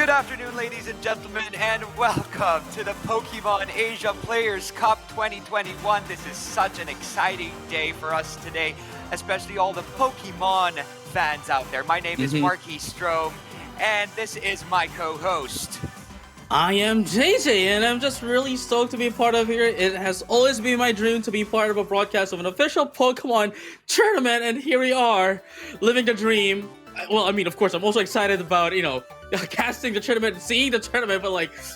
Good afternoon, ladies and gentlemen, and welcome to the Pokemon Asia Players Cup 2021. This is such an exciting day for us today, especially all the Pokemon fans out there. My name is Marquis Strom, and this is my co-host. I am JJ, and I'm just really stoked to be part of here. It has always been my dream to be part of a broadcast of an official Pokemon tournament, and here we are, living the dream. Well, I mean, of course, I'm also excited about, casting the tournament, seeing the tournament, but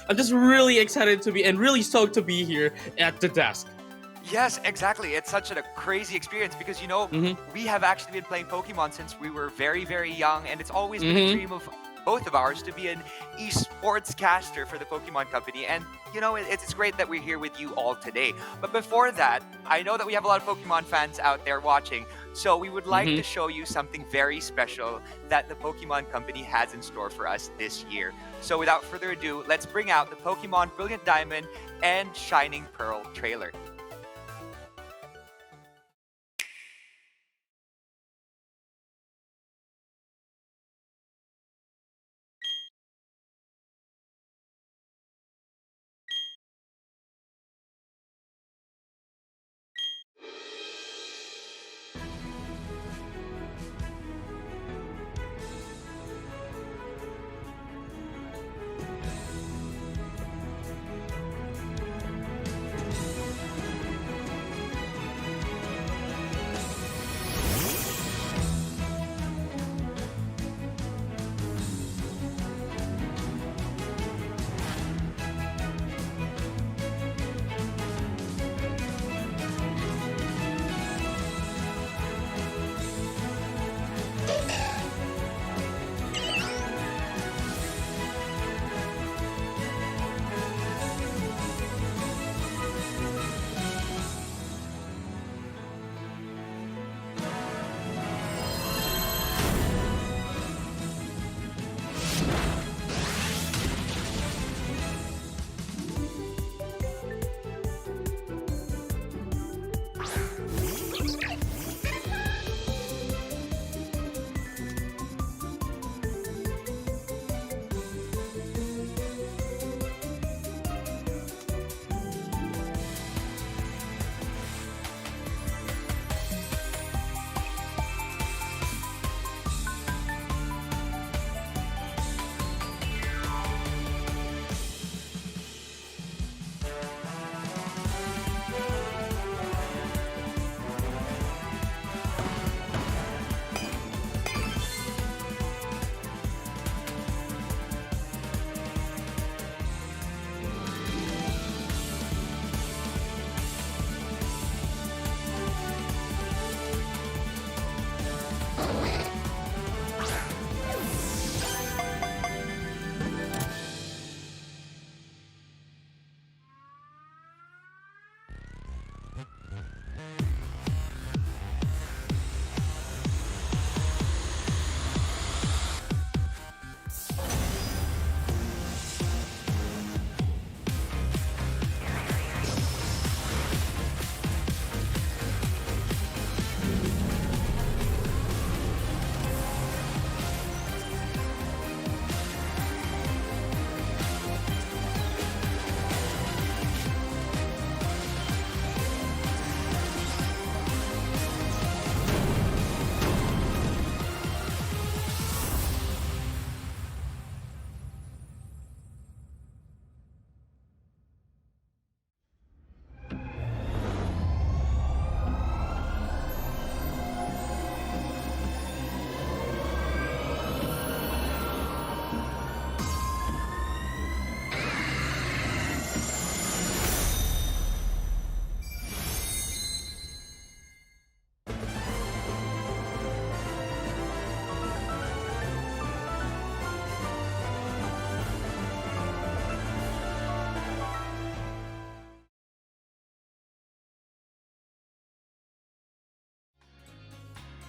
I'm just really excited to be, and really stoked to be here at the desk. Yes, exactly. It's such a crazy experience because, we have actually been playing Pokemon since we were very, very young, and it's always been a dream of both of ours to be an esports caster for the Pokemon Company. And, it's great that we're here with you all today. But before that, I know that we have a lot of Pokemon fans out there watching, so we would like to show you something very special that the Pokemon Company has in store for us this year. So without further ado, let's bring out the Pokemon Brilliant Diamond and Shining Pearl trailer.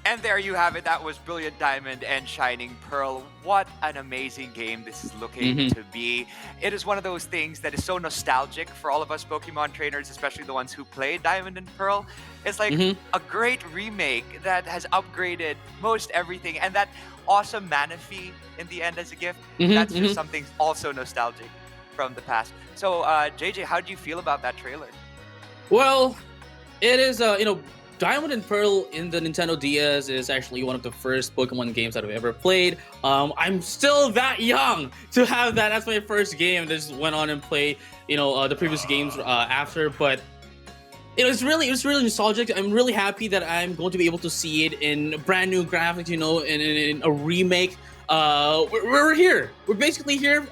And there you have it. That was Brilliant Diamond and Shining Pearl. What an amazing game this is looking to be. It is one of those things that is so nostalgic for all of us Pokemon trainers, especially the ones who played Diamond and Pearl. It's like a great remake that has upgraded most everything. And that awesome Manaphy in the end as a gift, that's just something also nostalgic from the past. So, JJ, how do you feel about that trailer? Well, it is, Diamond and Pearl in the Nintendo DS is actually one of the first Pokemon games that I've ever played. I'm still that young to have that as my first game. Just went on and played, the previous games after. But it was really nostalgic. I'm really happy that I'm going to be able to see it in brand new graphics, in a remake. We're here. We're basically here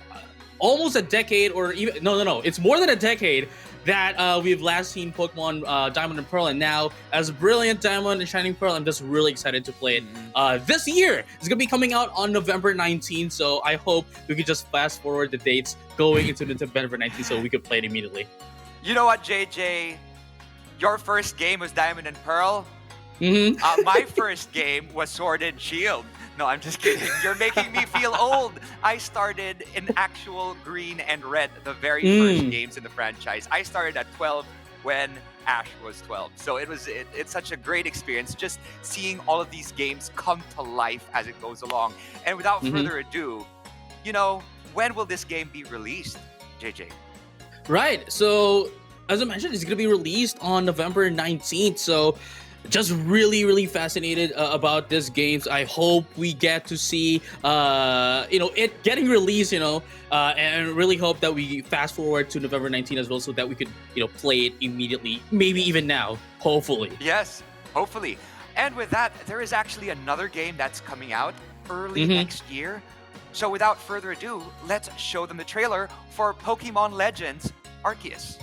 almost a decade, or even no. It's more than a decade that we've last seen Pokemon Diamond and Pearl, and now as Brilliant Diamond and Shining Pearl, I'm just really excited to play it this year. It's gonna be coming out on November 19th, so I hope we could just fast forward the dates going into November 19th so we could play it immediately. You know what, JJ? Your first game was Diamond and Pearl. My first game was Sword and Shield. No, I'm just kidding. You're making me feel old. I started in actual Green and Red, the very first games in the franchise. I started at 12 when Ash was 12. So it's such a great experience just seeing all of these games come to life as it goes along. And without further ado, when will this game be released, JJ? Right. So, as I mentioned, it's going to be released on November 19th. So, just really fascinated about this game. I hope we get to see it getting released, and really hope that we fast forward to November 19th as well, so that we could play it immediately, maybe even now, hopefully. Yes, hopefully. And with that, there is actually another game that's coming out early next year. So without further ado, let's show them the trailer for Pokemon Legends Arceus.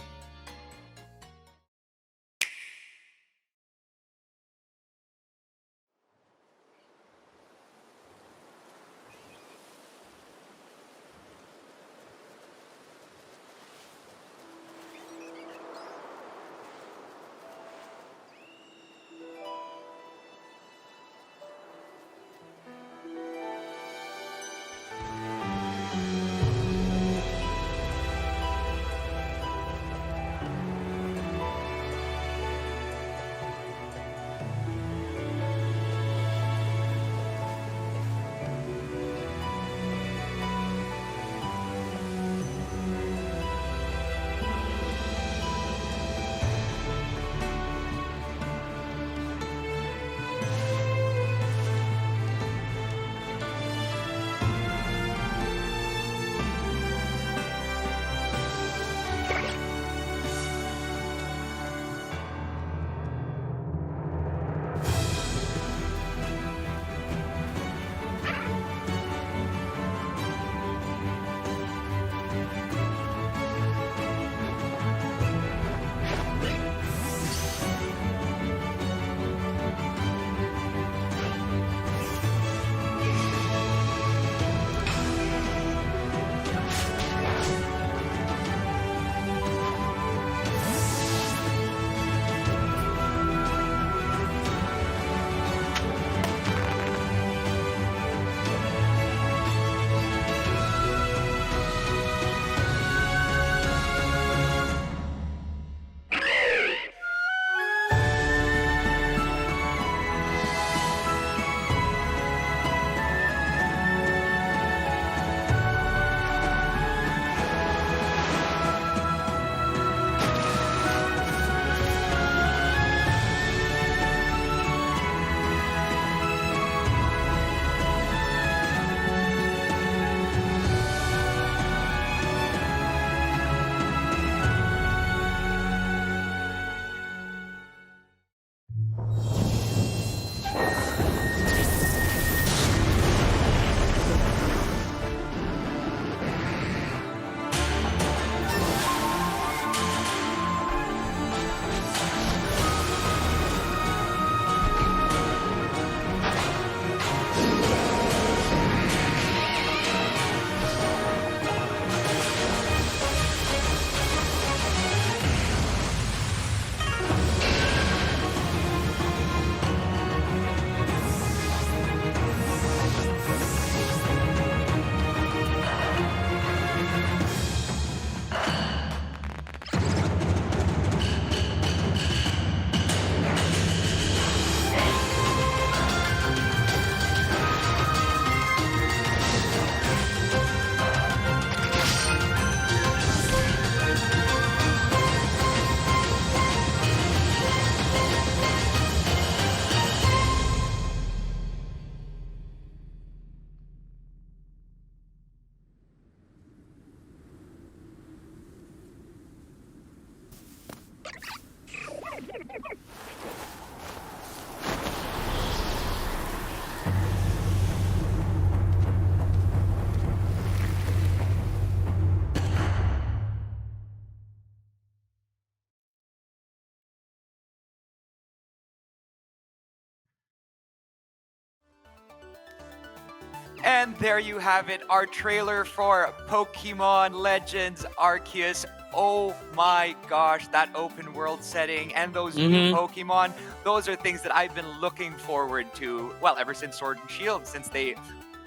And there you have it, our trailer for Pokemon Legends Arceus. Oh my gosh, that open world setting and those new Pokemon, those are things that I've been looking forward to, well, ever since Sword and Shield, since they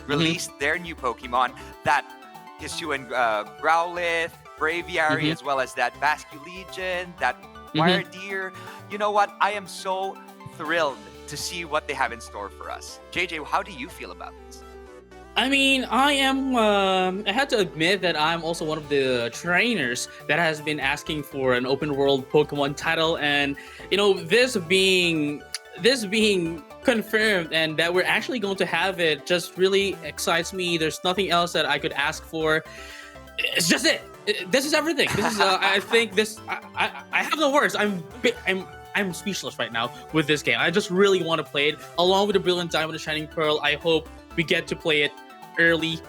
released their new Pokemon, that Shiu and Growlithe, Braviary, as well as that Basculegion, that Wire Deer. You know what? I am so thrilled to see what they have in store for us. JJ, how do you feel about this? I mean, I had to admit that I'm also one of the trainers that has been asking for an open world Pokemon title, and this being confirmed and that we're actually going to have it just really excites me. There's nothing else that I could ask for. It's just it. This is everything. This is I think this. I have no words. I'm speechless right now with this game. I just really want to play it along with the Brilliant Diamond and Shining Pearl. I hope we get to play it early,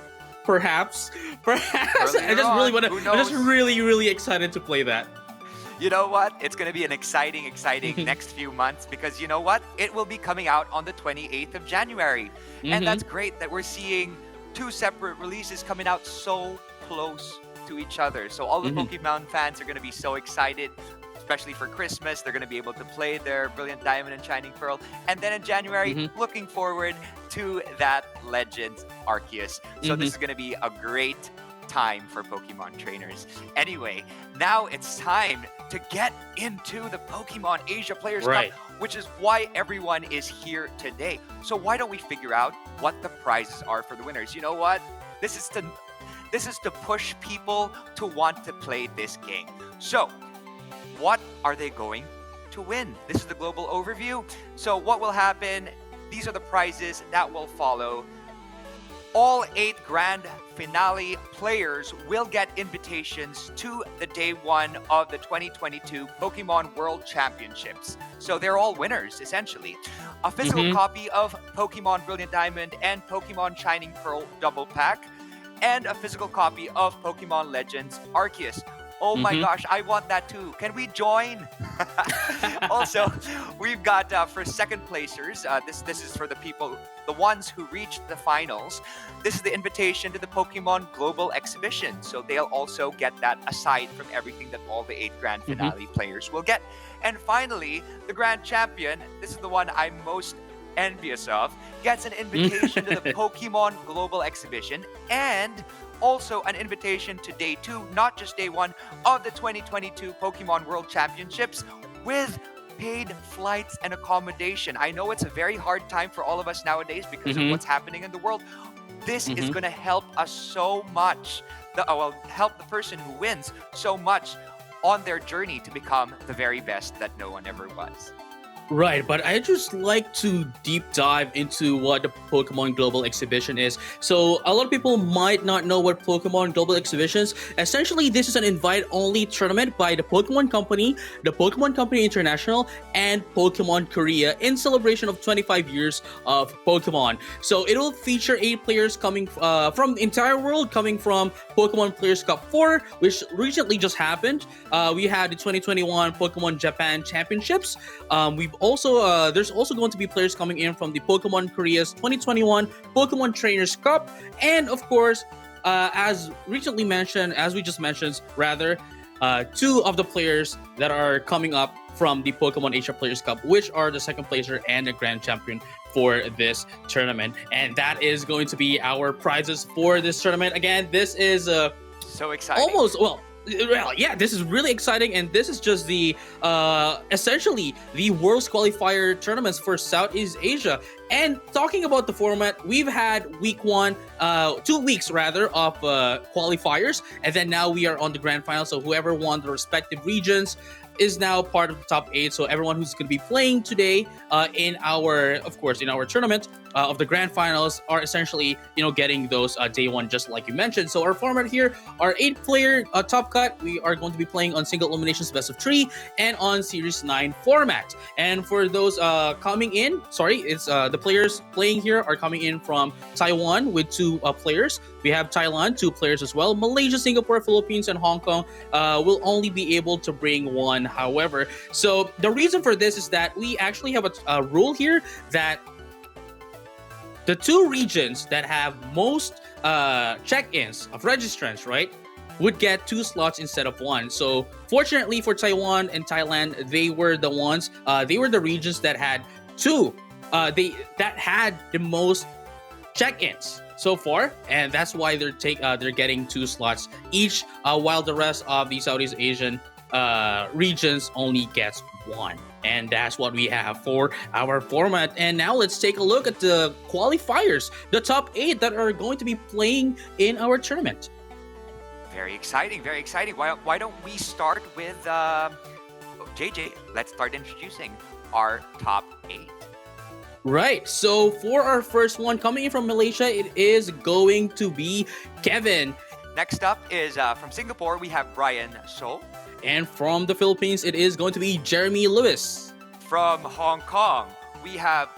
perhaps. Earlier I just really want to. Who I'm knows? just really excited to play that. You know what? It's going to be an exciting next few months, because you know what? It will be coming out on the 28th of January. And that's great that we're seeing two separate releases coming out so close to each other. So all the Pokemon fans are going to be so excited, especially for Christmas. They're going to be able to play their Brilliant Diamond and Shining Pearl. And then in January, looking forward to that Legends Arceus. So this is going to be a great time for Pokemon trainers. Anyway, now it's time to get into the Pokemon Asia Players Cup, which is why everyone is here today. So why don't we figure out what the prizes are for the winners? You know what? This is to push people to want to play this game. So what are they going to win? This is the global overview. So what will happen? These are the prizes that will follow. All 8 grand finale players will get invitations to the day 1 of the 2022 Pokemon World Championships. So they're all winners, essentially. A physical copy of Pokemon Brilliant Diamond and Pokemon Shining Pearl double pack, and a physical copy of Pokemon Legends Arceus. Oh my gosh, I want that too. Can we join? Also, we've got for second placers, this is for the ones who reached the finals. This is the invitation to the Pokemon Global Exhibition. So they'll also get that aside from everything that all the 8 grand finale players will get. And finally, the grand champion, this is the one I'm most envious of, gets an invitation to the Pokemon Global Exhibition and also an invitation to day 2, not just day 1, of the 2022 Pokemon World Championships with paid flights and accommodation. I know it's a very hard time for all of us nowadays because of what's happening in the world. This is going to help us so much. Help the person who wins so much on their journey to become the very best that no one ever was. Right, but I just like to deep dive into what the Pokemon Global Exhibition is. So a lot of people might not know what Pokemon Global Exhibition is. Essentially, this is an invite-only tournament by the Pokemon Company, the Pokemon Company International, and Pokemon Korea in celebration of 25 years of Pokemon. So it will feature 8 players coming from the entire world, coming from Pokemon Players Cup 4, which recently just happened. We had the 2021 Pokemon Japan Championships. There's also going to be players coming in from the Pokemon Korea's 2021 Pokemon Trainers Cup, and of course, as we just mentioned, 2 of the players that are coming up from the Pokemon Asia Players Cup, which are the second placer and the grand champion for this tournament, and that is going to be our prizes for this tournament. Again, this is so exciting. Yeah, this is really exciting, and this is just the essentially the World's Qualifier tournaments for Southeast Asia. And talking about the format, we've had week 1, 2 weeks rather, of qualifiers, and then now we are on the grand final. So whoever won the respective regions is now part of the top 8. So everyone who's going to be playing today in our tournament of the grand finals are essentially, getting those day 1, just like you mentioned. So our format here are 8-player top cut. We are going to be playing on single eliminations best of 3 and on series 9 format. And for those coming in, the players playing here are coming in from Taiwan with 2 players. We have Thailand, 2 players as well. Malaysia, Singapore, Philippines, and Hong Kong will only be able to bring 1, however. So the reason for this is that we actually have a rule here that the two regions that have most check-ins of registrants, right, would get 2 slots instead of 1. So fortunately for Taiwan and Thailand, they were the regions that had 2. That had the most check-ins so far, and that's why they're getting 2 slots each, while the rest of the Southeast Asian regions only gets 1. And that's what we have for our format. And now let's take a look at the qualifiers, the top 8 that are going to be playing in our tournament. Very exciting, very exciting. Why don't we start with JJ? Let's start introducing our top 8. Right, so for our first one, coming in from Malaysia, it is going to be Kevin. Next up is from Singapore, we have Brian Zhou. And from the Philippines, it is going to be Jeremy Lewis. From Hong Kong, we have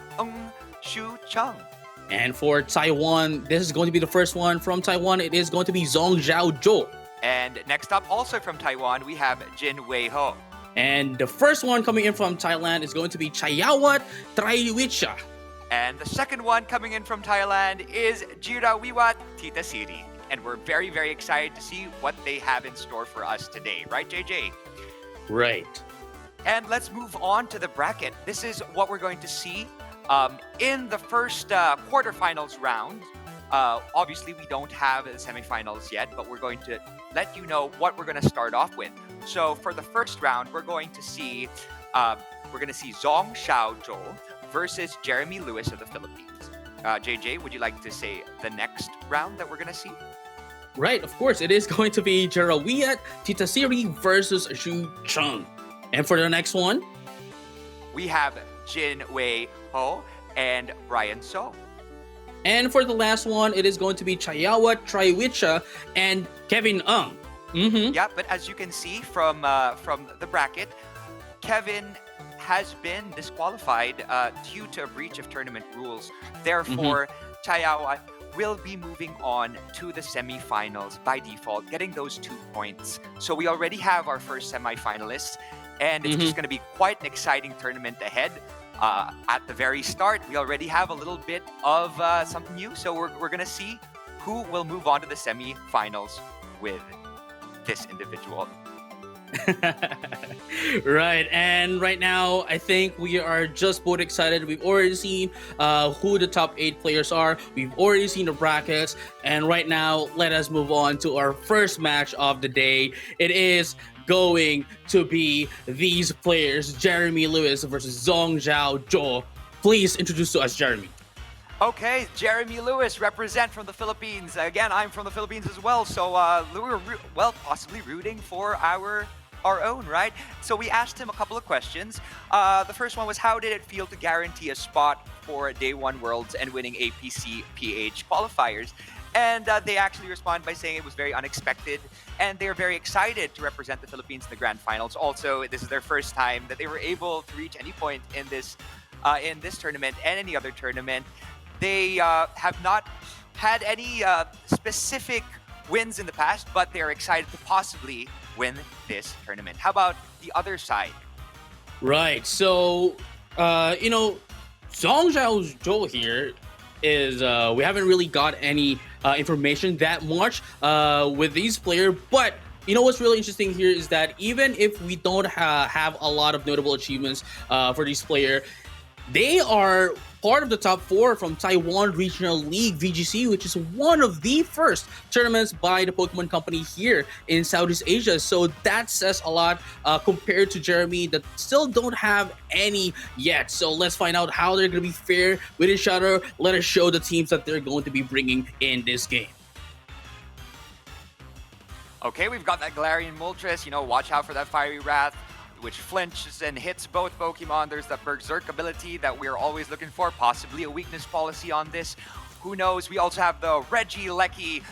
Chung. And for Taiwan, this is going to be the first one. From Taiwan, it is going to be Zong Zhou. And next up, also from Taiwan, we have Jin Wei. And the first one coming in from Thailand is going to be Chaiyawat Traiwichcha. And the second one coming in from Thailand is Jirawiwat Thitasiri. And we're very, very excited to see what they have in store for us today. Right, JJ? Right. And let's move on to the bracket. This is what we're going to see in the first quarterfinals round. Obviously, we don't have the semifinals yet, but we're going to let you know what we're going to start off with. So for the first round, we're going to see Zong Zhou versus Jeremy Lewis of the Philippines. JJ, would you like to say the next round that we're going to see? Right, of course. It is going to be Jirawiwat Thitasiri versus Chung. And for the next one, we have Jin Wei and Brian Zhou. And for the last one, it is going to be Chaiyawat Traiwichcha and Kevin Ng. Yeah, but as you can see from the bracket, Kevin has been disqualified due to a breach of tournament rules. Therefore, Chaiyawat will be moving on to the semifinals by default, getting those 2 points. So we already have our first semifinalists, and it's just going to be quite an exciting tournament ahead. At the very start, we already have a little bit of something new, so we're going to see who will move on to the semifinals with this individual. Right, and right now I think we are just both excited. We've already seen who the top 8 players are. We've already seen the brackets, and right now let us move on to our first match of the day. It is going to be these players, Jeremy Lewis versus Zong Zhou. Please introduce to us Jeremy. Okay, Jeremy Lewis, represent from the Philippines. Again, I'm from the Philippines as well, so we're possibly rooting for our own, right? So we asked him a couple of questions. The first one was, how did it feel to guarantee a spot for Day 1 Worlds and winning APC PH qualifiers? And they actually respond by saying it was very unexpected, and they're very excited to represent the Philippines in the grand finals. Also, this is their first time that they were able to reach any point in this tournament and any other tournament. They have not had any specific wins in the past, but they're excited to possibly win this tournament. How about the other side? Right. So, Zong Zhou here is we haven't really got any information that much with these players, but you know what's really interesting here is that even if we don't have a lot of notable achievements for these players, they are part of the top 4 from Taiwan Regional League VGC, which is one of the first tournaments by the Pokemon Company here in Southeast Asia. So that says a lot compared to Jeremy that still don't have any yet. So let's find out how they're going to be fair with each other. Let us show the teams that they're going to be bringing in this game. Okay, we've got that Galarian Moltres. Watch out for that Fiery Wrath, which flinches and hits both Pokemon. There's the Berserk ability that we're always looking for, possibly a weakness policy on this. Who knows? We also have the Regieleki,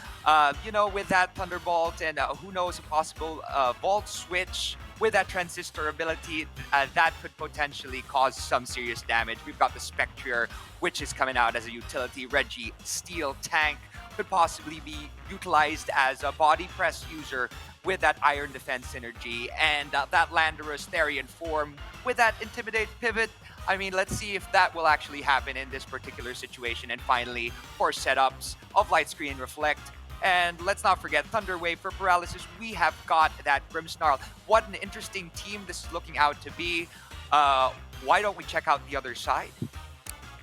with that Thunderbolt, and who knows, a possible Volt Switch with that Transistor ability that could potentially cause some serious damage. We've got the Spectrier, which is coming out as a utility. Regi Steel Tank could possibly be utilized as a body press user with that Iron Defense synergy, and that Landorus Therian form with that Intimidate Pivot I mean, let's see if that will actually happen in this particular situation. And finally, for setups of Light Screen Reflect. And let's not forget Thunder Wave for Paralysis. We have got that Grimmsnarl. What an interesting team this is looking out to be. Why don't we check out the other side?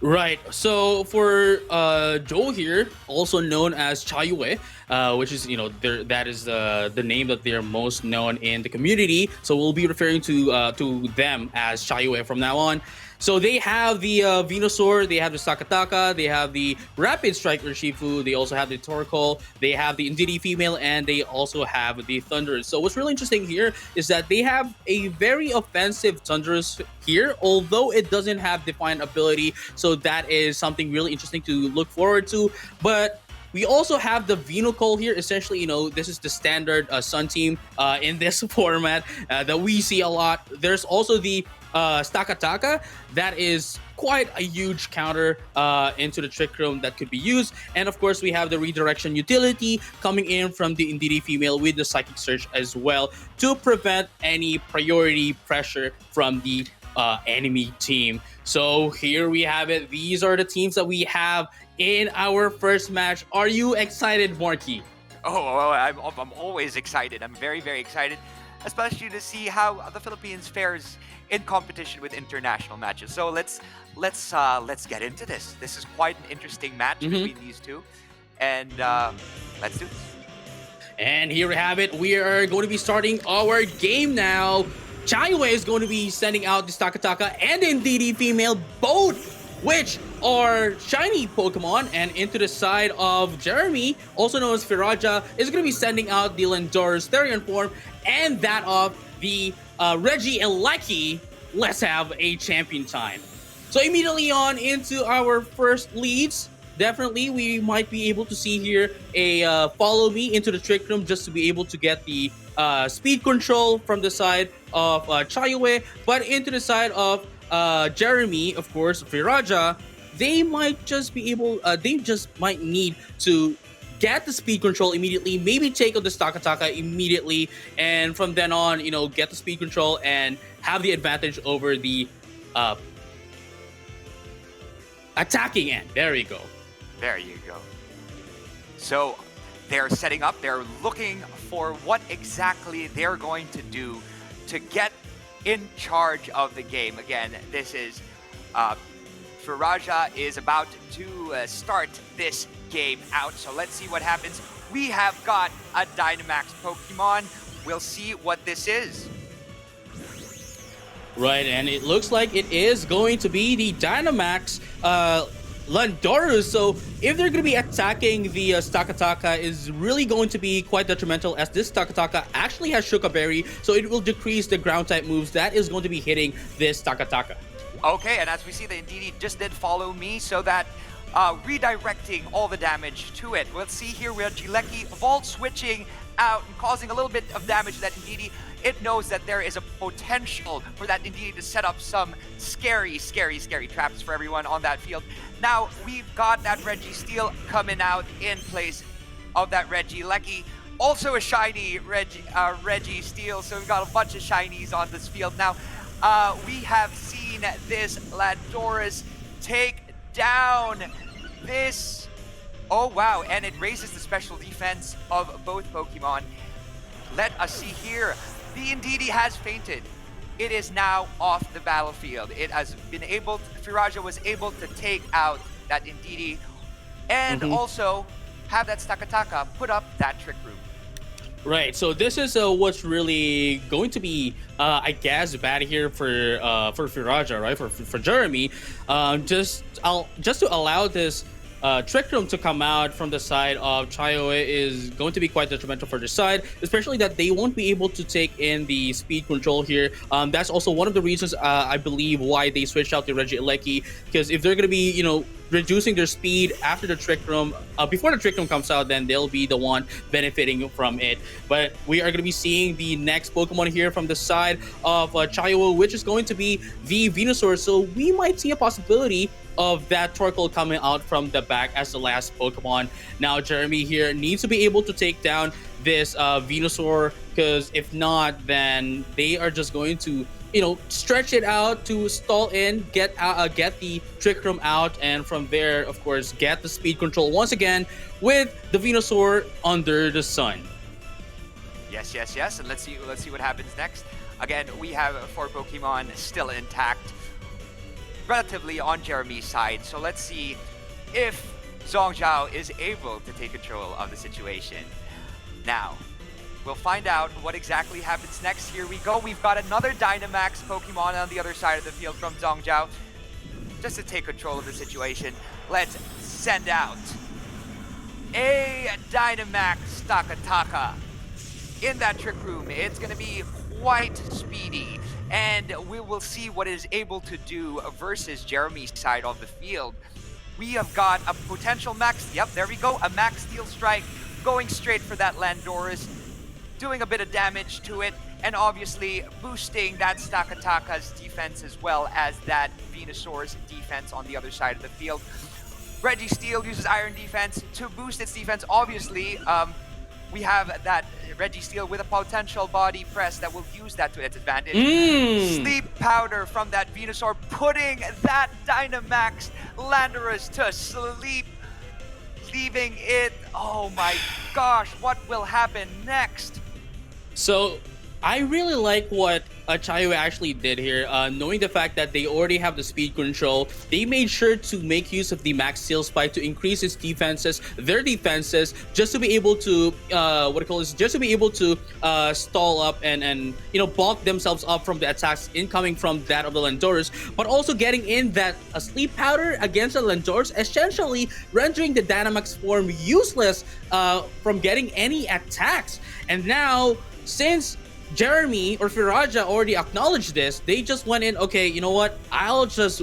Right. So for Zhou here, also known as Chaiyawat, which is that is the name that they're most known in the community. So we'll be referring to them as Chaiyawat from now on. So they have the Venusaur, they have the Sakataka, they have the Rapid Strike Urshifu, they also have the Torkoal, they have the Indeedee female, and they also have the Thundurus. So what's really interesting here is that they have a very offensive Thundurus here, although it doesn't have defined ability. So that is something really interesting to look forward to. But we also have the Venusaur here. Essentially, this is the standard Sun team in this format that we see a lot. There's also the Stakataka. That is quite a huge counter into the Trick Room that could be used. And of course, we have the Redirection utility coming in from the Indeedee female with the Psychic Surge as well to prevent any priority pressure from the enemy team. So here we have it. These are the teams that we have in our first match. Are you excited, Marky? Oh, I'm always excited. I'm very, very excited, especially to see how the Philippines fares in competition with international matches. So let's get into this. This is quite an interesting match between these two, and let's do this. And here we have it. We are going to be starting our game now. Chaiyawat is going to be sending out the Stakataka and the Indeedee female, both which are shiny Pokemon, and into the side of Jeremy, also known as Firaja, is going to be sending out the Landorus Therian form and that of the Reggie Elecki. Let's have a champion time. So immediately on into our first leads. Definitely, we might be able to see here a follow me into the Trick Room just to be able to get the speed control from the side of Chaiyawat, but into the side of Jeremy, of course, Firaja, they might just be able, they just might need to get the speed control immediately, maybe take out the Stakataka immediately, and from then on, get the speed control and have the advantage over the attacking end. There you go. There you go. So they're setting up, they're looking for what exactly they're going to do to get in charge of the game. Again, this is Firaja is about to start this game out. So let's see what happens. We have got a Dynamax Pokemon. We'll see what this is. Right, and it looks like it is going to be the Dynamax Landorus. So if they're going to be attacking the Stakataka, is really going to be quite detrimental, as this Stakataka actually has Shuka Berry, so it will decrease the ground type moves that is going to be hitting this Stakataka. Okay, and as we see, the Indeedee just did follow me, so that redirecting all the damage to it. Let's see here, we have Gilecki Volt switching out and causing a little bit of damage to that Indeedee. It knows that there is a potential for that Indeedee to set up some scary traps for everyone on that field. Now, we've got that Registeel coming out in place of that Regieleki. Also a shiny Registeel, so we've got a bunch of shinies on this field. Now, we have seen this Landorus take down this... Oh, wow, and it raises the special defense of both Pokemon. Let us see here. The Indeedee has fainted. It is now off the battlefield. It has been able to, Firaja was able to take out that Indeedee and also have that Stakataka put up that Trick Room. Right, so this is what's really going to be, I guess, bad here for Firaja, right? For Jeremy, just to allow this Trick Room to come out from the side of Chaiyawat is going to be quite detrimental for the side, especially that they won't be able to take in the speed control here. That's also one of the reasons I believe why they switched out the Regieleki, because if they're going to be, reducing their speed after the Trick Room, before the Trick Room comes out, then they'll be the one benefiting from it. But we are going to be seeing the next Pokemon here from the side of Chaiyawat, which is going to be the Venusaur. So we might see a possibility of that Torkoal coming out from the back as the last Pokemon. Now Jeremy here needs to be able to take down this Venusaur, because if not, then they are just going to stretch it out to stall in, get the Trick Room out, and from there, of course, get the speed control once again with the Venusaur under the sun. Yes. And let's see what happens next. Again, we have 4 Pokemon still intact, relatively on Jeremy's side. So let's see if Zhou is able to take control of the situation. Now, we'll find out what exactly happens next. Here we go. We've got another Dynamax Pokemon on the other side of the field from Zhou. Just to take control of the situation, let's send out a Dynamax Stakataka. In that Trick Room, it's going to be quite speedy, and we will see what it is able to do versus Jeremy's side of the field. We have got a potential max, yep, there we go, a max Steel Strike going straight for that Landorus, doing a bit of damage to it, and obviously boosting that Stakataka's defense as well as that Venusaur's defense on the other side of the field. Registeel uses Iron Defense to boost its defense. Obviously, we have that Registeel with a potential body press that will use that to its advantage. Sleep Powder from that Venusaur, putting that Dynamax Landorus to sleep, leaving it. Oh my gosh, what will happen next? So I really like what Chaiyawat actually did here, knowing the fact that they already have the speed control. They made sure to make use of the max Steel Spike to increase its defenses, their defenses, just to be able to stall up and bulk themselves up from the attacks incoming from that of the Landorus, but also getting in that Sleep Powder against the Landorus, essentially rendering the Dynamax form useless from getting any attacks. And now, since Jeremy or Firaja already acknowledged this, they just went in, okay, you know what, I'll just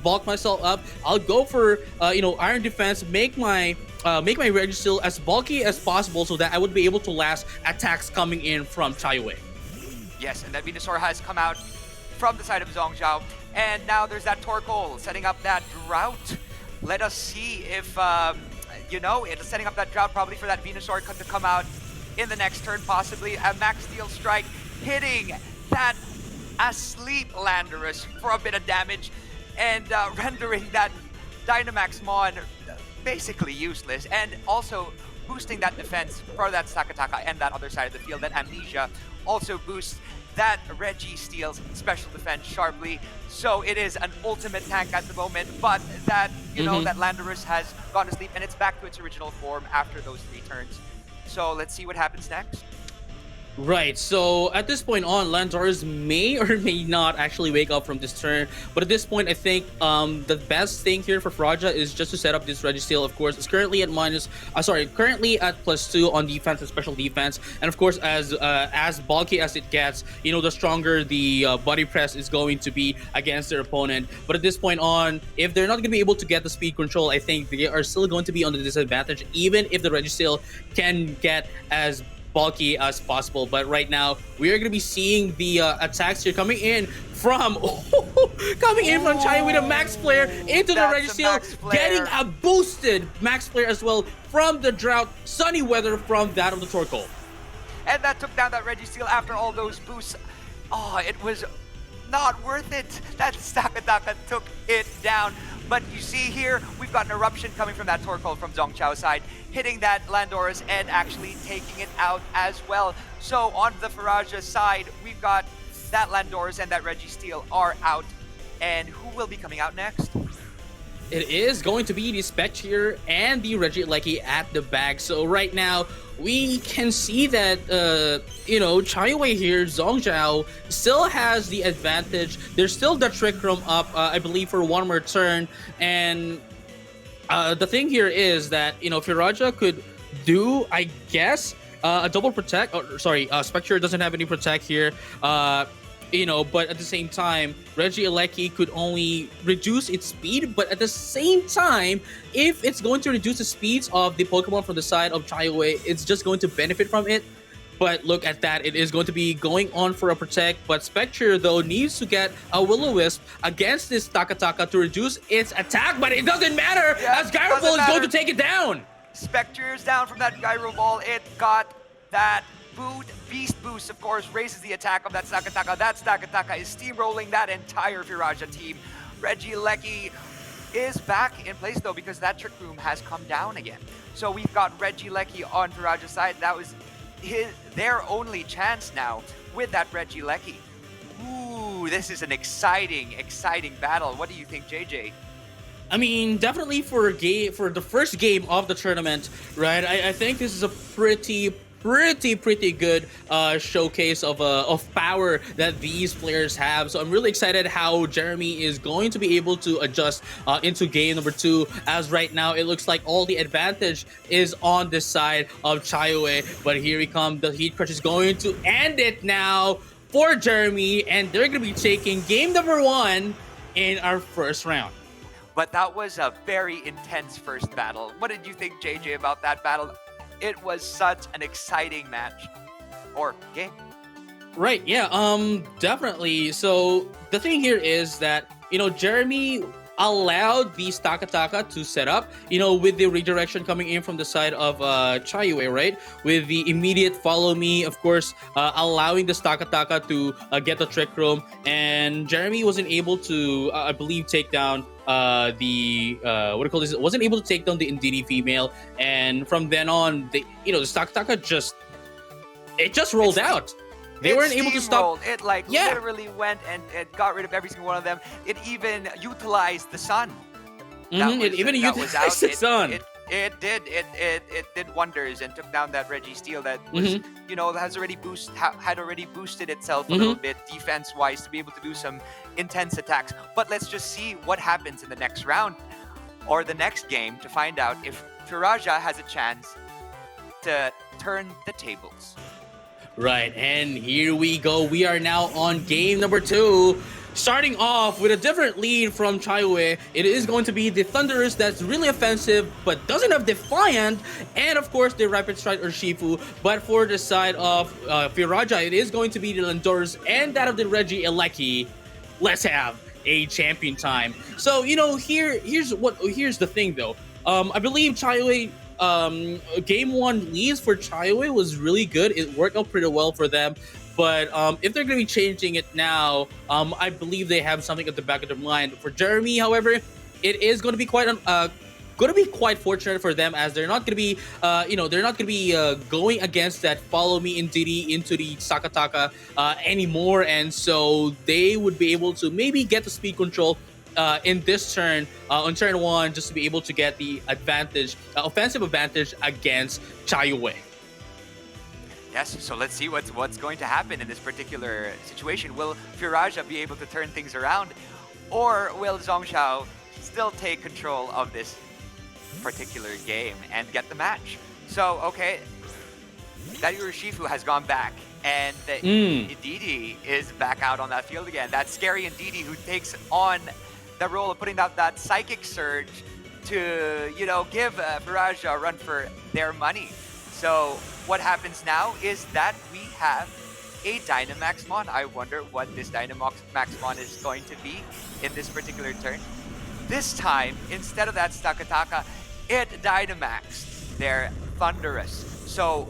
bulk myself up, I'll go for Iron Defense, make my Registeel as bulky as possible so that I would be able to last attacks coming in from Chaiyawat. Yes, and that Venusaur has come out from the side of Zhou, and now there's that Torkoal setting up that drought. Let us see if it's setting up that drought probably for that Venusaur to come out in the next turn, possibly a Max Steel Strike, hitting that asleep Landorus for a bit of damage, and rendering that Dynamax Mon basically useless, and also boosting that defense for that Stakataka and that other side of the field. That Amnesia also boosts that Registeel's special defense sharply. So it is an ultimate tank at the moment, but that, that Landorus has gone to sleep, and it's back to its original form after those 3 turns. So let's see what happens next. Right, so at this point on, Landorus may or may not actually wake up from this turn, but at this point, I think the best thing here for Firaja is just to set up this Registeel. Of course, it's currently at currently at +2 on defense and special defense, and of course, as bulky as it gets, the stronger the body press is going to be against their opponent. But at this point on, if they're not going to be able to get the speed control, I think they are still going to be on the disadvantage, even if the Registeel can get as bulky as possible. But right now, we are going to be seeing the attacks here coming in from Chaiyawat with a Max Flare into the Registeel, getting a boosted Max Flare as well from the drought, sunny weather from that of the Torkoal. And that took down that Registeel after all those boosts. Oh, it was not worth it. That Stakataka took it down. But you see here, we've got an eruption coming from that Torkoal from Zhongchao's side, hitting that Landorus and actually taking it out as well. So on the Firaja side, we've got that Landorus and that Registeel are out. And who will be coming out next? It is going to be the Spectre and the Regieleki at the back. So right now, we can see that, Chaiyawat here, Zhou, still has the advantage. There's still the Trick Room up, I believe, for one more turn. And the thing here is that, Firaja could do, I guess, a double protect. Spectre doesn't have any protect here. But at the same time, Regieleki could only reduce its speed, but at the same time, if it's going to reduce the speeds of the Pokemon from the side of Chaiyawat, it's just going to benefit from it. But look at that, it is going to be going on for a protect, but Spectre, though, needs to get a Will-O-Wisp against this Takataka to reduce its attack, but it doesn't matter, as Gyro Ball is going to take it down! Spectre is down from that Gyro Ball. It got that Beast Boost, of course, raises the attack of that Stakataka. That Stakataka is steamrolling that entire Firaja team. Regieleki is back in place, though, because that Trick Room has come down again. So we've got Regieleki on Firaja's side. That was their only chance now with that Regieleki. Ooh, this is an exciting battle. What do you think, JJ? I mean, definitely for the first game of the tournament, right? I think this is a pretty good showcase of power that these players have. So I'm really excited how Jeremy is going to be able to adjust into game number 2, as right now it looks like all the advantage is on this side of Chaiyawat. But here we come, the Heat Crush is going to end it now for Jeremy, and they're going to be taking game number 1 in our first round. But that was a very intense first battle. What did you think, JJ, about that battle? It was such an exciting match or game. Right, yeah, definitely. So the thing here is that, Jeremy allowed the Stakataka to set up, with the redirection coming in from the side of Chaiyawat, right? With the immediate follow me, of course, allowing the Stakataka to get the Trick Room, and Jeremy wasn't able to, I believe, take down wasn't able to take down the Ndidi female, and from then on, the Stakataka just rolled out. They weren't able to stop. It literally went and it got rid of every single one of them. It even utilized the sun. It even utilized the sun. It did wonders and took down that Reggie Steele that was had already boosted itself a little bit defense wise to be able to do some intense attacks. But let's just see what happens in the next round or the next game to find out if Firaja has a chance to turn the tables. Right, and here we go. We are now on game number 2. Starting off with a different lead from Chaiyawat, it is going to be the Thunderous that's really offensive but doesn't have Defiant, and of course the Rapid Strike or Shifu. But for the side of Firaja, it is going to be the Landorus and that of the Regieleki. Let's have a champion time. So here's the thing though. I believe Chaiyawat. Game 1 leads for Chaiyawat was really good. It worked out pretty well for them. But if they're going to be changing it now, I believe they have something at the back of their mind. For Jeremy, however, it is going to be quite fortunate for them, as they're not going to be, going against that follow me Ndidi into the Sakataka anymore, and so they would be able to maybe get the speed control in this turn, on turn 1, just to be able to get the advantage, offensive advantage against Chaiyawat. Yes, so let's see what's going to happen in this particular situation. Will Firaja be able to turn things around, or will Zong Xiao still take control of this particular game and get the match? So, okay, that Shifu has gone back, and Ndidi is back out on that field again. That scary Ndidi who takes on the role of putting out that Psychic Surge to, give Firaja a run for their money. So what happens now is that we have a Dynamaxmon. I wonder what this Dynamaxmon is going to be in this particular turn. This time, instead of that Stakataka, it Dynamaxed their Thunderous. So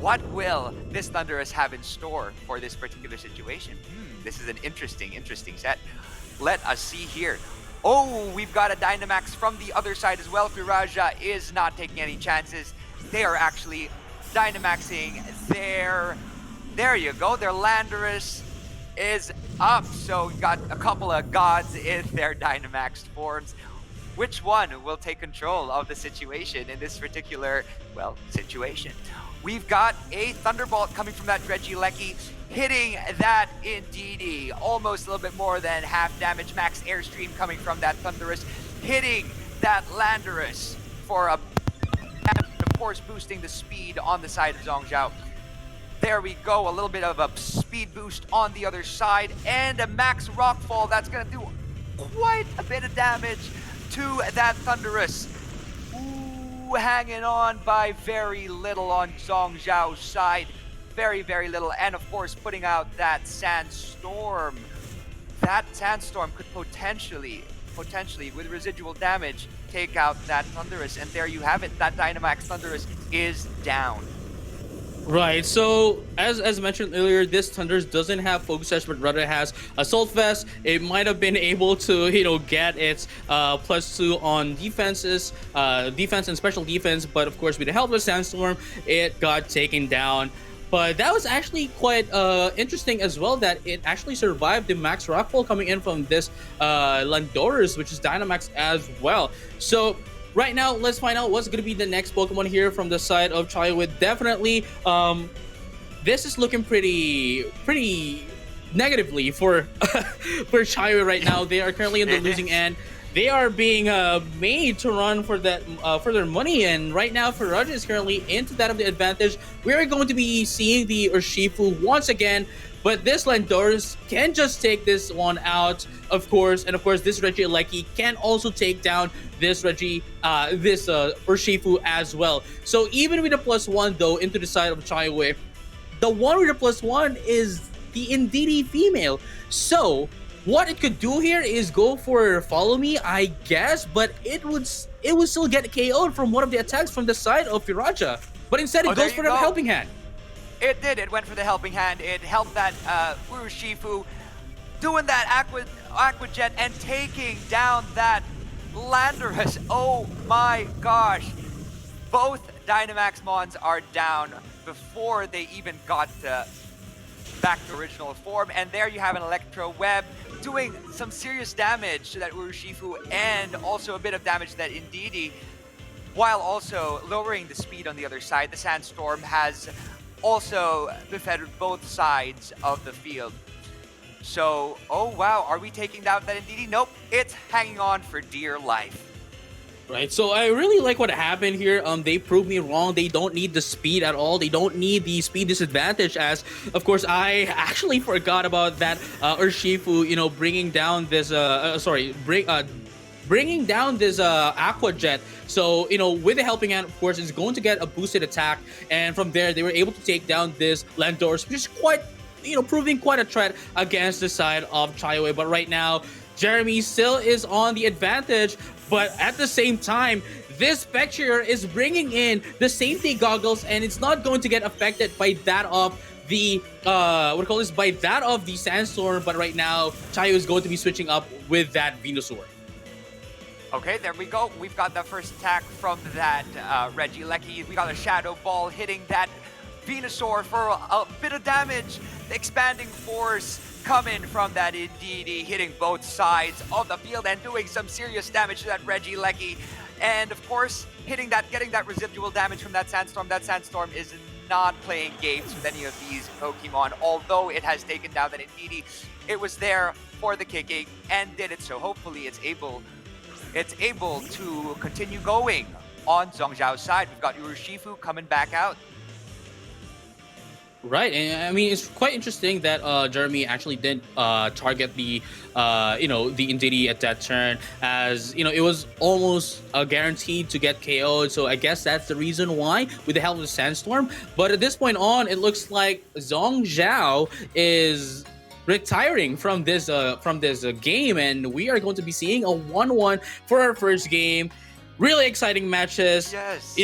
what will this Thunderous have in store for this particular situation? This is an interesting set. Let us see here. Oh, we've got a Dynamax from the other side as well. Firaja is not taking any chances. They are actually Dynamaxing there you go, their Landorus is up. So we've got a couple of gods in their Dynamaxed forms. Which one will take control of the situation in this particular, situation? We've got a Thunderbolt coming from that Regieleki, hitting that Ndidi. Almost a little bit more than half damage. Max Airstream coming from that Thunderous, hitting that Landorus for a, of course, boosting the speed on the side of Zong Zhao. There we go, a little bit of a speed boost on the other side, and a Max Rockfall that's going to do quite a bit of damage to that Thunderous. Ooh, hanging on by very little on Zong Zhao's side. Very, very little. And of course, putting out that Sandstorm. That Sandstorm could potentially, with residual damage, take out that Thunderous. And there you have it. That Dynamax Thunderous is down. Right. So as mentioned earlier, this Thunders doesn't have Focus Sash, but rather has Assault Vest. It might have been able to get its +2 on defense and special defense, but of course with the help of Sandstorm, it got taken down. But that was actually quite interesting as well, that it actually survived the max rockfall coming in from this Landorus, which is Dynamax as well. So right now, let's find out what's going to be the next Pokemon here from the side of Chaiyawat. Definitely, this is looking pretty negatively for for Chaiyawat right now. They are currently in the losing end. They are being made to run for that for their money, and right now Firaja is currently into that of the advantage. We are going to be seeing the Urshifu once again, but this Landorus can just take this one out, of course, and of course this Regieleki can also take down this Urshifu as well. So even with a +1 though into the side of Chaiyawat, the one with a +1 is the Indeedee female. So what it could do here is go for Follow Me, I guess, but it would still get KO'd from one of the attacks from the side of Firaja. But instead it goes for the Helping Hand. It did. It went for the Helping Hand. It helped that Urshifu doing that Aqua Jet and taking down that Landorus. Oh my gosh. Both Dynamax Mons are down before they even got back to original form. And there you have an Electro Web doing some serious damage to that Urshifu and also a bit of damage to that Indeedee, while also lowering the speed on the other side. The Sandstorm has also befettered both sides of the field. So, oh wow, are we taking down that Indeedee? Nope, it's hanging on for dear life. Right, so I really like what happened here. They proved me wrong. They don't need the speed at all. They don't need the speed disadvantage, as of course I actually forgot about that Urshifu, bringing down this bringing down this Aqua Jet. So with the Helping Hand, of course, it's going to get a boosted attack, and from there they were able to take down this Landorus, which is quite proving quite a threat against the side of Chaiyawat. But right now Jeremy still is on the advantage, but at the same time, this Spectre is bringing in the safety goggles, and it's not going to get affected by that of the by that of the Sandstorm. But right now, Chaiyawat is going to be switching up with that Venusaur. Okay, there we go. We've got the first attack from that Regieleki. We got a Shadow Ball hitting that Venusaur for a bit of damage. The Expanding Force coming from that Indeedee, hitting both sides of the field and doing some serious damage to that Regieleki. And of course, getting that residual damage from that Sandstorm. That Sandstorm is not playing games with any of these Pokemon. Although it has taken down that Indeedee, it was there for the kicking and did it. So hopefully it's able to continue going on Zong Zhao's side. We've got Urshifu coming back out. Right, and I mean it's quite interesting that Jeremy actually didn't target the the Indeedee at that turn, as it was almost guaranteed to get KO'd. So I guess that's the reason why, with the help of the Sandstorm. But at this point on, it looks like Zong Zhao is retiring from this game, and we are going to be seeing a 1-1 for our first game. Really exciting matches. Yes.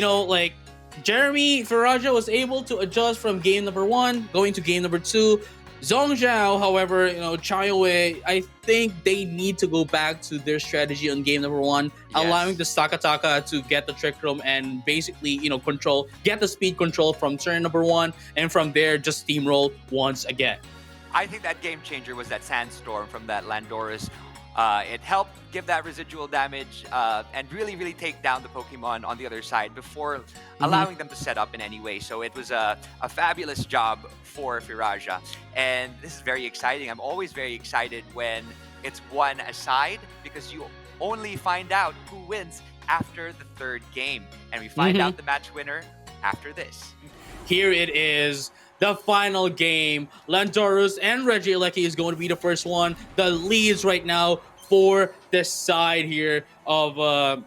Jeremy Firaja was able to adjust from game number 1 going to game number 2. Zong Zhao, however, Chaiyawat, I think they need to go back to their strategy on game number 1, allowing the Sakataka to get the Trick Room and basically, get the speed control from turn number 1, and from there just steamroll once again. I think that game changer was that Sandstorm from that Landorus. It helped give that residual damage and really take down the Pokemon on the other side before allowing them to set up in any way. So it was a fabulous job for Firaja. And this is very exciting. I'm always very excited when it's one aside, because you only find out who wins after the third game. And we find out the match winner after this. Here it is. The final game, Landorus and Regieleki is going to be the first one. The leads right now for the side here of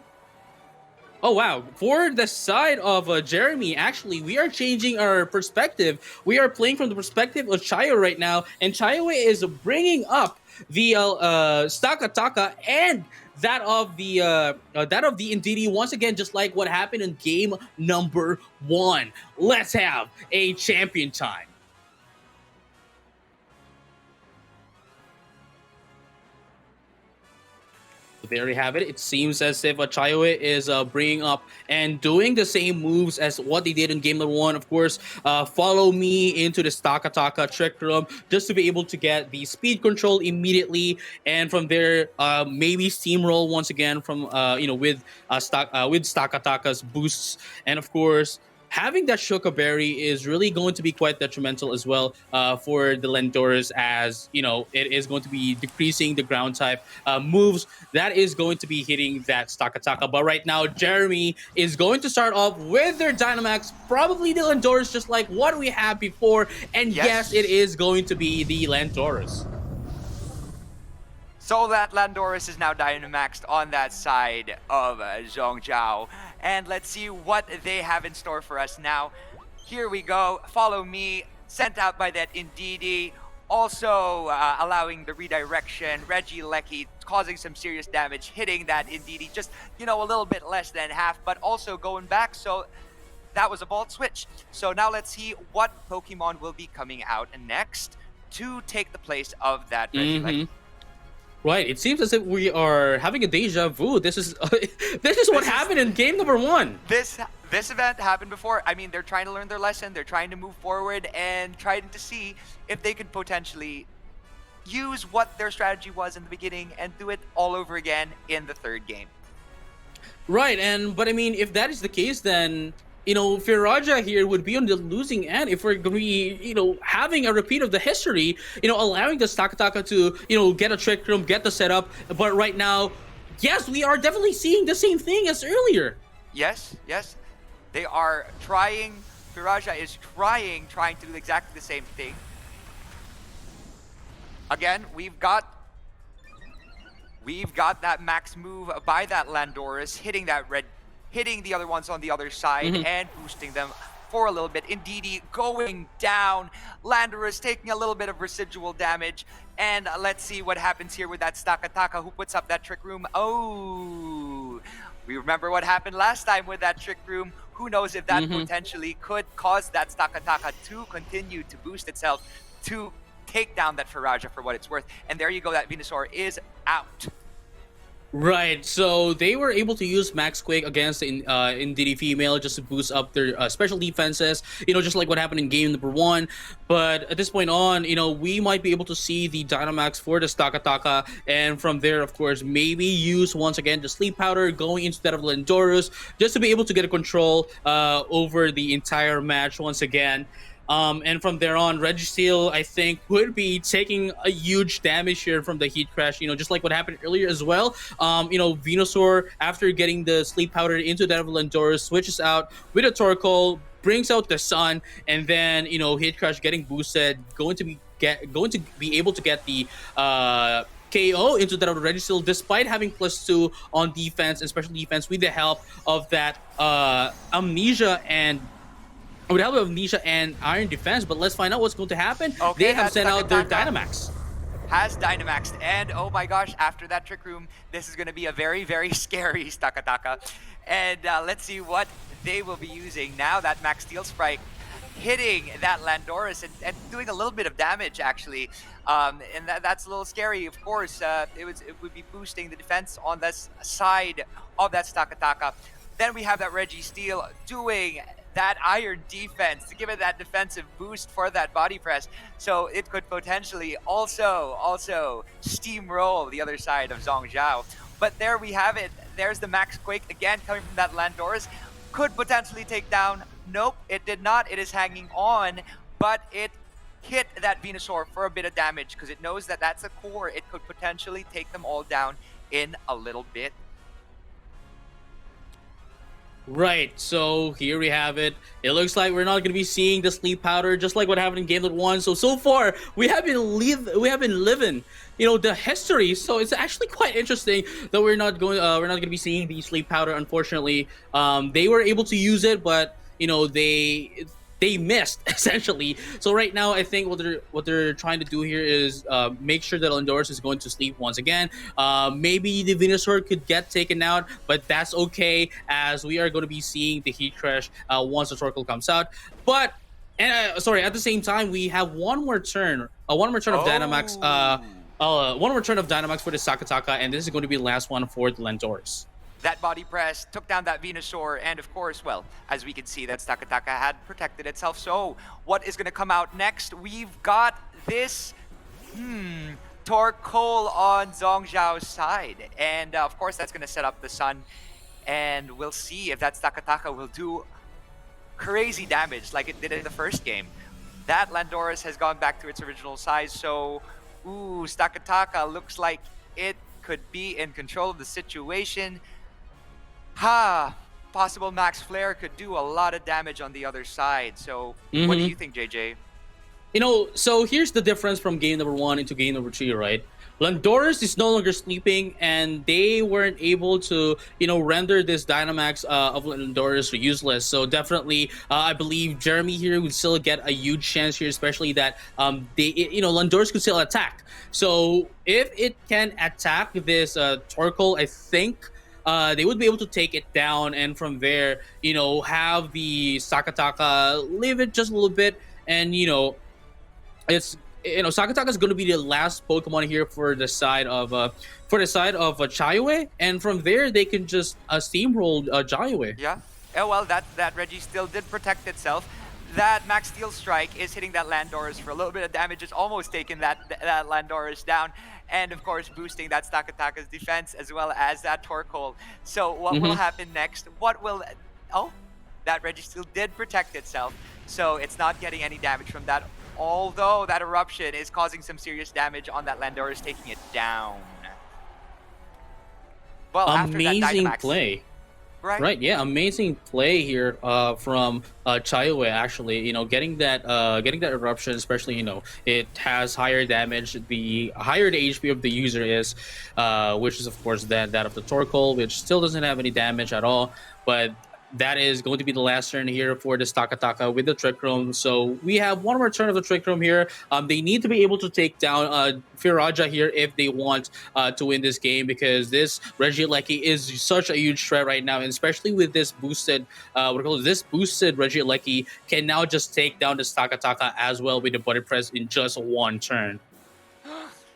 Oh wow! For the side of Jeremy, actually, we are changing our perspective. We are playing from the perspective of Chayo right now, and Chayo is bringing up the Stakataka and that of the Indeedee once again, just like what happened in game number 1. Let's have a champion time. There you have it. It seems as if Chaiyawat is bringing up and doing the same moves as what they did in game number 1. Of course, follow me into the Stakataka trick room just to be able to get the speed control immediately, and from there, maybe steamroll once again from with Stakataka's boosts, and of course, having that Shuka Berry is really going to be quite detrimental as well for the Lendoras, as it is going to be decreasing the ground type moves that is going to be hitting that Stakataka. But right now, Jeremy is going to start off with their Dynamax, probably the Lendoras, just like what we had before. And yes, it is going to be the Lendoras. So that Landorus is now Dynamaxed on that side of Zhong. And let's see what they have in store for us now. Here we go. Follow me. Sent out by that Indeedee. Also allowing the redirection. Regieleki causing some serious damage. Hitting that Indeedee. Just, a little bit less than half. But also going back. So that was a Volt Switch. So now let's see what Pokemon will be coming out next to take the place of that Regieleki. Right, it seems as if we are having a deja vu. This is what happened in game number 1. This event happened before. I mean, they're trying to learn their lesson. They're trying to move forward and trying to see if they could potentially use what their strategy was in the beginning and do it all over again in the 3rd game. Right, but I mean, if that is the case, then Firaja here would be on the losing end if we're going to be, having a repeat of the history, allowing the Stakataka to, get a trick room, get the setup. But right now, yes, we are definitely seeing the same thing as earlier. Yes. They are trying. Firaja is trying to do exactly the same thing. Again, we've got that max move by that Landorus, hitting the other ones on the other side and boosting them for a little bit. Indeedee going down. Landorus taking a little bit of residual damage. And let's see what happens here with that Stakataka who puts up that Trick Room. Oh, we remember what happened last time with that Trick Room. Who knows if that potentially could cause that Stakataka to continue to boost itself to take down that Firaja for what it's worth. And there you go, that Venusaur is out. Right, so they were able to use Max Quake against the Indeedee female just to boost up their special defenses, just like what happened in game number 1. But at this point on, we might be able to see the Dynamax for the Stakataka, and from there, of course, maybe use once again the Sleep Powder going into that of Lendorus just to be able to get a control over the entire match once again. And from there on, Registeel, I think, would be taking a huge damage here from the Heat Crash, just like what happened earlier as well. Venusaur, after getting the Sleep Powder into that of Lendorus, switches out with a Torkoal, brings out the Sun, and then, Heat Crash getting boosted, going to be able to get the KO into that of Registeel, despite having +2 on defense and special defense with the help of that Amnesia and Iron Defense. But let's find out what's going to happen. Okay, they have sent out their Dynamax. Has Dynamaxed, and oh my gosh, after that Trick Room, this is going to be a very, very scary Stakataka. And let's see what they will be using now. That Max Steel Sprite hitting that Landorus and doing a little bit of damage, actually. And that's a little scary, of course. It would be boosting the defense on this side of that Stakataka. Then we have that Registeel doing that Iron Defense to give it that defensive boost for that body press. So it could potentially also steamroll the other side of Zong. But there we have it. There's the Max Quake again coming from that Landorus. Could potentially take down. Nope, it did not. It is hanging on, but it hit that Venusaur for a bit of damage because it knows that that's a core. It could potentially take them all down in a little bit. Right, so here we have it. It looks like we're not going to be seeing the sleep powder, just like what happened in Game Note One. So far we have been living, the history. So it's actually quite interesting that we're not going to be seeing the sleep powder. Unfortunately, they were able to use it, but they missed essentially. So right now, I think what they're trying to do here is make sure that Lindorus is going to sleep once again. Maybe the Venusaur could get taken out, but that's okay as we are going to be seeing the Heat Crush once the Torkoal comes out. But sorry, at the same time, we have one more turn of Dynamax. One more turn of Dynamax for the Sakataka, and this is going to be the last one for the Lindorus. That body press took down that Venusaur, and of course, well, as we can see, that Takataka had protected itself. So, what is going to come out next? We've got this, Torkoal on Zong Zhao's side. And of course, that's going to set up the Sun. And we'll see if that Takataka will do crazy damage like it did in the first game. That Landorus has gone back to its original size, so, Stakataka looks like it could be in control of the situation. Possible Max Flare could do a lot of damage on the other side. So, what do you think, JJ? So here's the difference from game number 1 into game number 2, right? Landorus is no longer sleeping, and they weren't able to, render this Dynamax of Landorus useless. So definitely, I believe Jeremy here would still get a huge chance here, especially that Landorus could still attack. So if it can attack this Torkoal, I think they would be able to take it down, and from there, have the Sakataka live it just a little bit, and it's Sakataka is going to be the last Pokemon here for the side of Chaiyawat, and from there they can just steamroll Chaiyawat. Yeah. Oh well, that Reggie still did protect itself. That Max Steel Strike is hitting that Landorus for a little bit of damage. It's almost taken that Landorus down. And of course, boosting that Stakataka's defense as well as that Torkoal. So what will happen next? That Registeel did protect itself. So it's not getting any damage from that. Although that Eruption is causing some serious damage on that Landorus, taking it down. Well, amazing after that Dynamax play. Right, yeah, amazing play here from Chaiyawat, actually. Getting that eruption, especially, it has higher damage. The higher the HP of the user is, which is of course that of the Torkoal, which still doesn't have any damage at all. But that is going to be the last turn here for the Stakataka with the Trick Room. So we have one more turn of the Trick Room here. They need to be able to take down Firaja here if they want to win this game, because this Regieleki is such a huge threat right now, and especially with this boosted, Regieleki can now just take down the Stakataka as well with the Body Press in just one turn.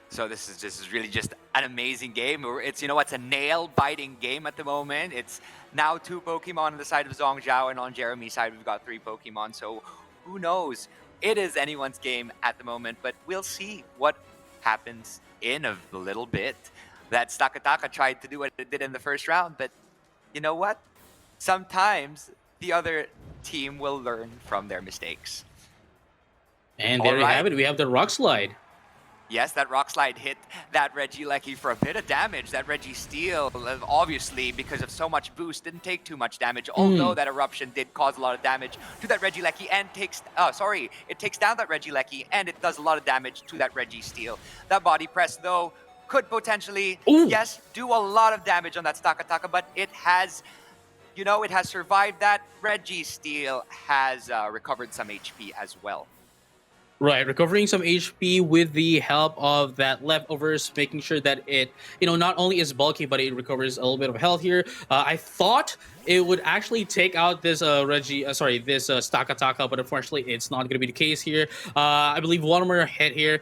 So this is really just an amazing game. It's it's a nail-biting game at the moment. It's now 2 Pokemon on the side of Zong Zhao, and on Jeremy's side we've got 3 Pokemon. So who knows? It is anyone's game at the moment, but we'll see what happens in a little bit. That Stakataka tried to do what it did in the first round, but you know what? Sometimes the other team will learn from their mistakes. And there you have it. We have the Rock Slide. Yes, that Rock Slide hit that Regieleki for a bit of damage. That Registeel, obviously, because of so much boost, didn't take too much damage. Although that Eruption did cause a lot of damage to that Regieleki and it takes down that Regieleki and it does a lot of damage to that Registeel. That Body Press, though, could potentially, yes, do a lot of damage on that Stakataka, but it has, it has survived that. Registeel has recovered some HP as well. Right, recovering some HP with the help of that leftovers, making sure that it, not only is bulky, but it recovers a little bit of health here. I thought it would actually take out this Stakataka, but unfortunately, it's not going to be the case here. I believe one more hit here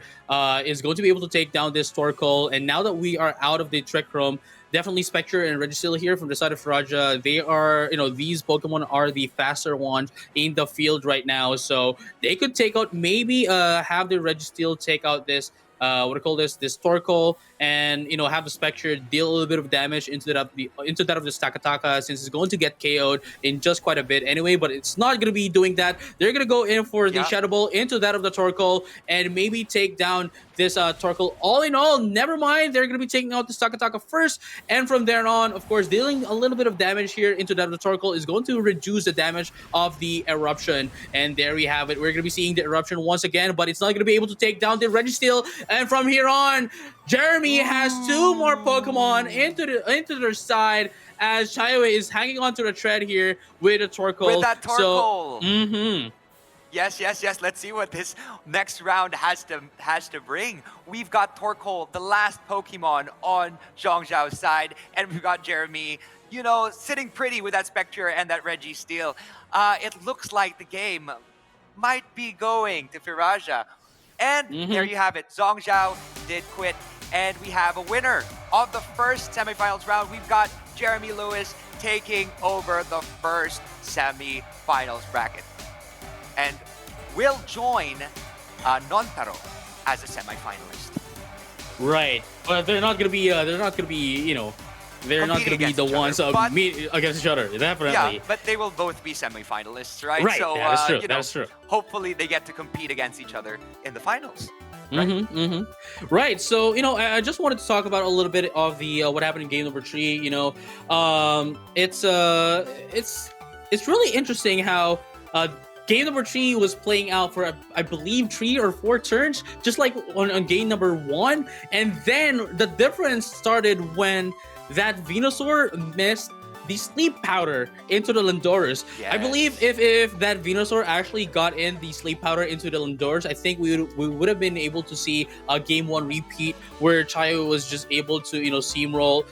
is going to be able to take down this Torkoal, and now that we are out of the Trick Room, definitely Spectre and Registeel here from the side of Firaja. They are, these Pokemon are the faster ones in the field right now. So they could take out, maybe have the Registeel take out this, this Torkoal. and have the Spectre deal a little bit of damage into that of the Stakataka, since it's going to get KO'd in just quite a bit anyway. But it's not going to be doing that. They're going to go in for the Shadow Ball into that of the Torkoal and maybe take down this Torkoal. All in all, never mind. They're going to be taking out the Stakataka first, and from there on, of course, dealing a little bit of damage here into that of the Torkoal is going to reduce the damage of the Eruption. And there we have it. We're going to be seeing the Eruption once again, but it's not going to be able to take down the Registeel. And from here on, Jeremy has 2 more Pokemon into their side, as Chaiyawat is hanging onto the tread here with a Torkoal. With that Torkoal. So, Yes. Let's see what this next round has to bring. We've got Torkoal, the last Pokemon on Zhongzhao's side, and we've got Jeremy, sitting pretty with that Spectre and that Registeel. It looks like the game might be going to Firaja. And there you have it. Zhongzhao did quit. And we have a winner of the first semifinals round. We've got Jeremy Lewis taking over the first semifinals bracket. And will join Nontaro as a semifinalist. Right. But they're not gonna be they're not going to be the ones meet against each other, definitely. Yeah, but they will both be semifinalists, right? Right, so, that is true, that is true. Hopefully they get to compete against each other in the finals. Right? Right. So, I just wanted to talk about a little bit of the what happened in game number 3. It's really interesting how game number 3 was playing out for, I believe, 3 or 4 turns, just like on game number 1. And then the difference started when that Venusaur missed the sleep powder into the Lindorus. Yes. I believe if that Venusaur actually got in the sleep powder into the Lindorus, I think we would have been able to see a game 1 repeat where Chaiyawat was just able to steamroll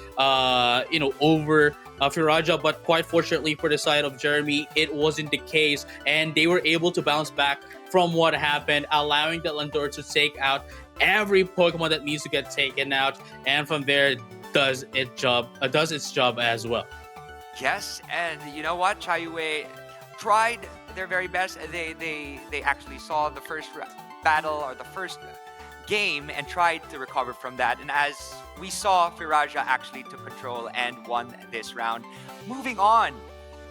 over Firaja. But quite fortunately for the side of Jeremy, it wasn't the case, and they were able to bounce back from what happened, allowing the Lindorus to take out every Pokemon that needs to get taken out, and from there does its job as well. Yes, and you know what? Chaiyawat tried their very best. They actually saw the first battle or the first game and tried to recover from that. And as we saw, Firaja actually took control and won this round. Moving on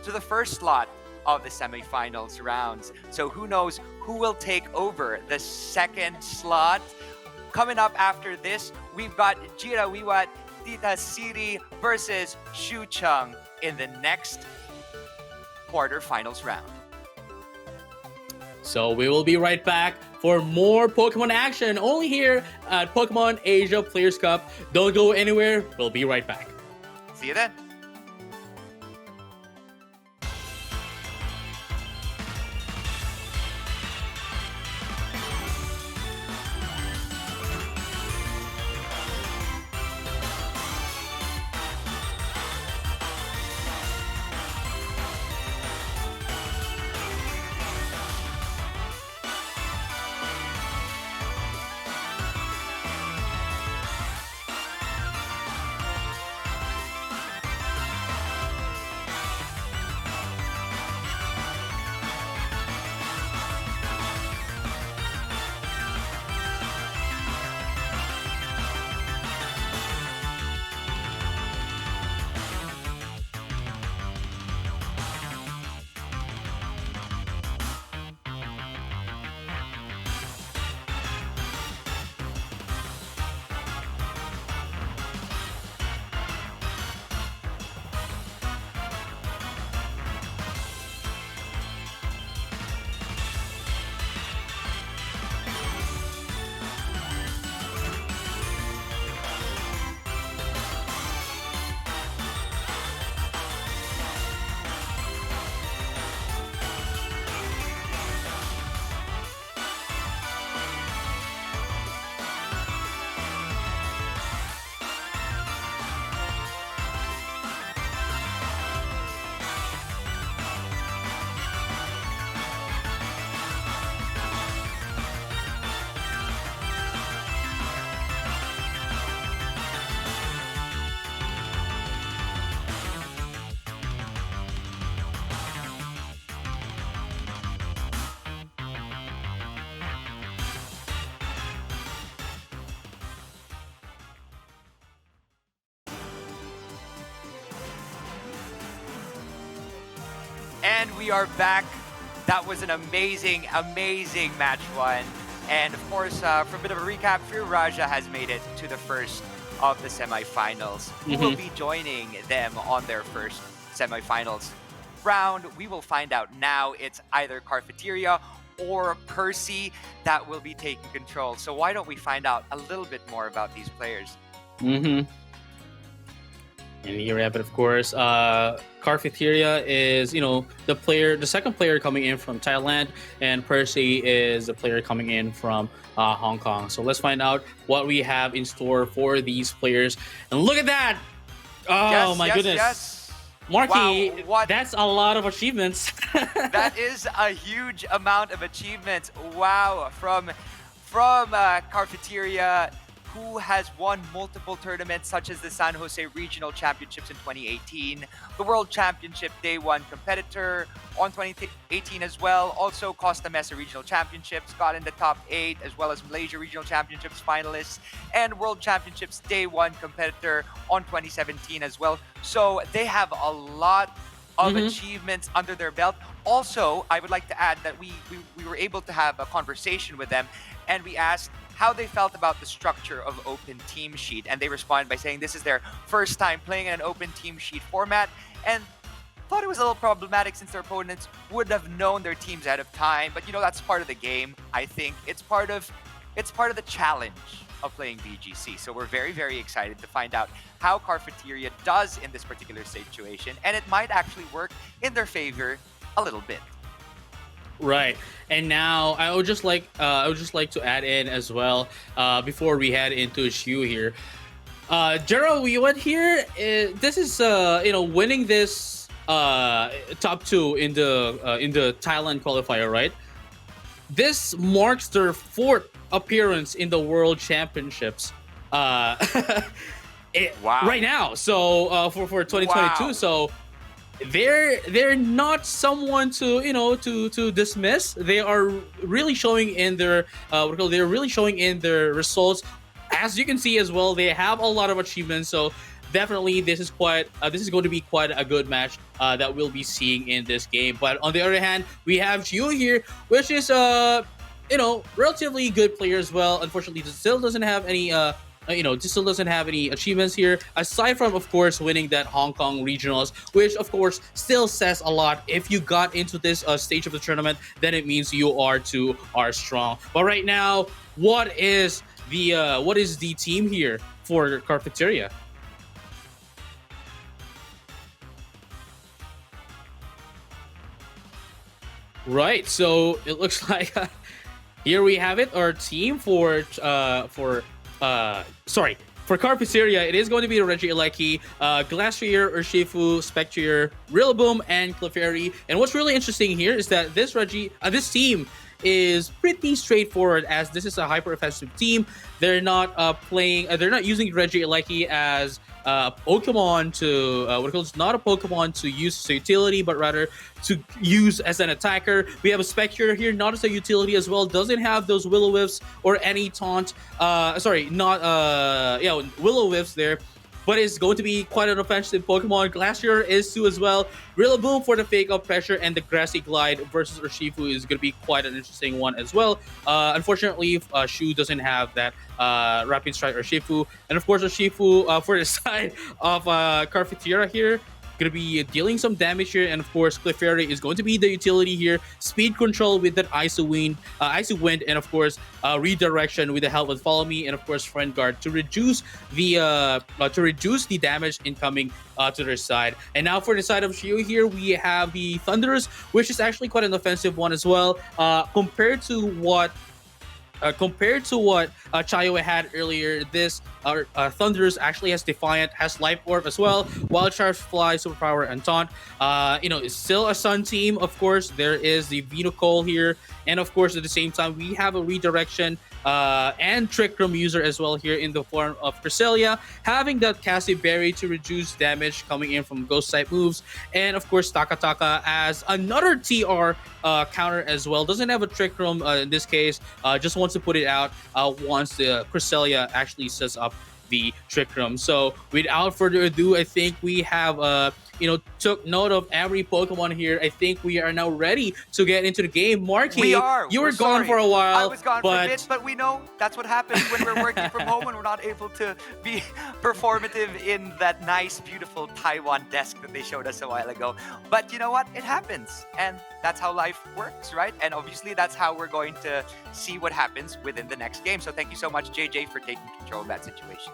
to the first slot of the semifinals rounds. So who knows who will take over the second slot? Coming up after this, we've got Jirawiwat, Thitasiri versus Chung in the next quarterfinals round. So we will be right back for more Pokemon action only here at Pokemon Asia Players Cup. Don't go anywhere. We'll be right back. See you then. And we are back. That was an amazing, amazing match one. And of course, for a bit of a recap, Traiwichcha has made it to the first of the semifinals. Who will be joining them on their first semifinals round? We will find out now. It's either Cafeteria or Percy that will be taking control. So why don't we find out a little bit more about these players? And here we have it, of course. Cafeteria is, the second player coming in from Thailand, and Percy is the player coming in from Hong Kong. So let's find out what we have in store for these players. And look at that! Oh my goodness. Yes. Marky, wow, that's a lot of achievements. That is a huge amount of achievements. Wow, from Cafeteria, who has won multiple tournaments such as the San Jose Regional Championships in 2018, the World Championship Day 1 competitor on 2018 as well, also Costa Mesa Regional Championships, got in the top 8, as well as Malaysia Regional Championships finalists, and World Championships Day 1 competitor on 2017 as well. So they have a lot of achievements under their belt. Also, I would like to add that we were able to have a conversation with them, and we asked how they felt about the structure of Open Team Sheet, and they responded by saying this is their first time playing in an Open Team Sheet format, and thought it was a little problematic since their opponents would have known their teams ahead of time. But that's part of the game. I think it's part of the challenge of playing BGC. So we're very, very excited to find out how Cafeteria does in this particular situation, and it might actually work in their favor a little bit. Right, and now I would just like to add in as well before we head into Shiu here. Jirawiwat here, this is winning this top 2 in the Thailand qualifier, right? This marks their 4th appearance in the World Championships. Wow. Right now, so for 2022, wow. So they're not someone to dismiss. They are really showing in their they're really showing in their results. As you can see as well, they have a lot of achievements. So definitely this is going to be quite a good match that we'll be seeing in this game. But on the other hand, we have Shiu here, which is relatively good player as well. Unfortunately, still doesn't have any still doesn't have any achievements here, aside from, of course, winning that Hong Kong regionals, which, of course, still says a lot. If you got into this stage of the tournament, then it means you are strong. But right now, what is the team here for Cafeteria? Right, so it looks like here we have it. Our team for Cafeteria, it is going to be Reggie Alecki, Glacier, Urshifu, Spectrier, Rillaboom, and Clefairy. And what's really interesting here is that this team is pretty straightforward, as this is a hyper offensive team. They're not they're not using Reggie Alecki as Pokemon to not a Pokemon to use as a utility, but rather to use as an attacker. We have a Spectre here, not as a utility as well. Doesn't have those Will-O-Wisps or any taunt. Will-O-Wisps there. But it's going to be quite an offensive Pokemon. Glacier is too as well. Rillaboom for the fake up pressure, and the Grassy Glide versus Urshifu is going to be quite an interesting one as well. Unfortunately, Shiu doesn't have that Rapid Strike Urshifu. And of course, Urshifu for the side of Cafeteria here, going to be dealing some damage here. And of course, Clefairy is going to be the utility here. Speed control with that Icy Wind, and of course, redirection with the help of Follow Me, and of course, Friend Guard to reduce the damage incoming to their side. And now for the side of Shiu here, we have the Thunderous, which is actually quite an offensive one as well, compared to what Chaiyawat had earlier. This Thunderous actually has Defiant, has Life Orb as well, Wild Charge, Fly, Superpower, and Taunt. It's still a Sun team, of course. There is the Venocole here, and of course, at the same time, we have a Redirection and Trick Room user as well here in the form of Cresselia, having that Cassie Berry to reduce damage coming in from Ghost type moves, and of course, Taka as another TR counter as well. Doesn't have a Trick Room in this case, just wants to put it out once the Cresselia actually sets up the Trick Room. So without further ado, I think we have took note of every Pokemon here. I think we are now ready to get into the game. Marky, We are. you We're were gone sorry. for a while. I was gone for a bit, but we know that's what happens when we're working from home and we're not able to be performative in that nice, beautiful Taiwan desk that they showed us a while ago. But you know what? It happens. And that's how life works, right? And obviously, that's how we're going to see what happens within the next game. So thank you so much, JJ, for taking control of that situation.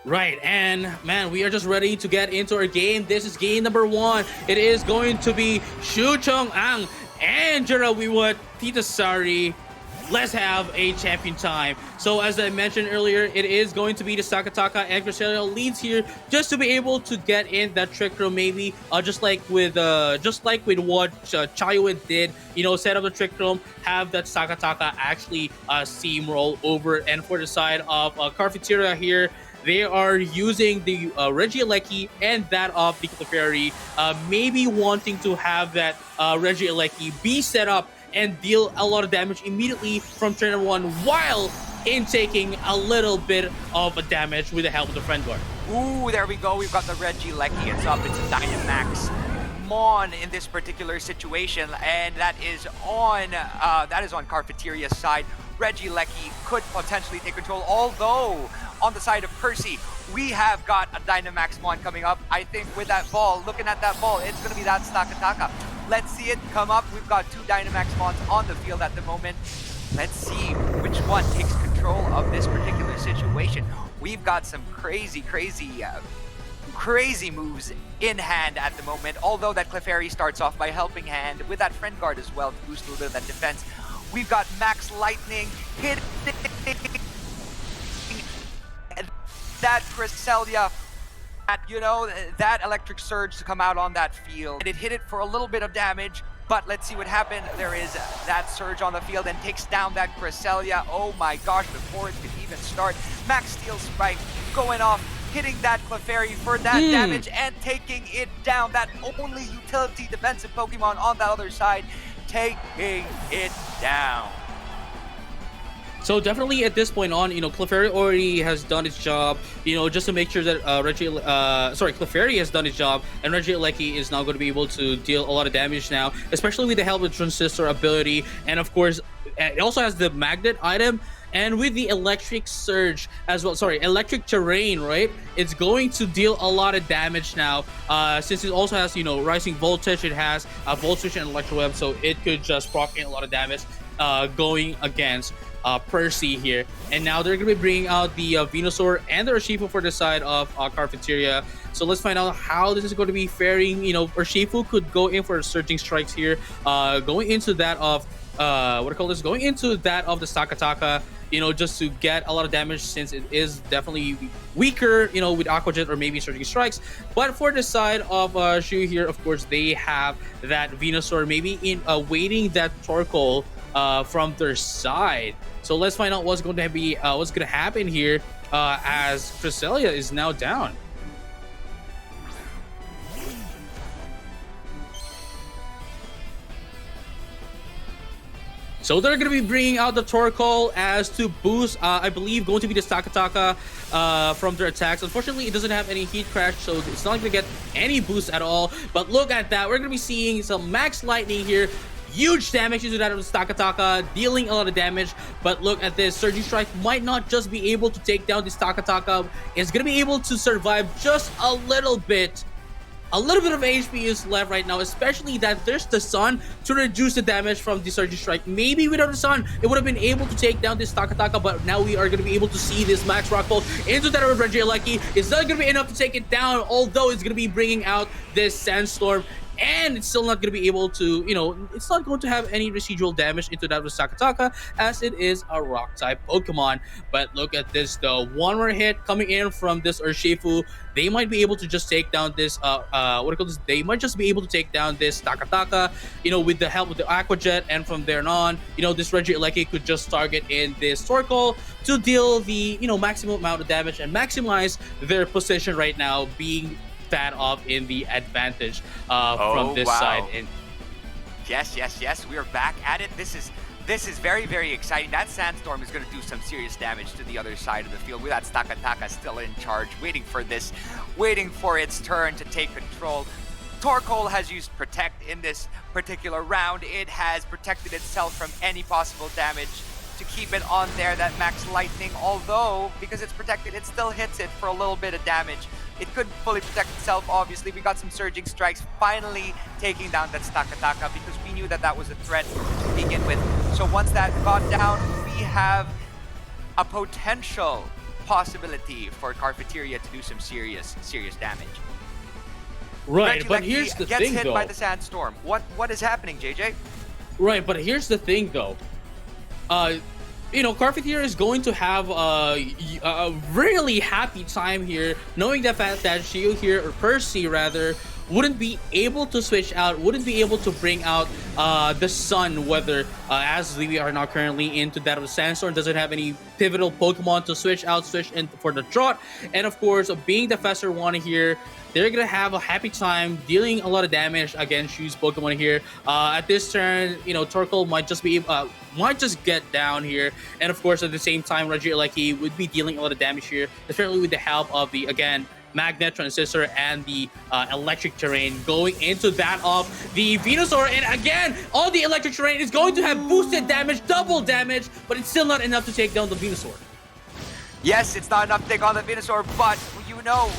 Right, and man, we are just ready to get into our game. This is game number 1. It is going to be Shiu, Chung, and Jirawiwat, Thitasiri. Let's have a champion time. So as I mentioned earlier, it is going to be the Sakataka and Cresselia leads here just to be able to get in that trick room, maybe just like with what Chaiyawat did. Set up the trick room, have that Sakataka actually steamroll over. And for the side of Quarterfinal here, they are using the Regieleki and that of the Clefairy, maybe wanting to have that Regieleki be set up and deal a lot of damage immediately from turn 1 while intaking a little bit of a damage with the help of the Friend Guard. Ooh, there we go. We've got the Regieleki. It's up. It's a Dynamax Mon in this particular situation, and that is on Quarterfinal's side. Regieleki could potentially take control, although on the side of Percy, we have got a Dynamax Mon coming up. I think with that ball, looking at that ball, it's going to be that Sakataka. Let's see it come up. We've got 2 Dynamax Mons on the field at the moment. Let's see which one takes control of this particular situation. We've got some crazy moves in hand at the moment, although that Clefairy starts off by helping hand with that Friend Guard as well to boost a little bit of that defense. We've got Max Lightning hitting that Cresselia, that electric surge to come out on that field. And it hit it for a little bit of damage, but let's see what happened. There is that surge on the field and takes down that Cresselia. Oh my gosh, before it could even start, Max Steel Spike going off, hitting that Clefairy for that damage and taking it down. That only utility defensive Pokemon on the other side, taking it down. So definitely at this point on, Clefairy already has done its job, just to make sure that Clefairy has done its job, and Regieleki is now going to be able to deal a lot of damage now, especially with the help of Transistor ability, and of course, it also has the Magnet item, and with the Electric Surge as well, Electric Terrain, right? It's going to deal a lot of damage now, since it also has, Rising Voltage, it has a Volt Switch and Electro Web, so it could just proc in a lot of damage going against Percy here. And now they're going to be bringing out the Venusaur and the Urshifu for the side of Quarterfinal. So let's find out how this is going to be faring. Urshifu could go in for Surging Strikes here, going into that of going into that of the Sakataka, just to get a lot of damage, since it is definitely weaker, with Aqua Jet or maybe Surging Strikes. But for the side of Shiu here, of course, they have that Venusaur maybe in waiting that Torkoal from their side. So let's find out what's going to happen here, as Cresselia is now down. So they're going to be bringing out the Torkoal as to boost, I believe, going to be the Sakataka from their attacks. Unfortunately, it doesn't have any Heat Crash, so it's not going to get any boost at all. But look at that. We're going to be seeing some Max Lightning here. Huge damage into that of the Sakataka, dealing a lot of damage. But look at this. Surging Strike might not just be able to take down the Sakataka. It's going to be able to survive just a little bit. A little bit of HP is left right now, especially that there's the Sun to reduce the damage from the Surging Strike. Maybe without the Sun, it would have been able to take down this Takataka, but now we are going to be able to see this Max Rock Bolt into that of Regieleki. It's not going to be enough to take it down, although it's going to be bringing out this Sandstorm. And it's still not going to be able to, it's not going to have any residual damage into that of Sakataka, as it is a rock-type Pokemon. But look at this, though. One more hit coming in from this Urshifu. They might be able to just take down this, They might just be able to take down this Takataka, with the help of the Aqua Jet. And from there on, this Regieleki could just target in this Torkoal to deal the, maximum amount of damage and maximize their position right now, being that of in the advantage from this side. And yes, we are back at it. This this is very, very exciting. That Sandstorm is going to do some serious damage to the other side of the field with that Stakataka still in charge, waiting for its turn to take control. Torkoal has used Protect in this particular round. It has protected itself from any possible damage to keep it on there, that Max Lightning, although because it's protected, it still hits it for a little bit of damage. It couldn't fully protect itself, obviously. We got some Surging Strikes, finally taking down that Stakataka because we knew that that was a threat to begin with. So once that got down, we have a potential possibility for Carfeteria to do some serious damage. Right, Reggie but Lecky here's the gets thing, hit though. by the Sandstorm. What is happening, JJ? Right, but here's the thing, though. Carfeteria is going to have a really happy time here, knowing the fact that Shiu here, or Percy rather, wouldn't be able to switch out, wouldn't be able to bring out the Sun, whether as we are now currently into that of the Sandstorm, doesn't have any pivotal Pokemon to switch in for the Trot, and of course, being the faster one here, they're gonna have a happy time dealing a lot of damage against Shiu's Pokemon here. At this turn, Torkoal might just get down here, and of course, at the same time, Regieleki would be dealing a lot of damage here, especially with the help of the Magnet Transistor and the electric terrain going into that of the Venusaur, and again, all the electric terrain is going to have boosted damage, double damage, but it's still not enough to take down the Venusaur. Yes, it's not enough to take on the Venusaur, but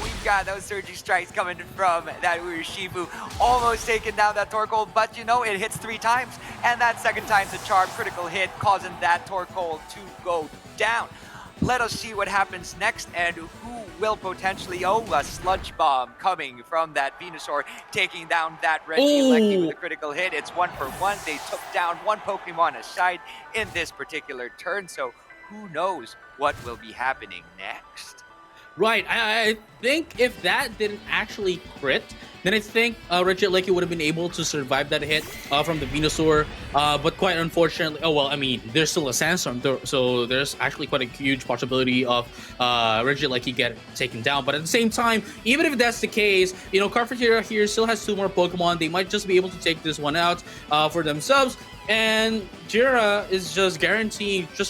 we've got those Surging Strikes coming from that Urshifu, almost taking down that Torkoal, but it hits 3 times, and that second time's a charm critical hit, causing that Torkoal to go down. Let us see what happens next, and who will potentially a Sludge Bomb coming from that Venusaur, taking down that Regieleki with a critical hit. It's 1 for 1. They took down 1 Pokemon aside in this particular turn, so who knows what will be happening next. Right, I think if that didn't actually crit, then I think Regieleki would have been able to survive that hit from the Venusaur, but quite unfortunately, there's still a Sandstorm, so there's actually quite a huge possibility of Regieleki get taken down. But at the same time, even if that's the case, Carfeteria here still has 2 more Pokemon. They might just be able to take this one out for themselves. And Jira is just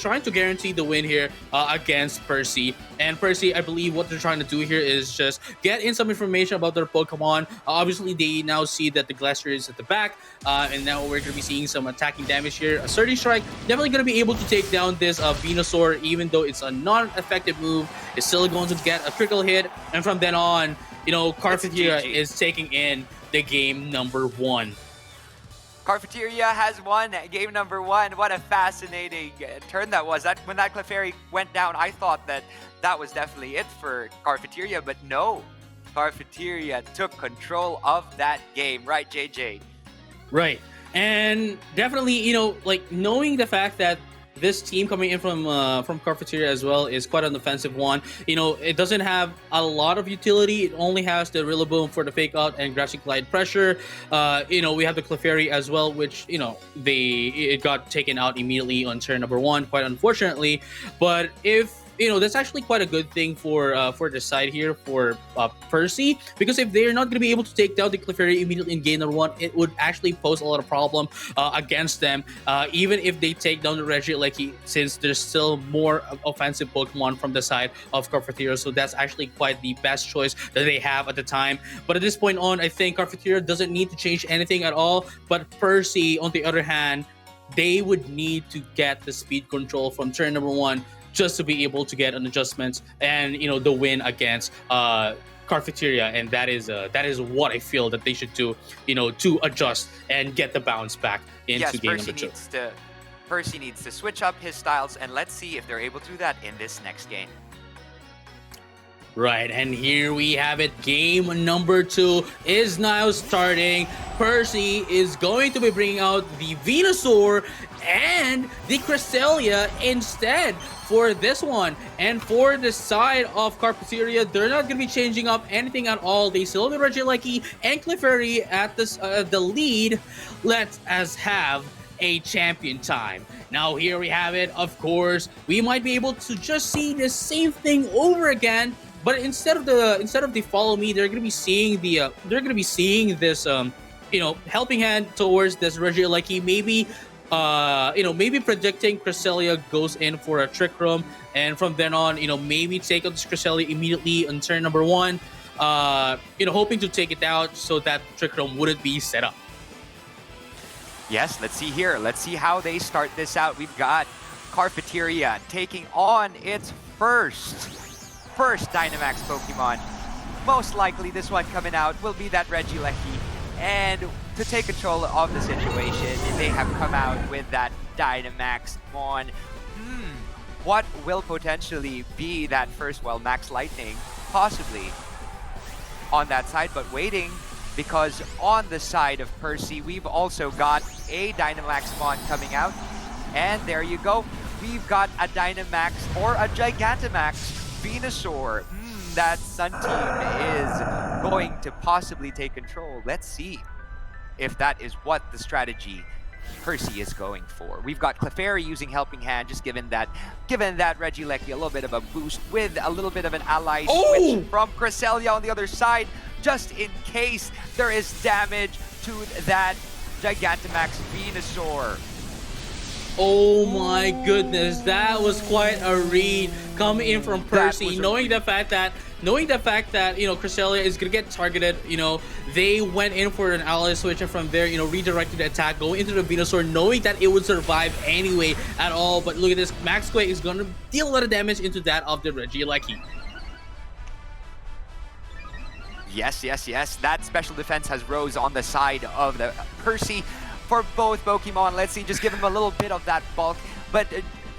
trying to guarantee the win here against Percy. And Percy, I believe what they're trying to do here is just get in some information about their Pokemon. Obviously, they now see that the Glacier is at the back, and now we're going to be seeing some attacking damage here. A Surging Strike, definitely going to be able to take down this Venusaur, even though it's a non-effective move. It's still going to get a critical hit, and from then on, Carfeteria is taking in the game number 1. Carfeteria has won game number 1. What a fascinating turn that was. When that Clefairy went down, I thought that was definitely it for Carfeteria, but no. Carfeteria took control of that game, right, JJ? Right. And definitely, knowing the fact that this team coming in from Carfeteria as well is quite an offensive one. It doesn't have a lot of utility. It only has the Rillaboom for the Fake Out and Grassy Glide Pressure. We have the Clefairy as well, which, it got taken out immediately on turn number 1, quite unfortunately. But if that's actually quite a good thing for the side here for Percy, because if they're not going to be able to take down the Clefairy immediately in game number 1, it would actually pose a lot of problem against them, even if they take down the Regieleki, since there's still more offensive Pokemon from the side of Carfeteria. So that's actually quite the best choice that they have at the time. But at this point on, I think Carfeteria doesn't need to change anything at all. But Percy, on the other hand, they would need to get the speed control from turn number 1 just to be able to get an adjustment and the win against Carfeteria, and that is what I feel that they should do, to adjust and get the bounce back into game number 2. Percy needs to switch up his styles, and let's see if they're able to do that in this next game. Right, and here we have it. Game number 2 is now starting. Percy is going to be bringing out the Venusaur and the Cresselia instead for this one. And for the side of Carfeteria, they're not going to be changing up anything at all. They still have Regieleki and Clefairy at the lead. Let us have a champion time. Now here we have it. Of course, we might be able to just see the same thing over again. But instead of the follow me, they're gonna be seeing this helping hand towards this Regieleki. Maybe maybe predicting Cresselia goes in for a Trick Room, and from then on, maybe take out this Cresselia immediately on turn number 1, hoping to take it out so that Trick Room wouldn't be set up. Yes, let's see here. Let's see how they start this out. We've got Quarterfinal taking on its first Dynamax Pokemon. Most likely this one coming out will be that Regieleki. And to take control of the situation, they have come out with that Dynamax Mon. What will potentially be that first, Max Lightning? Possibly on that side, but waiting, because on the side of Percy, we've also got a Dynamax Mon coming out. And there you go. We've got a Dynamax or a Gigantamax Venusaur. That Sun team is going to possibly take control. Let's see if that is what the strategy Percy is going for. We've got Clefairy using Helping Hand, just given that Regieleki a little bit of a boost with a little bit of an ally switch from Cresselia on the other side, just in case there is damage to that Gigantamax Venusaur. Oh my goodness, that was quite a read coming in from Percy, knowing the fact that Cresselia is gonna get targeted. They went in for an ally switch, and from there, redirected the attack, going into the Venusaur, knowing that it would survive anyway at all. But look at this, Max Quake is gonna deal a lot of damage into that of the Regieleki. Yes. That special defense has rose on the side of the Percy for both Pokemon. Let's see, just give him a little bit of that bulk. But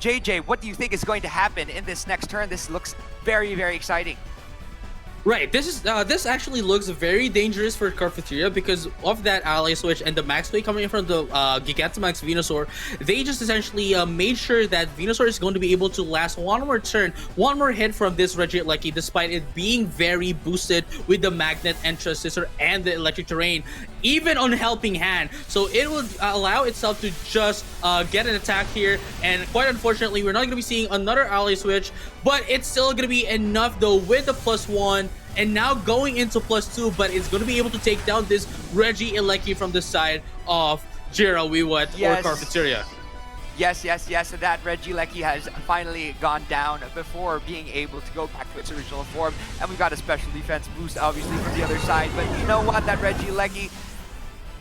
JJ, what do you think is going to happen in this next turn? This looks very, very exciting. Right, this actually looks very dangerous for Quarterfinal because of that ally switch and the Max Play coming in from the Gigantamax Venusaur. They just essentially made sure that Venusaur is going to be able to last one more turn, one more hit from this Regieleki, despite it being very boosted with the Magnet and Scissor and the Electric Terrain, even on Helping Hand. So it will allow itself to just get an attack here, and quite unfortunately, we're not going to be seeing another ally switch, but it's still going to be enough though with the +1. And now going into +2, but it's going to be able to take down this Regieleki from the side of Jirawiwat or Quarterfinal. Yes. That Regieleki has finally gone down before being able to go back to its original form. And we've got a special defense boost, obviously, from the other side. But you know what? That Regieleki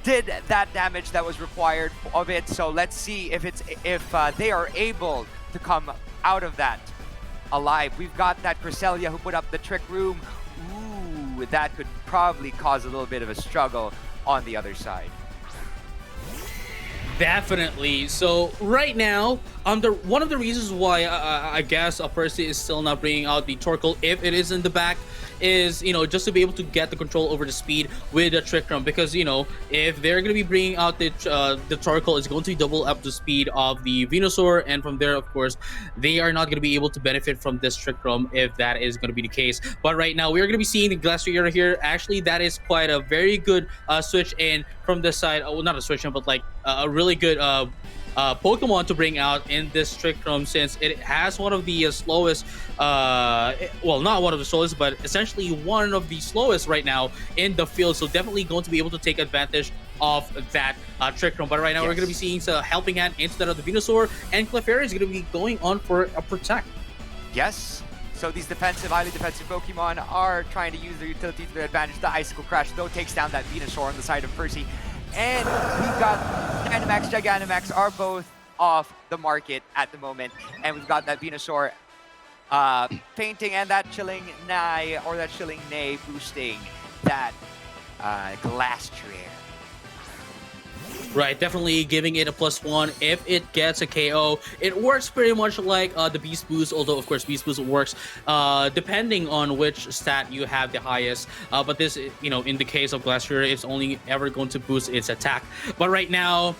did that damage that was required of it. So let's see if they are able to come out of that alive. We've got that Cresselia who put up the Trick Room. That could probably cause a little bit of a struggle on the other side. Definitely. So right now, one of the reasons why I guess Percy is still not bringing out the Torkoal if it is in the back is, just to be able to get the control over the speed with the Trick Room, because, if they're going to be bringing out the Torkoal, it's going to double up the speed of the Venusaur, and from there, of course, they are not going to be able to benefit from this Trick Room if that is going to be the case. But right now, we are going to be seeing the Glastrier here. Actually, that is quite a very good switch in from this side. Well, not a switch in, but like a really good Pokemon to bring out in this Trick Room, since it has one of the slowest, well, not one of the slowest, but essentially one of the slowest right now in the field. So definitely going to be able to take advantage of that Trick Room. But right now, we're going to be seeing a Helping Hand instead of the Venusaur, and Clefairy is going to be going on for a Protect. Yes. So these highly defensive Pokemon are trying to use their utility to their advantage. The Icicle Crash, though, takes down that Venusaur on the side of Percy. And we've got Dynamax, Gigantamax are both off the market at the moment. And we've got that Venusaur fainting and that Chilling Neigh boosting that Glastrier. Right, definitely giving it a +1 if it gets a KO. It works pretty much like the Beast Boost, although of course Beast Boost works depending on which stat you have the highest. But this, in the case of Glastrier, it's only ever going to boost its attack. But right now,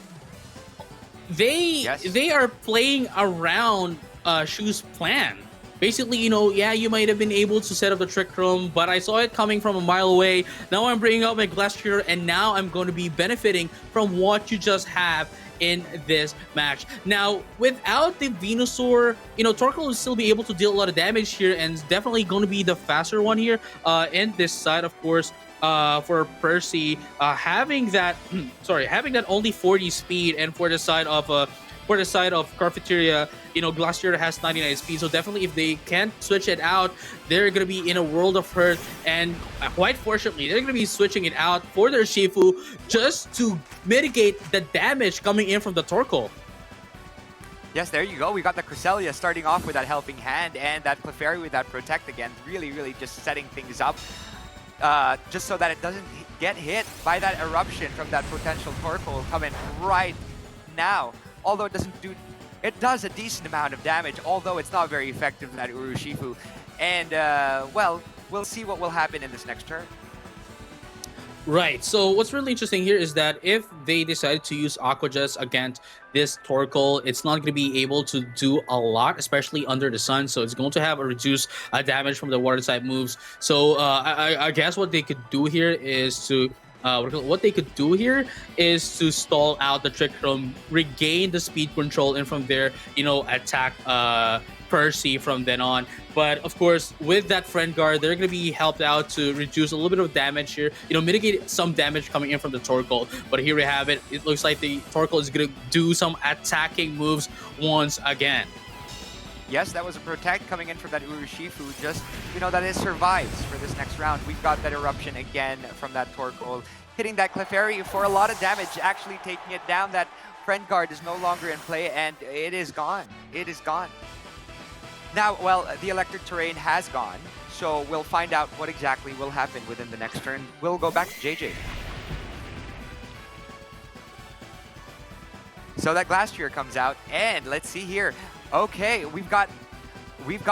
they are playing around Shiu's plan. Basically, you might have been able to set up the Trick Room, but I saw it coming from a mile away. Now I'm bringing out my Glastrier, and now I'm going to be benefiting from what you just have in this match. Now, without the Venusaur, Torkoal will still be able to deal a lot of damage here, and it's definitely going to be the faster one here in this side, of course. for Percy, having that having that only 40 speed, and for the side of Cafeteria, Glacier has 99 speed. So definitely, if they can't switch it out, they're gonna be in a world of hurt. And quite fortunately, they're gonna be switching it out for their Shifu just to mitigate the damage coming in from the Torkoal. Yes, there you go. We got the Cresselia starting off with that helping hand, and that Clefairy with that Protect again. Really, really just setting things up just so that it doesn't get hit by that eruption from that potential Torkoal coming right now. Although it does a decent amount of damage, although it's not very effective, that Urushifu. And, well, we'll see what will happen in this next turn. Right. So what's really interesting here is that if they decide to use Aqua Jet against this Torkoal, it's not going to be able to do a lot, especially under the sun. So it's going to have a reduced damage from the water type moves. So I guess what they could do here is to stall out the Trick Room, regain the speed control, and from there, attack Percy from then on. But of course, with that Friend Guard, they're going to be helped out to reduce a little bit of damage here, mitigate some damage coming in from the Torkoal. But here we have it. It looks like the Torkoal is going to do some attacking moves once again. Yes, that was a Protect coming in from that Urushifu. Just, that it survives for this next round. We've got that Eruption again from that Torkoal, hitting that Clefairy for a lot of damage, actually taking it down. That Friend Guard is no longer in play, and it is gone. It is gone. Now, well, the electric terrain has gone, so we'll find out what exactly will happen within the next turn. We'll go back to JJ. So that Glastrier comes out, and let's see here. Okay, we've got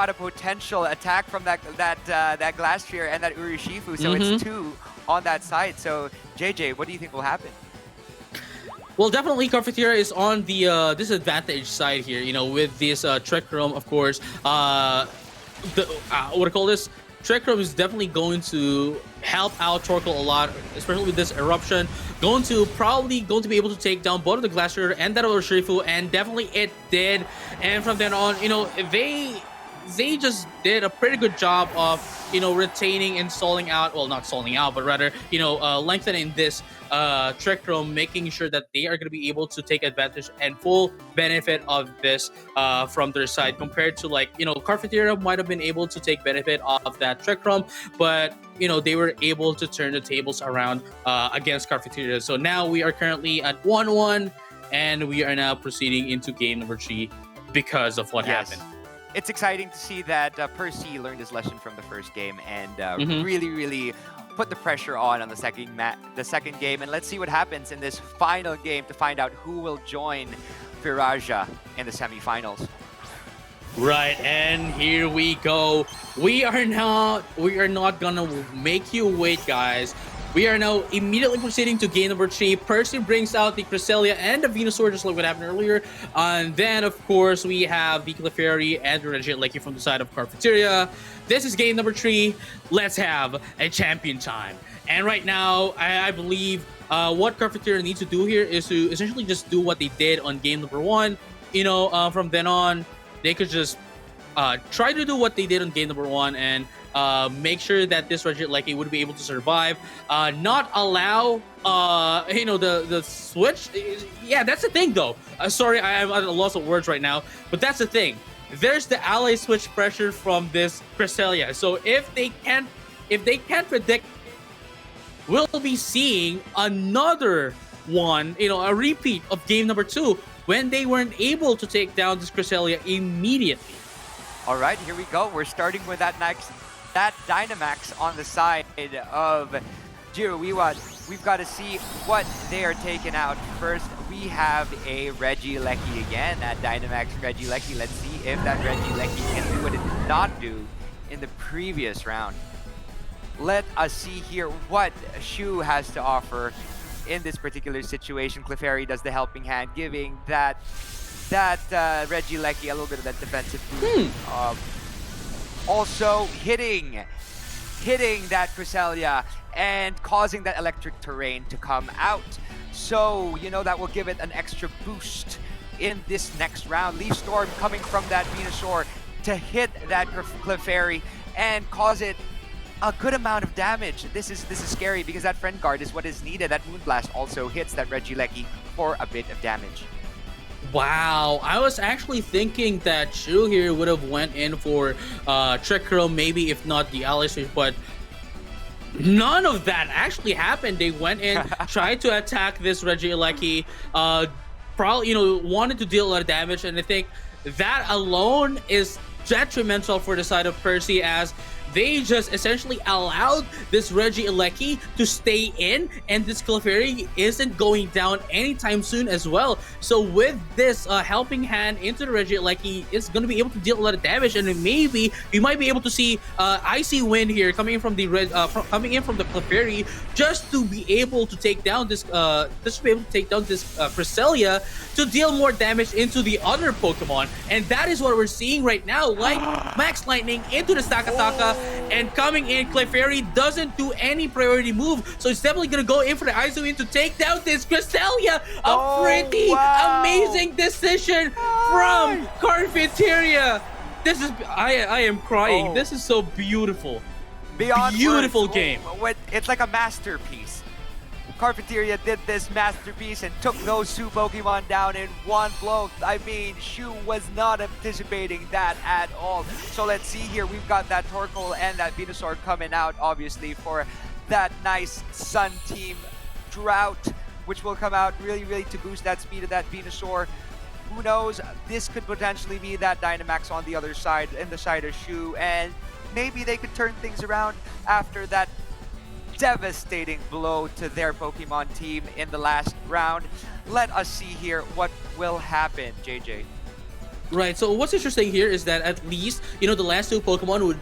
a potential attack from that Glastrier and that Urushifu, so it's two on that side. So JJ, what do you think will happen? Well, definitely Cafeteria is on the disadvantage side here, with this Trick Room, of course. Trick Room is definitely going to help out Torkoal a lot, especially with this Eruption. Probably going to be able to take down both of the Glacier and that other Shifu, and definitely it did. And from then on, they just did a pretty good job of, retaining and stalling out. Well, not stalling out, but rather, lengthening this Trick Room, making sure that they are going to be able to take advantage and full benefit of this from their side, compared to Cafeteria might have been able to take benefit of that Trick Room, but they were able to turn the tables around against Cafeteria. So now we are currently at 1-1, and we are now proceeding into game number 3 because of what happened. It's exciting to see that Percy learned his lesson from the first game and really, really put the pressure on the second game. And let's see what happens in this final game to find out who will join Viraja in the semifinals. Right, and here we go. We are not gonna make you wait, guys. We are now immediately proceeding to game number 3. Percy brings out the Cresselia and the Venusaur, just like what happened earlier. And then, of course, we have the Clefairy and the Regieleki from the side of Cafeteria. This is game number 3. Let's have a champion time. And right now, I believe what Cafeteria needs to do here is to essentially just do what they did on game number 1. From then on, they could just try to do what they did on game number 1 and make sure that this Regieleki would be able to survive, not allow the switch. Yeah, that's the thing though. Sorry, I'm at a loss of words right now, but that's the thing. There's the ally switch pressure from this Cresselia. So if they can't predict, we'll be seeing another one, a repeat of game number 2 when they weren't able to take down this Cresselia immediately. All right, here we go. We're starting with that Dynamax on the side of Jirawiwat. We've got to see what they are taking out. First, we have a Regieleki again, that Dynamax Regieleki. Let's see if that Regieleki can do what it did not do in the previous round. Let us see here what Shiu has to offer in this particular situation. Clefairy does the helping hand, giving that Regieleki a little bit of that defensive boost. Also hitting that Cresselia and causing that electric terrain to come out. So, that will give it an extra boost in this next round. Leaf Storm coming from that Venusaur to hit that Clefairy and cause it a good amount of damage. This is scary because that Friend Guard is what is needed. That Moonblast also hits that Regieleki for a bit of damage. Wow, I was actually thinking that Shiu here would have went in for Trick Room, maybe if not the ally switch, but none of that actually happened. They went in, tried to attack this Regieleki, probably, wanted to deal a lot of damage, and I think that alone is detrimental for the side of Percy, as they just essentially allowed this Regieleki to stay in, and this Clefairy isn't going down anytime soon as well. So with this helping hand into the Regieleki, it's going to be able to deal a lot of damage, and maybe we might be able to see Icy Wind here coming in from the Clefairy, just to be able to take down this Cresselia to deal more damage into the other Pokemon. And that is what we're seeing right now, like Max Lightning into the Stakataka, and coming in, Clefairy doesn't do any priority move, so it's definitely gonna go in for the Icy Wind to take down this Cresselia. A pretty amazing decision from Cafeteria. This is, I am crying. This is so beautiful. Beyond beautiful words. game. It's like a masterpiece. Cafeteria did this masterpiece and took those two Pokemon down in one blow. I mean, Shiu was not anticipating that at all. So let's see here. We've got that Torkoal and that Venusaur coming out, obviously, for that nice Sun Team Drought, which will come out really to boost that speed of that Venusaur. Who knows? This could potentially be that Dynamax on the other side, in the side of Shiu, and maybe they could turn things around after that devastating blow to their Pokemon team in the last round. Let us see here what will happen, JJ. Right, so what's interesting here is that at least, the last two Pokemon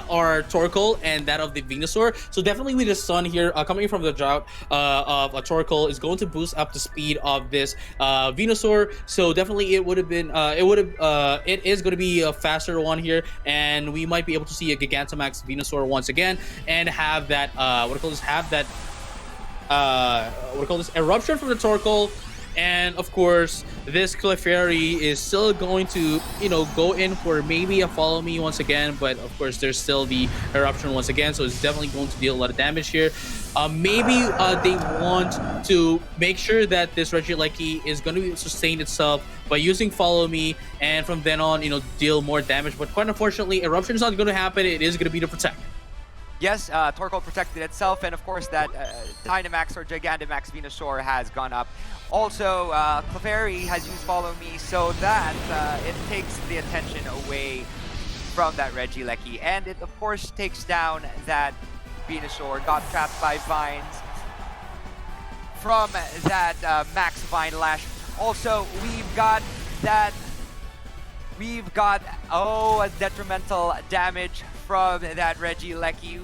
are Torkoal and that of the Venusaur. So definitely with the Sun here, coming from the drought of a Torkoal, is going to boost up the speed of this Venusaur. So definitely it is going to be a faster one here, and we might be able to see a Gigantamax Venusaur once again, and have that eruption from the Torkoal. And of course, this Clefairy is still going to, go in for maybe a Follow Me once again. But of course, there's still the Eruption once again. So it's definitely going to deal a lot of damage here. Maybe they want to make sure that this Regieleki is going to sustain itself by using Follow Me. And from then on, deal more damage. But quite unfortunately, Eruption is not going to happen. It is going to be to Protect. Yes, Torkoal protected itself, and of course that Dynamax or Gigantamax Venusaur has gone up. Also, Clefairy has used Follow Me, so that it takes the attention away from that Regieleki, and it of course takes down that Venusaur. Got trapped by Vines from that Max Vine Lash. Also, we've got a detrimental damage from that Regieleki. Ooh,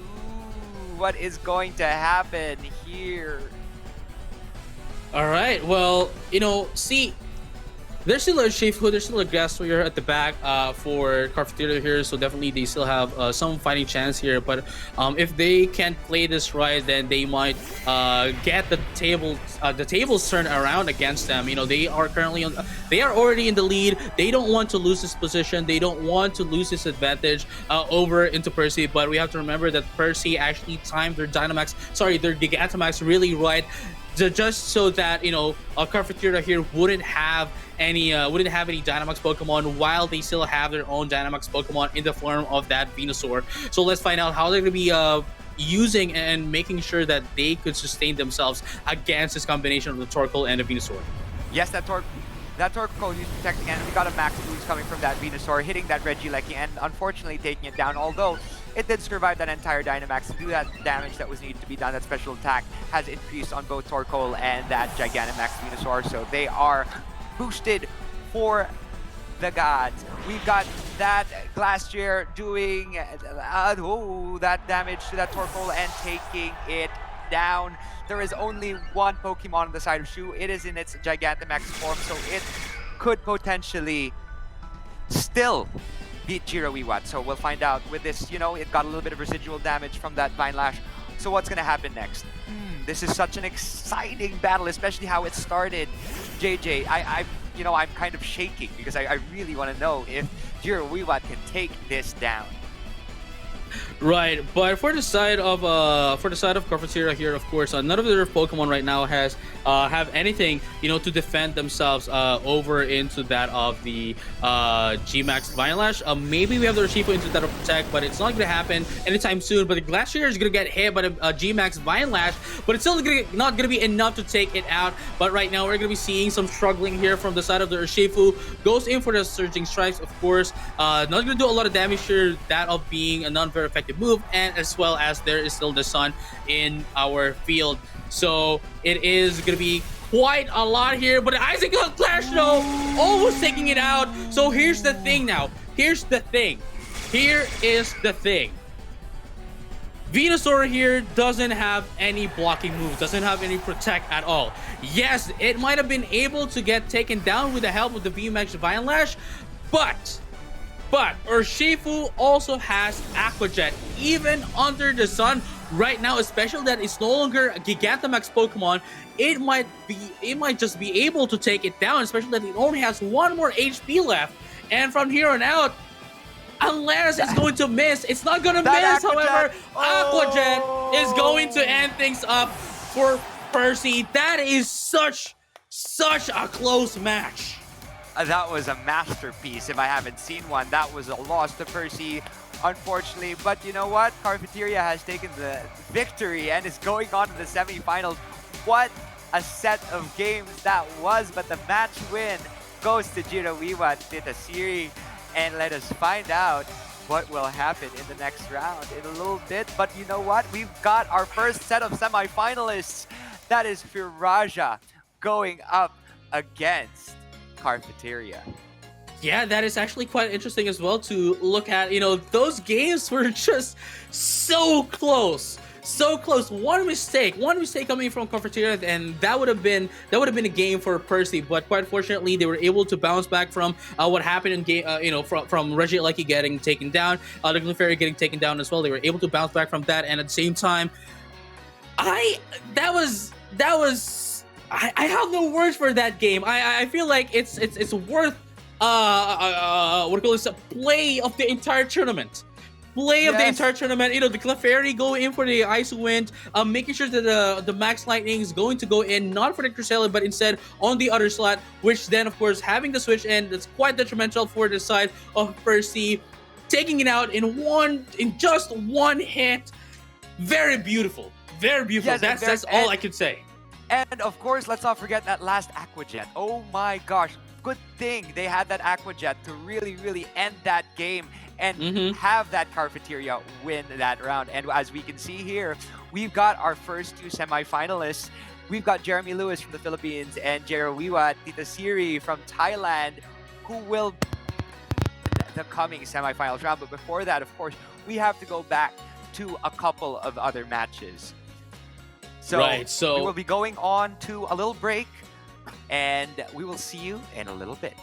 what is going to happen here? All right, well, see, there's still a Shifu, there's still a Grass Warrior at the back for Cafeteria here, so definitely they still have some fighting chance here. But if they can't play this right, then they might get the tables turned around against them. They are already in the lead. They don't want to lose this position. They don't want to lose this advantage over into Percy. But we have to remember that Percy actually timed their Gigantamax really right, just so that Cafeteria here wouldn't have any Dynamax Pokemon, while they still have their own Dynamax Pokemon in the form of that Venusaur. So let's find out how they're going to be using and making sure that they could sustain themselves against this combination of the Torkoal and the Venusaur. Yes, that Torkoal used protecting, and we got a max boost coming from that Venusaur, hitting that Regieleki and unfortunately taking it down, although it did survive that entire Dynamax to do that damage that was needed to be done. That special attack has increased on both Torkoal and that Gigantamax Venusaur, so they are boosted for the gods. We've got that Glacier doing that damage to that Torkoal and taking it down. There is only one Pokemon on the side of Shiu. It is in its Gigantamax form, so it could potentially still beat Jirawiwat. So we'll find out with this. It got a little bit of residual damage from that Vine Lash. So what's going to happen next? This is such an exciting battle, especially how it started. JJ, I'm kind of shaking because I really want to know if Jirawiwat can take this down. Right, but for the side of Cafeteria here, of course, none of their Pokemon right now has have anything to defend themselves over into that of the G-Max Violash. Maybe we have the Urshifu into that of Protect, but it's not going to happen anytime soon. But the Glacier is going to get hit by the G-Max Violash, but it's still not going to be enough to take it out. But right now we're going to be seeing some struggling here from the side of the Urshifu. Goes in for the Surging Strikes, of course. Not going to do a lot of damage here, that of being a non-very effective move, and as well as there is still the sun in our field, so it is gonna be quite a lot here. But Isaac Clash though, almost taking it out. So here's the thing now. Here is the thing. Venusaur here doesn't have any blocking moves, doesn't have any protect at all. Yes, it might have been able to get taken down with the help of the VMAX Violash, but Urshifu also has Aqua Jet, even under the sun right now, especially that it's no longer a Gigantamax Pokemon. It might just be able to take it down, especially that it only has 1 more HP left. And from here on out, unless it's going to miss, it's not going to miss. However, Aqua Jet is going to end things up for Percy. That is such a close match. That was a masterpiece. If I haven't seen one, that was a loss to Percy, unfortunately. But you know what? Cafeteria has taken the victory and is going on to the semifinals. What a set of games that was. But the match win goes to Jirawiwat, Thitasiri. And let us find out what will happen in the next round in a little bit. But you know what? We've got our first set of semifinalists. That is Firaja going up against Cafeteria. Yeah, that is actually quite interesting as well to look at. Those games were just so close. One mistake coming from Cafeteria, and that would have been a game for Percy. But quite fortunately, they were able to bounce back from what happened in game. From Regieleki getting taken down, the Clefairy getting taken down as well. They were able to bounce back from that, and at the same time, I have no words for that game. I feel like it's worth play of the entire tournament. Of the entire tournament. The Clefairy go in for the Ice Wind, making sure that the Max Lightning is going to go in not for the Cresselia, but instead on the other slot, which then of course having the switch in, that's quite detrimental for the side of Percy, taking it out in just one hit. Very beautiful. Yes, that's all I could say. And of course, let's not forget that last Aqua Jet. Oh my gosh, good thing they had that Aqua Jet to really end that game and have that Cafeteria win that round. And as we can see here, we've got our first 2 semifinalists. We've got Jeremy Lewis from the Philippines and Jirawiwat Thitasiri from Thailand, who will the coming semifinals round. But before that, of course, we have to go back to a couple of other matches. So we will be going on to a little break, and we will see you in a little bit.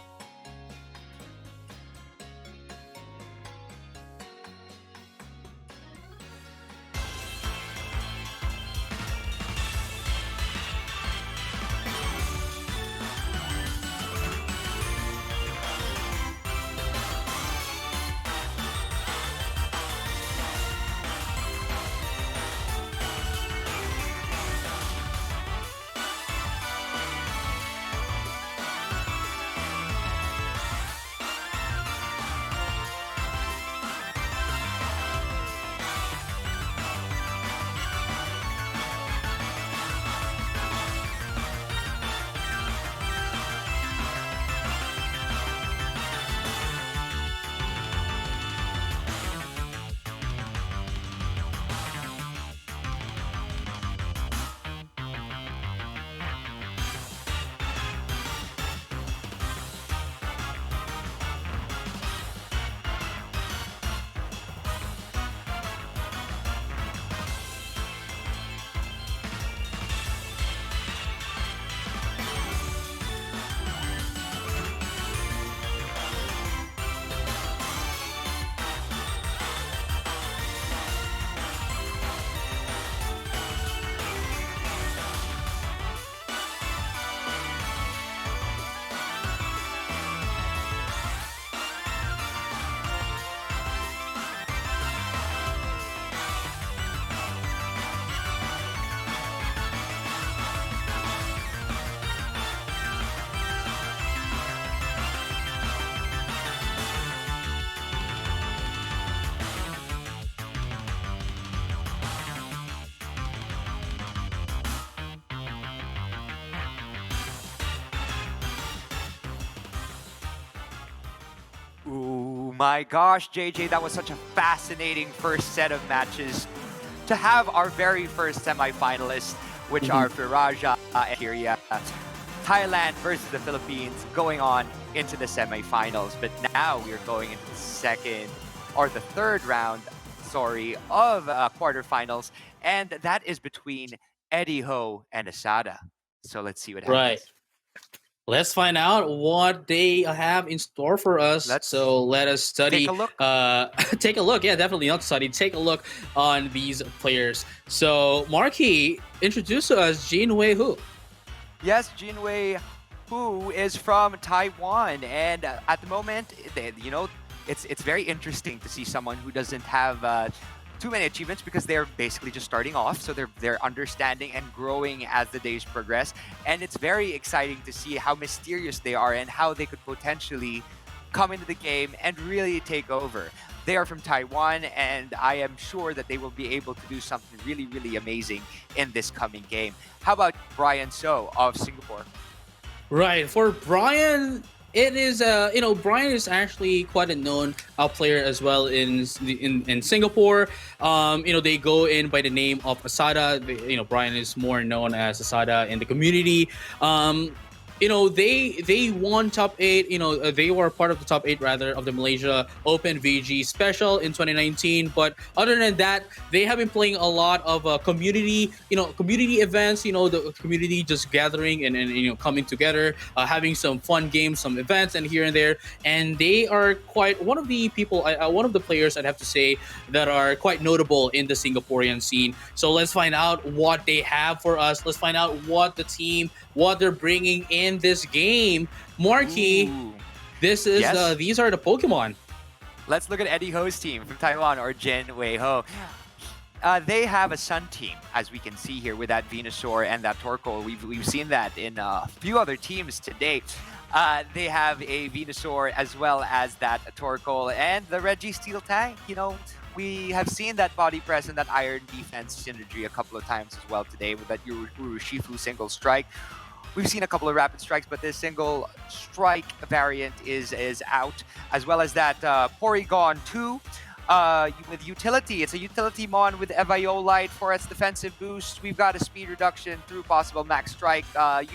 Ooh, my gosh, JJ, that was such a fascinating first set of matches. To have our very first semifinalists, which are Firaja and Kiria, Thailand versus the Philippines, going on into the semifinals. But now we are going into the third round, of quarterfinals, and that is between Eddie Ho and Asada. So let's see what happens. Right. Let's find out what they have in store for us. So let us study. Take a look. Take a look. Yeah, definitely not study. Take a look on these players. So Marky, introduce to us Jin Wei who? Yes, Jin Wei, who is from Taiwan, and at the moment, it's very interesting to see someone who doesn't have too many achievements because they're basically just starting off, so they're understanding and growing as the days progress, and it's very exciting to see how mysterious they are and how they could potentially come into the game and really take over. They are from Taiwan, and I am sure that they will be able to do something really, really amazing in this coming game. How about Brian So of Singapore? Right, for Brian, it is Brian is actually quite a known player as well in Singapore. They go in by the name of Asada. Brian is more known as Asada in the community. They won top 8. They were part of the top 8 rather of the Malaysia Open VG Special in 2019. But other than that, they have been playing a lot of community events. The community just gathering and coming together, having some fun games, some events, and here and there. And they are quite one of the players I'd have to say that are quite notable in the Singaporean scene. So let's find out what they have for us. Let's find out what they're bringing in this game. Marky, these are the Pokemon. Let's look at Eddie Ho's team from Taiwan, or Jin Wei Ho. They have a Sun team, as we can see here with that Venusaur and that Torkoal. We've seen that in a few other teams to date. They have a Venusaur as well as that Torkoal and the Registeel tank. We have seen that body press and that iron defense synergy a couple of times as well today with that Urushifu single strike. We've seen a couple of rapid strikes, but this single strike variant is out, as well as that Porygon 2 with utility. It's a utility mon with Eviolite for its defensive boost. We've got a speed reduction through possible max strike.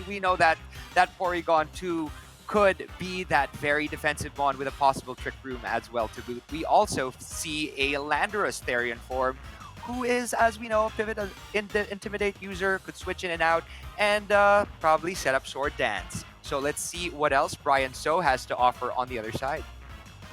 We know that Porygon 2 could be that very defensive mon with a possible Trick Room as well to boot. We also see a Landorus Therian form, who is, as we know, a pivot intimidate user, could switch in and out, and probably set up Sword Dance. So let's see what else Brian So has to offer on the other side.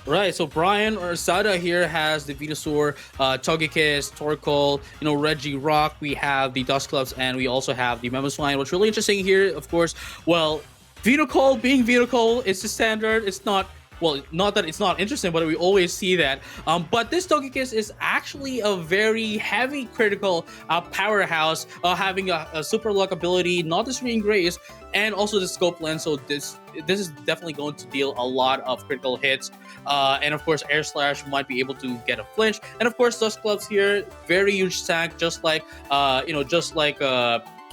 Right, so Brian or Asada here has the Venusaur, Togekiss, Torkoal, Regirock. We have the Dusclops, and we also have the Mamoswine. What's really interesting here, of course, Venusaur being Venusaur, it's the standard. It's not. Well, not that it's not interesting, but we always see that. But this Togekiss is actually a very heavy critical powerhouse, having a super luck ability, not the Serene Grace, and also the Scope Lens. So this is definitely going to deal a lot of critical hits. And of course, Air Slash might be able to get a flinch. And of course, Dusclops here, very huge tank, just like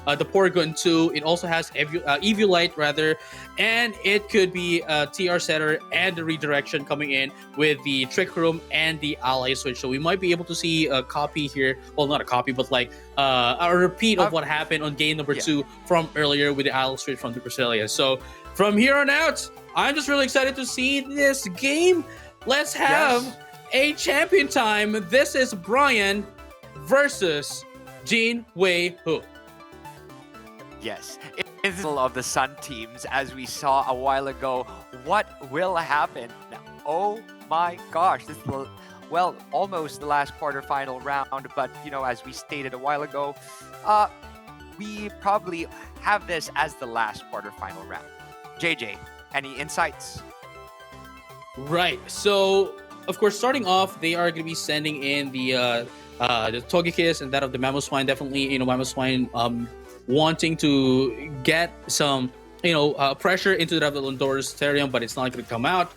the Porygon 2. It also has Eviolite rather, and it could be a TR setter and the redirection coming in with the Trick Room and the Ally Switch. So we might be able to see a copy here. Well, not a copy, but like a repeat of what happened on game number 2 from earlier with the Ally Switch from the Cresselia. So from here on out, I'm just really excited to see this game. Let's have a champion time. This is Brian versus Jin Wei Ho. Yes, it is of the Sun teams, as we saw a while ago. What will happen? Oh my gosh, this is almost the last quarterfinal round, but as we stated a while ago, we probably have this as the last quarterfinal round. JJ, any insights? Right. So, of course, starting off, they are going to be sending in the Togekiss and that of the Mamoswine. Definitely, Mamoswine wanting to get some, pressure into the Landorus Therian, but it's not going to come out.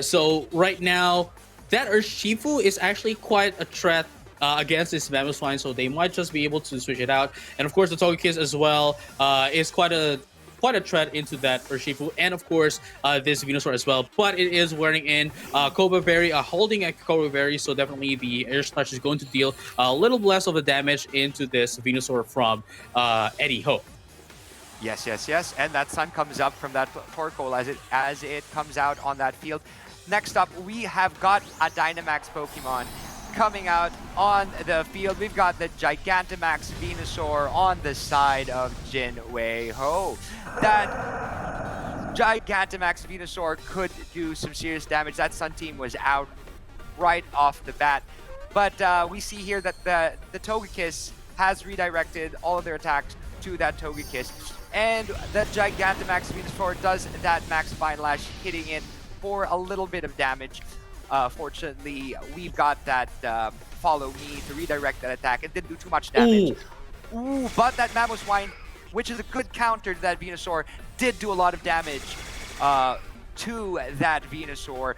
So right now, that Urshifu is actually quite a threat against this Mamoswine, so they might just be able to switch it out. And of course, the Togekiss as well is quite a quite a threat into that Urshifu, and of course this Venusaur as well. But it is wearing in Cobra Berry, holding a Cobra Berry, so definitely the Air Slash is going to deal a little less of the damage into this Venusaur from Eddie Ho. Yes. And that sun comes up from that Torkoal as it comes out on that field. Next up, we have got a Dynamax Pokemon coming out on the field. We've got the Gigantamax Venusaur on the side of Jin Wei Ho. That Gigantamax Venusaur could do some serious damage. That Sun team was out right off the bat. But we see here that the Togekiss has redirected all of their attacks to that Togekiss. And the Gigantamax Venusaur does that Max Fine Lash, hitting it for a little bit of damage. Fortunately, we've got that Follow Me to redirect that attack. It didn't do too much damage. Ooh, but that Mamoswine, which is a good counter to that Venusaur, did do a lot of damage to that Venusaur.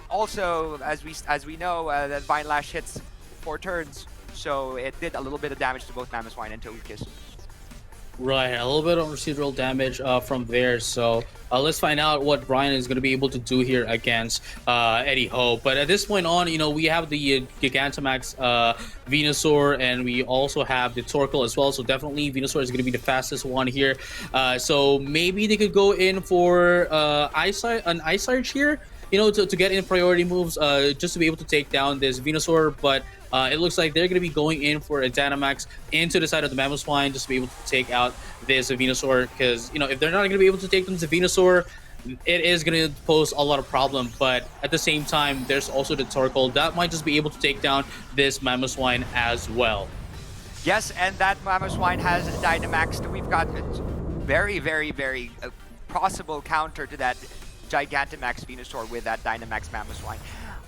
Also, as we know, that Vine Lash hits 4 turns, so it did a little bit of damage to both Mamoswine and Togekiss. Right, a little bit of residual damage from there. So let's find out what Brian is going to be able to do here against Eddie Ho. But at this point on, we have the Gigantamax Venusaur, and we also have the Torkoal as well. So definitely Venusaur is going to be the fastest one here. So maybe they could go in for an Ice Surge here, to get in priority moves, just to be able to take down this Venusaur. But it looks like they're going to be going in for a Dynamax into the side of the Mamoswine just to be able to take out this Venusaur. Because, if they're not going to be able to take them to Venusaur, it is going to pose a lot of problem. But at the same time, there's also the Torkoal that might just be able to take down this Mamoswine as well. Yes, and that Mamoswine has Dynamax. We've got a very, very, very possible counter to that Gigantamax Venusaur with that Dynamax Mamoswine.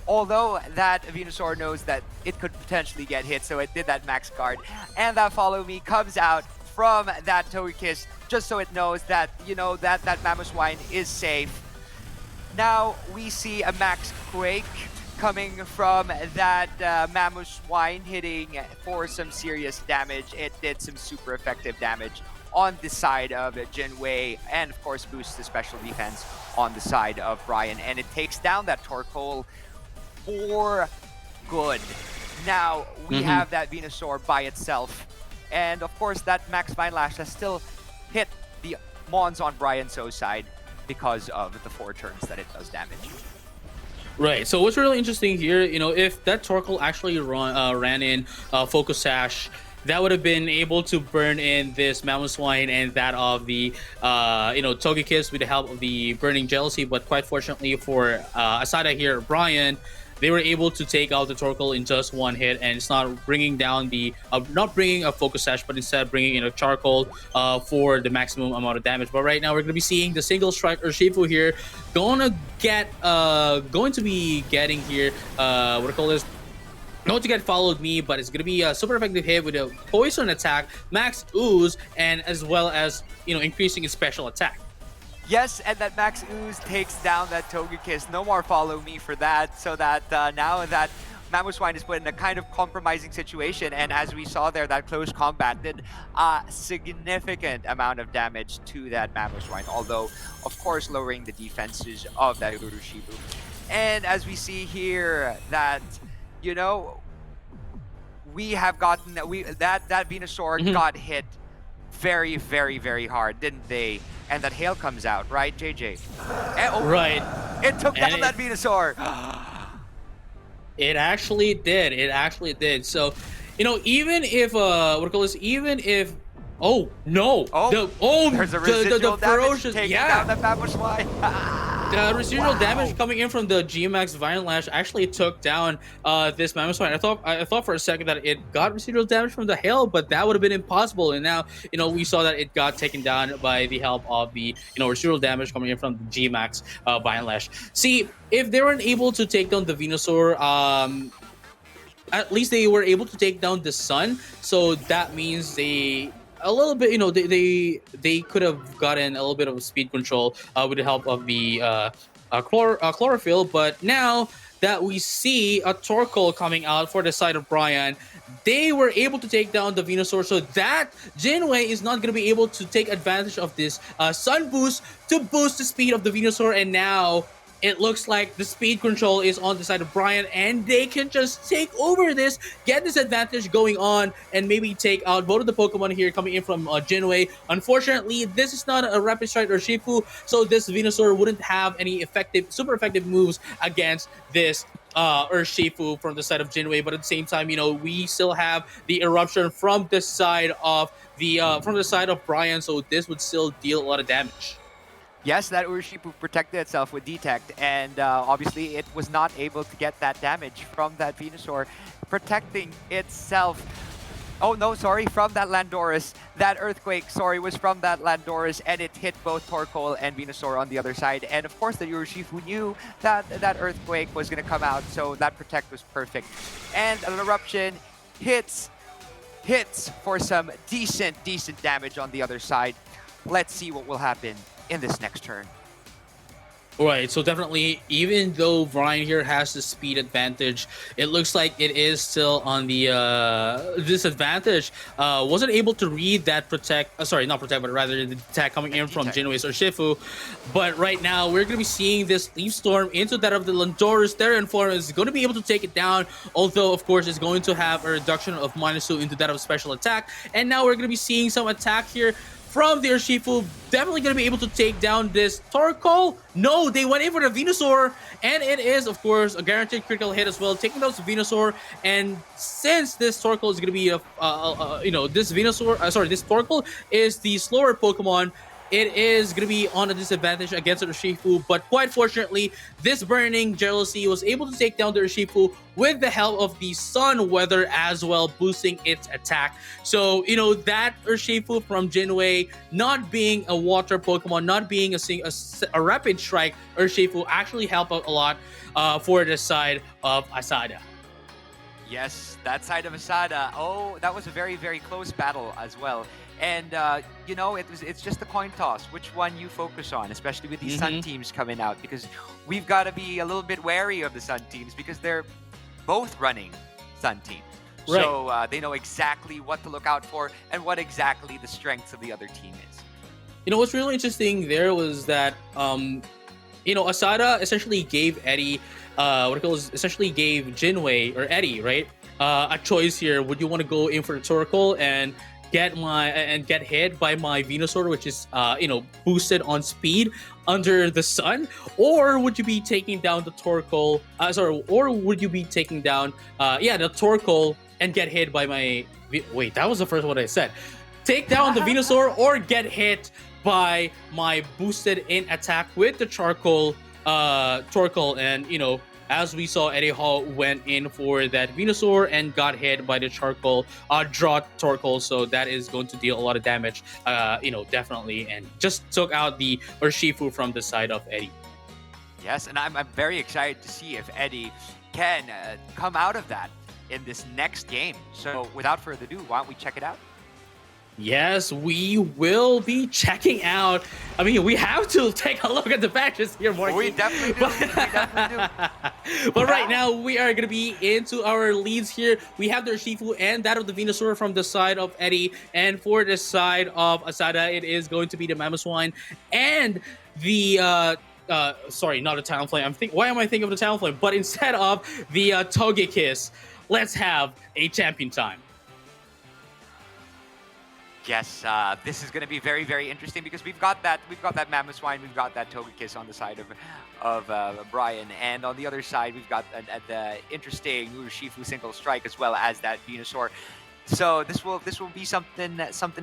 Although that Venusaur knows that it could potentially get hit, so it did that Max Guard. And that Follow Me comes out from that Togekiss, just so it knows that, that Mamoswine is safe. Now we see a Max Quake coming from that Mamoswine, hitting for some serious damage. It did some super effective damage on the side of Jin Wei, and of course boosts the special defense on the side of Brian. And it takes down that Torkoal for good. Now we have that Venusaur by itself, and of course that Max Vine Lash has still hit the Mons on Brian's side because of the 4 turns that it does damage. Right, so what's really interesting here, if that Torkoal actually ran in Focus Sash, that would have been able to burn in this Mamoswine and that of the Togekiss with the help of the Burning Jealousy. But quite fortunately for Asada here, Brian, they were able to take out the Torkoal in just 1 hit, and it's not bringing down the not bringing a Focus Sash, but instead bringing in a Charcoal for the maximum amount of damage. But right now we're going to be seeing the single strike Urshifu here going to be getting here going to get Followed Me, but it's going to be a super effective hit with a Poison attack, Max Ooze, and as well as increasing its special attack. Yes, and that Max Ooze takes down that Togekiss. No more Follow Me for that, so that now that Mamoswine is put in a kind of compromising situation, and as we saw there, that close combat did a significant amount of damage to that Mamoswine, although, of course, lowering the defenses of that Urshifu. And as we see here, that, we have gotten that Venusaur got hit very, very, very hard, didn't they? And that Hail comes out, right, JJ? And, right. It took down that Venusaur. It actually did. It actually did. So, even if even if there's a residual the damage ferocious taking down that Mamoswine. The residual damage coming in from the G-Max Vine Lash actually took down this Mamoswine. I thought for a second that it got residual damage from the Hail, but that would have been impossible. And now, we saw that it got taken down by the help of the, residual damage coming in from the G-Max Vine Lash. See, if they weren't able to take down the Venusaur, at least they were able to take down the Sun. So that means they could have gotten a little bit of speed control with the help of the chlorophyll. But now that we see a Torkoal coming out for the side of Brian, they were able to take down the Venusaur, so that Jin Wei is not going to be able to take advantage of this Sun Boost to boost the speed of the Venusaur, and now it looks like the speed control is on the side of Brian, and they can just take over this, get this advantage going on, and maybe take out both of the Pokemon here coming in from Jin Wei. Unfortunately, this is not a Rapid Strike or Shifu, so this Venusaur wouldn't have any super effective moves against this Urshifu from the side of Jin Wei, but at the same time, we still have the eruption from the side of Brian, so this would still deal a lot of damage. Yes, that Urshifu protected itself with Detect, and obviously it was not able to get that damage from that Venusaur protecting itself. Oh no, sorry, from that Landorus. That Earthquake, sorry, was from that Landorus, and it hit both Torkoal and Venusaur on the other side. And of course, the Urshifu knew that that Earthquake was going to come out, so that Protect was perfect. And an Eruption hits for some decent damage on the other side. Let's see what will happen in this next turn. Right, so definitely, even though Brian here has the speed advantage, it looks like it is still on the disadvantage. Wasn't able to read that Protect, sorry, not Protect, but rather the attack coming in from Jin Wei's Urshifu. But right now, we're going to be seeing this Leaf Storm into that of the Landorus. Therian form is going to be able to take it down, although, of course, it's going to have a reduction of -2 into that of special attack. And now we're going to be seeing some attack here from the Urshifu, definitely going to be able to take down this Torkoal. No, they went in for the Venusaur, and it is, of course, a guaranteed critical hit as well, taking down the Venusaur. And since this Torkoal is going to be this Torkoal is the slower Pokemon, it is going to be on a disadvantage against the Urshifu, but quite fortunately, this Burning Jealousy was able to take down the Urshifu with the help of the Sun Weather as well, boosting its attack. So, that Urshifu from Jin Wei, not being a water Pokemon, not being a Rapid Strike Urshifu, actually helped out a lot for the side of Asada. Yes, that side of Asada. Oh, that was a very close battle as well. And it's just a coin toss, which one you focus on, especially with these Sun teams coming out, because we've got to be a little bit wary of the Sun teams because they're both running Sun team. Right. So they know exactly what to look out for and what exactly the strengths of the other team is. What's really interesting there was that Asada essentially gave Eddie essentially gave Jin Wei or Eddie, right, a choice here. Would you want to go in for the Torkoal and get hit by my Venusaur, which is boosted on speed under the sun, or would you be taking down the Torkoal? Or would you be taking down the Torkoal and get hit by my? Wait, that was the first one I said. Take down the Venusaur or get hit by my boosted in attack with the Torkoal, and as we saw, Eddie Hall went in for that Venusaur and got hit by the Torkoal, Torkoal, so that is going to deal a lot of damage, definitely, and just took out the Urshifu from the side of Eddie. Yes, and I'm very excited to see if Eddie can come out of that in this next game. So without further ado, why don't we check it out? Yes, we will be checking out. I mean, we have to take a look at the matches here, Marky. We definitely do. But right now, we are going to be into our leads here. We have the Urshifu and that of the Venusaur from the side of Eddie. And for the side of Asada, it is going to be the Mamoswine and the... sorry, not a Talonflame. Why am I thinking of the Talonflame? But instead of the Togekiss, let's have a champion time. Yes, this is going to be very interesting because we've got that Mamoswine, we've got that Togekiss on the side of Brian, and on the other side we've got the interesting Urshifu single strike as well as that Venusaur. So this will be something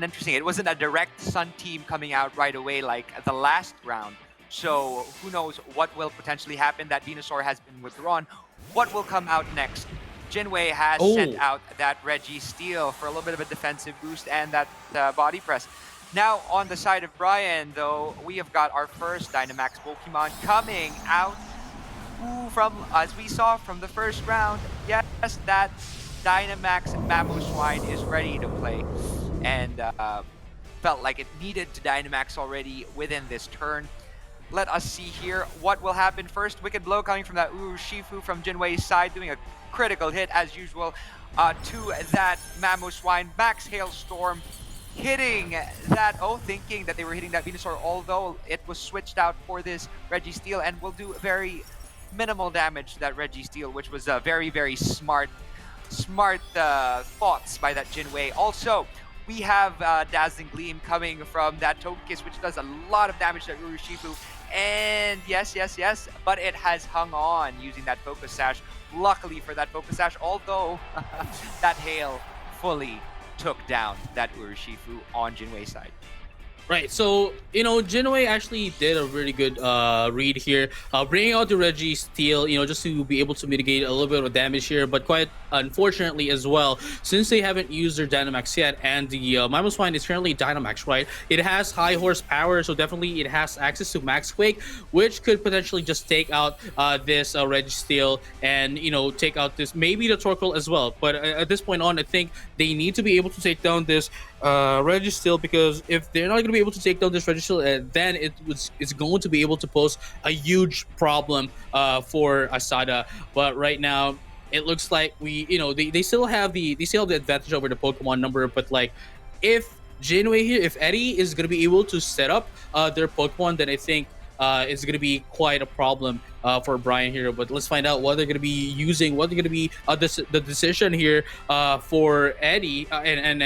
interesting. It wasn't a direct Sun team coming out right away like the last round. So who knows what will potentially happen. That Venusaur has been withdrawn. What will come out next? Jin Wei has sent out that Registeel for a little bit of a defensive boost and that body press. Now, on the side of Brian, though, we have got our first Dynamax Pokemon coming out. As we saw from the first round, yes, that Dynamax Mamoswine is ready to play. And felt like it needed to Dynamax already within this turn. Let us see here what will happen first. Wicked Blow coming from that Urshifu from Jin Wei's side, doing a critical hit as usual. to that Mamoswine. Max Hailstorm hitting that, thinking that they were hitting that Venusaur, although it was switched out for this Registeel and will do very minimal damage to that Registeel, which was a very, very smart thoughts by that Jin Wei. Also, we have Dazzling Gleam coming from that Togekiss, which does a lot of damage to that Urshifu. And yes, but it has hung on using that Focus Sash. Luckily for that Focus Sash, although that Hail fully took down that Urshifu on Jin Wei's side. Right, so, Jin Wei actually did a really good read here, bringing out the Registeel, just to be able to mitigate a little bit of damage here, but quite unfortunately as well, since they haven't used their Dynamax yet, and the Mamoswine is currently Dynamax, right? It has high horsepower, so definitely it has access to Max Quake, which could potentially just take out this Registeel and, take out this, maybe the Torkoal as well. But at this point on, I think they need to be able to take down this Registeel, because if they're not going to be able to take down this Registeel, then it's going to be able to pose a huge problem for Asada. But right now, it looks like they still have the advantage over the Pokemon number. But like, if Jin Wei here, if Eddie is going to be able to set up their Pokemon, then I think it's going to be quite a problem for Brian here. But let's find out what they're going to be using, what they're going to be the decision here for Eddie and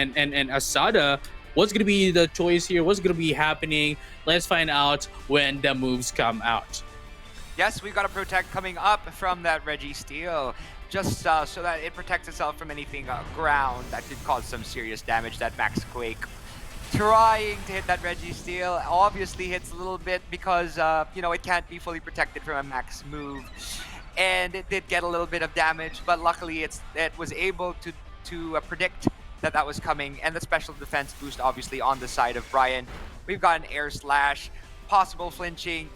Asada. What's going to be the choice here? What's going to be happening? Let's find out when the moves come out. Yes, we've got a Protect coming up from that Registeel, just so that it protects itself from anything ground that could cause some serious damage. That Max Quake trying to hit that Registeel obviously hits a little bit because it can't be fully protected from a max move, and it did get a little bit of damage, but luckily it was able to predict that was coming, and the special defense boost obviously on the side of Brian. We've got an Air Slash, possible flinching,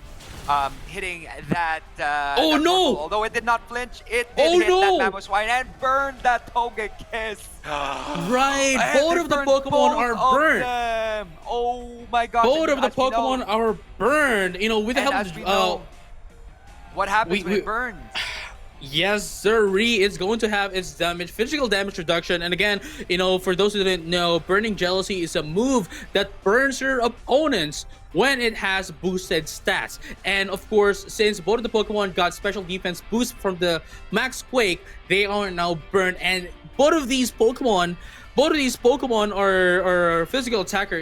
hitting that oh that no Torkoal. Although it did not flinch, it did hit that Mamoswine and burned that Togekiss. Right, both of the Pokemon are burned. Oh my god, both of the Pokemon are burned, with the help of what happens when it burns. Yes, sirree, it's going to have its physical damage reduction. And again, for those who didn't know, Burning Jealousy is a move that burns your opponents when it has boosted stats. And of course, since both of the Pokemon got special defense boost from the Max Quake, they are now burned. And both of these Pokemon are physical attacker.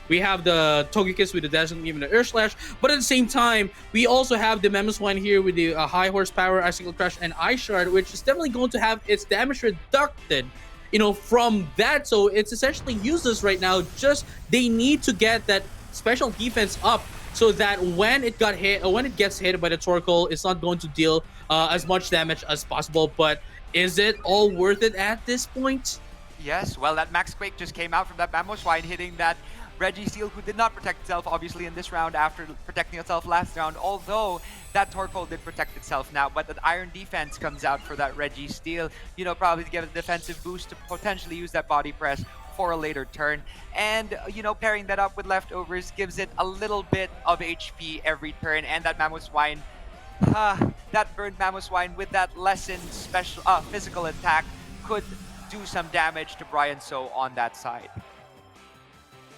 We have the Togekiss with the Dazzling Gleam and the Air Slash, but at the same time, we also have the Mamoswine here with the high horsepower Icicle Crush and Ice Shard, which is definitely going to have its damage reducted, from that. So it's essentially useless right now. Just they need to get that special defense up so that when it gets hit by the Torkoal, it's not going to deal as much damage as possible. But is it all worth it at this point? Yes, well, that Max Quake just came out from that Mamoswine, hitting that Registeel, who did not protect itself, obviously, in this round after protecting itself last round, although that Torkoal did protect itself now. But that Iron Defense comes out for that Registeel, probably to give it a defensive boost to potentially use that Body Press for a later turn. And, pairing that up with Leftovers gives it a little bit of HP every turn. And that Mamoswine, that burned Mamoswine with that lessened special physical attack could do some damage to Brian So on that side.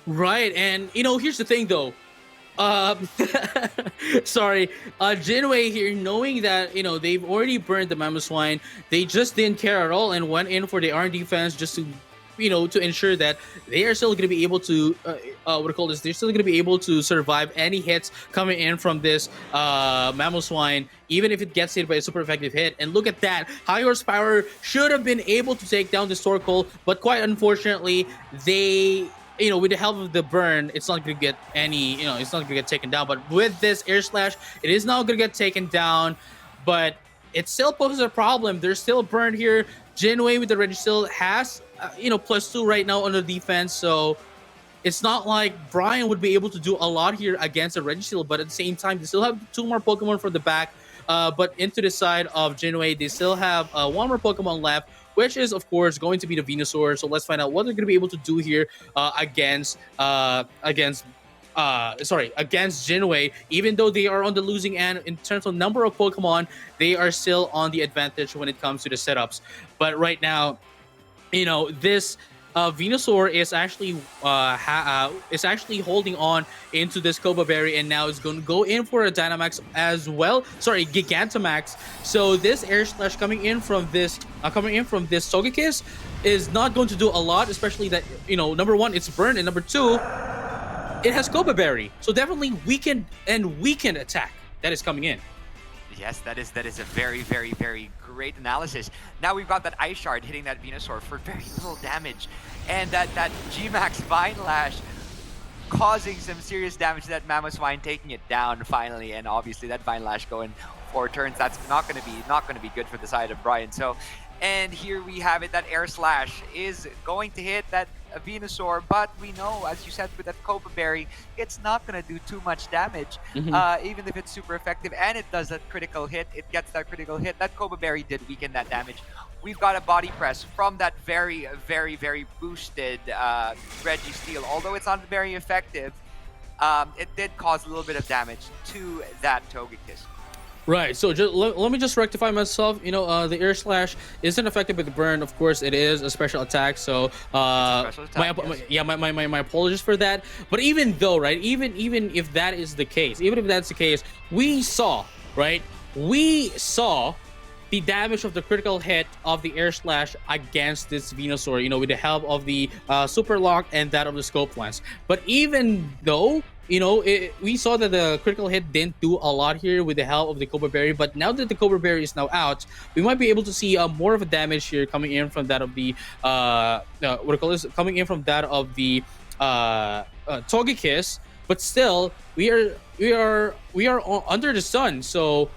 Right, and here's the thing though. Sorry, Jin Wei here, knowing that they've already burned the Mamoswine, they just didn't care at all and went in for the Iron Defense just to to ensure that they are still going to be able to they're still going to be able to survive any hits coming in from this Mamoswine, even if it gets hit by a super effective hit. And look at that, high horsepower should have been able to take down this Torkoal, but quite unfortunately, they with the help of the burn, it's not going to get any, it's not going to get taken down. But with this Air Slash, it is now going to get taken down, but it still poses a problem. There's still burned here. Jin Wei with the Registeel has +2 right now on the defense, so it's not like Brian would be able to do a lot here against the Registeel, but at the same time, they still have 2 more Pokemon from the back, but into the side of Jin Wei, they still have 1 more Pokemon left, which is, of course, going to be the Venusaur. So let's find out what they're going to be able to do here against against Jin Wei. Even though they are on the losing end in terms of number of Pokemon, they are still on the advantage when it comes to the setups. But right now, this Venusaur is actually holding on into this Koba Berry, and now is going to go in for a Dynamax as well. Sorry, Gigantamax. So this Air Slash coming in from this Togekiss is not going to do a lot, especially that number one, it's burned, and number two, it has Koba Berry. So definitely weakened attack that is coming in. Yes, that is a very, very, very great analysis. Now we've got that Ice Shard hitting that Venusaur for very little damage. And that G-Max Vine Lash causing some serious damage to that Mamoswine, taking it down finally. And obviously that Vine Lash going 4 turns, that's not gonna be good for the side of Brian. So, and here we have it, that Air Slash is going to hit that Venusaur, but we know, as you said, with that Koba Berry, it's not going to do too much damage, even if it's super effective, and it does that critical hit. It gets that critical hit. That Koba Berry did weaken that damage. We've got a body press from that very, very, very boosted Registeel. Although it's not very effective, it did cause a little bit of damage to that Togekiss. Right, so let me just rectify myself. The Air Slash isn't affected by the burn. Of course, it is a special attack. So, my apologies for that. But even though, right, even if that is the case, we saw the damage of the critical hit of the Air Slash against this Venusaur. With the help of the Super Lock and that of the Scope Lance. But even though, we saw that the critical hit didn't do a lot here with the help of the Koba Berry, but now that the Koba Berry is now out, we might be able to see more of a damage here coming in from that of the Togekiss. But still, we are under the sun, so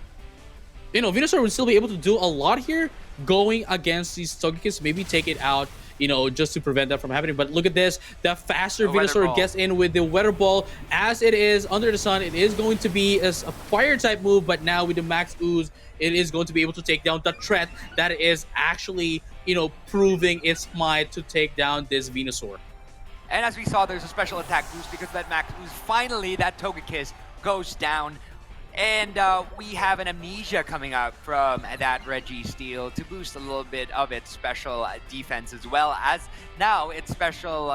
Venusaur would still be able to do a lot here going against these Togekiss, maybe take it out, just to prevent that from happening. But look at this. The faster Venusaur gets in with the Weather Ball. As it is under the sun, it is going to be a fire type move, but now with the Max Ooze, it is going to be able to take down the threat that is actually, proving its might to take down this Venusaur. And as we saw, there's a special attack boost because that Max Ooze, finally, that Togekiss goes down. And we have an Amnesia coming out from that Registeel to boost a little bit of its special defense, as well as now its special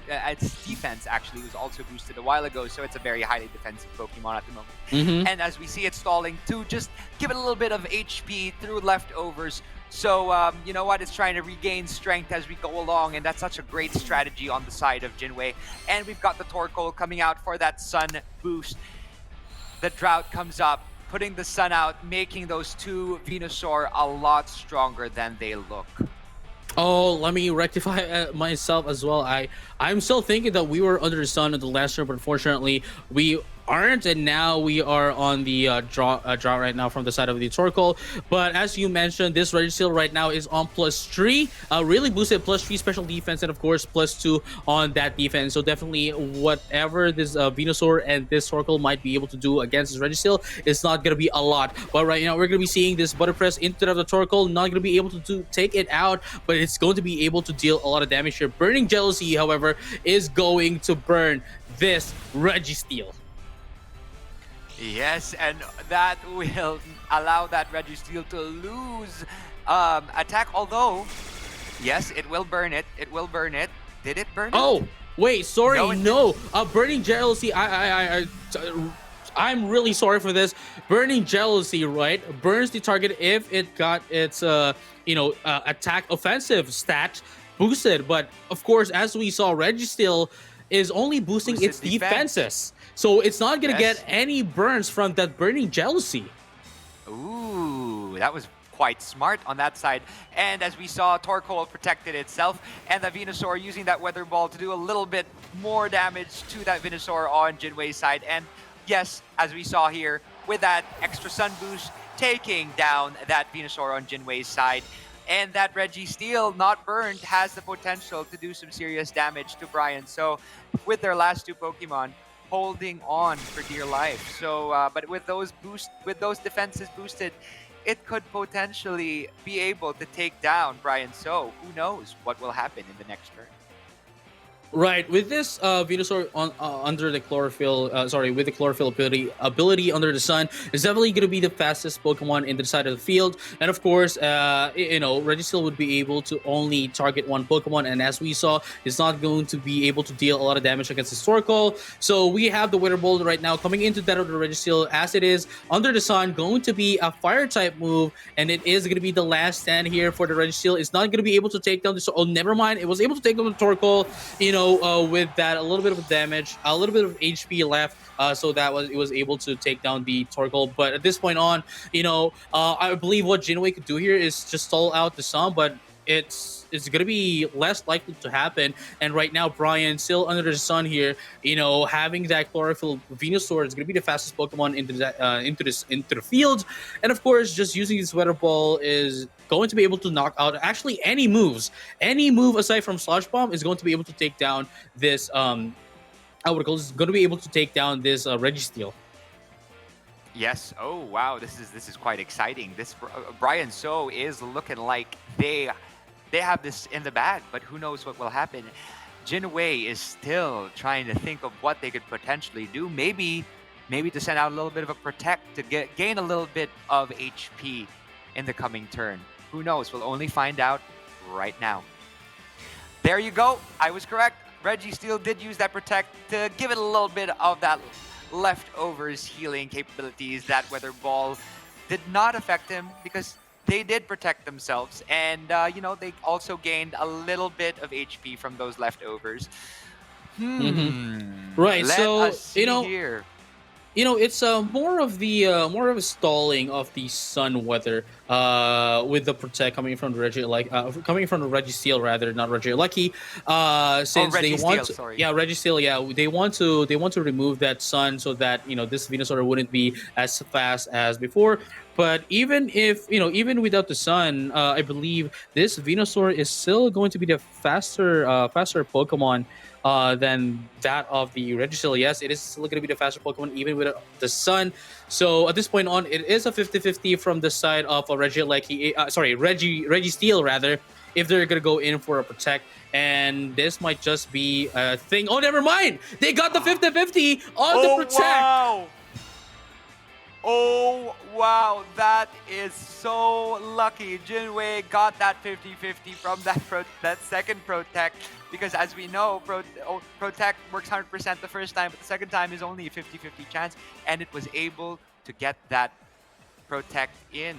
its defense actually was also boosted a while ago, so it's a very highly defensive Pokemon at the moment. And as we see it stalling to just give it a little bit of HP through leftovers. So, you know what, it's trying to regain strength as we go along, and that's such a great strategy on the side of Jin Wei. And we've got the Torkoal coming out for that Sun boost. The Drought comes up, putting the Sun out, making those two Venusaur a lot stronger than they look. Oh, let me rectify myself as well. I'm still thinking that we were under the sun in the last year, but unfortunately we aren't, and now we are on the drought right now from the side of the Torkoal. But as you mentioned, this Registeel right now is on +3, really boosted +3 special defense, and of course +2 on that defense. So definitely whatever this Venusaur and this Torkoal might be able to do against this Registeel, it's not going to be a lot. But right now we're going to be seeing this Butter Press into the Torkoal, not going to be able to take it out, but it's going to be able to deal a lot of damage here. Burning Jealousy, however, is going to burn this Registeel. Yes, and that will allow that Registeel to lose attack, although, yes, it will burn it. It will burn it. Did it burn it? Oh, wait, sorry, no. Burning Jealousy, I'm really sorry for this. Burning Jealousy, right, burns the target if it got its, attack offensive stat boosted. But, of course, as we saw, Registeel is only boosting its defenses. So it's not going to get any burns from that Burning Jealousy. Ooh, that was quite smart on that side. And as we saw, Torkoal protected itself, and the Venusaur using that Weather Ball to do a little bit more damage to that Venusaur on Jin Wei's side. And yes, as we saw here, with that extra Sun boost, taking down that Venusaur on Jin Wei's side. And that Registeel, not burned, has the potential to do some serious damage to Brian. So with their last two Pokemon, holding on for dear life. So, but with those defenses boosted, it could potentially be able to take down Brian. So who knows what will happen in the next turn? Right, with this Venusaur on under the chlorophyll, with the chlorophyll ability under the sun, is definitely going to be the fastest Pokemon in the side of the field. And of course, Registeel would be able to only target one Pokemon, and as we saw, it's not going to be able to deal a lot of damage against Historical. So we have the Wither Bolt right now coming into that of the Registeel, as it is under the sun, going to be a Fire type move, and it is going to be the last stand here for the Registeel. It's not going to be able to take down this. Oh, never mind, it was able to take down the Torkoal. With that, a little bit of damage, a little bit of HP left, so that it was able to take down the Torkoal. But at this point on, I believe what Jin Wei could do here is just stall out the Sun, but it's gonna be less likely to happen. And right now, Brian still under the sun here. Having that chlorophyll Venusaur is gonna be the fastest Pokemon into the field. And of course, just using this Weather Ball is going to be able to knock out actually any moves. Any move aside from Sludge Bomb is going to be able to take down this. I would call is going to be able to take down this Registeel. Yes. Oh wow, this is quite exciting. This Brian Zhou is looking like they have this in the bag, but who knows what will happen. Jin Wei is still trying to think of what they could potentially do. Maybe to send out a little bit of a protect to gain a little bit of HP in the coming turn. Who knows? We'll only find out right now. There you go. I was correct. Registeel did use that protect to give it a little bit of that leftovers healing capabilities. That Weather Ball did not affect him because they did protect themselves, and they also gained a little bit of HP from those leftovers. Right. Let so us see here. It's more of a stalling of the sun weather with the protect coming from the Registeel rather, not Regilucky. Since they want to, sorry. yeah, Registeel, yeah, they want to remove that sun so that this Venusaur wouldn't be as fast as before. But even without the sun, I believe this Venusaur is still going to be the faster Pokemon than that of the Registeel. Yes, it is still going to be the faster Pokemon even with the sun. So at this point on, it is a 50-50 from the side of a Registeel rather, if they're going to go in for a protect. And this might just be a thing. Oh, never mind. They got the 50-50 on the protect. Wow. Oh, wow. That is so lucky. Jin Wei got that 50-50 from that second protect. Because as we know, Protect works 100% the first time, but the second time is only a 50-50 chance, and it was able to get that Protect in.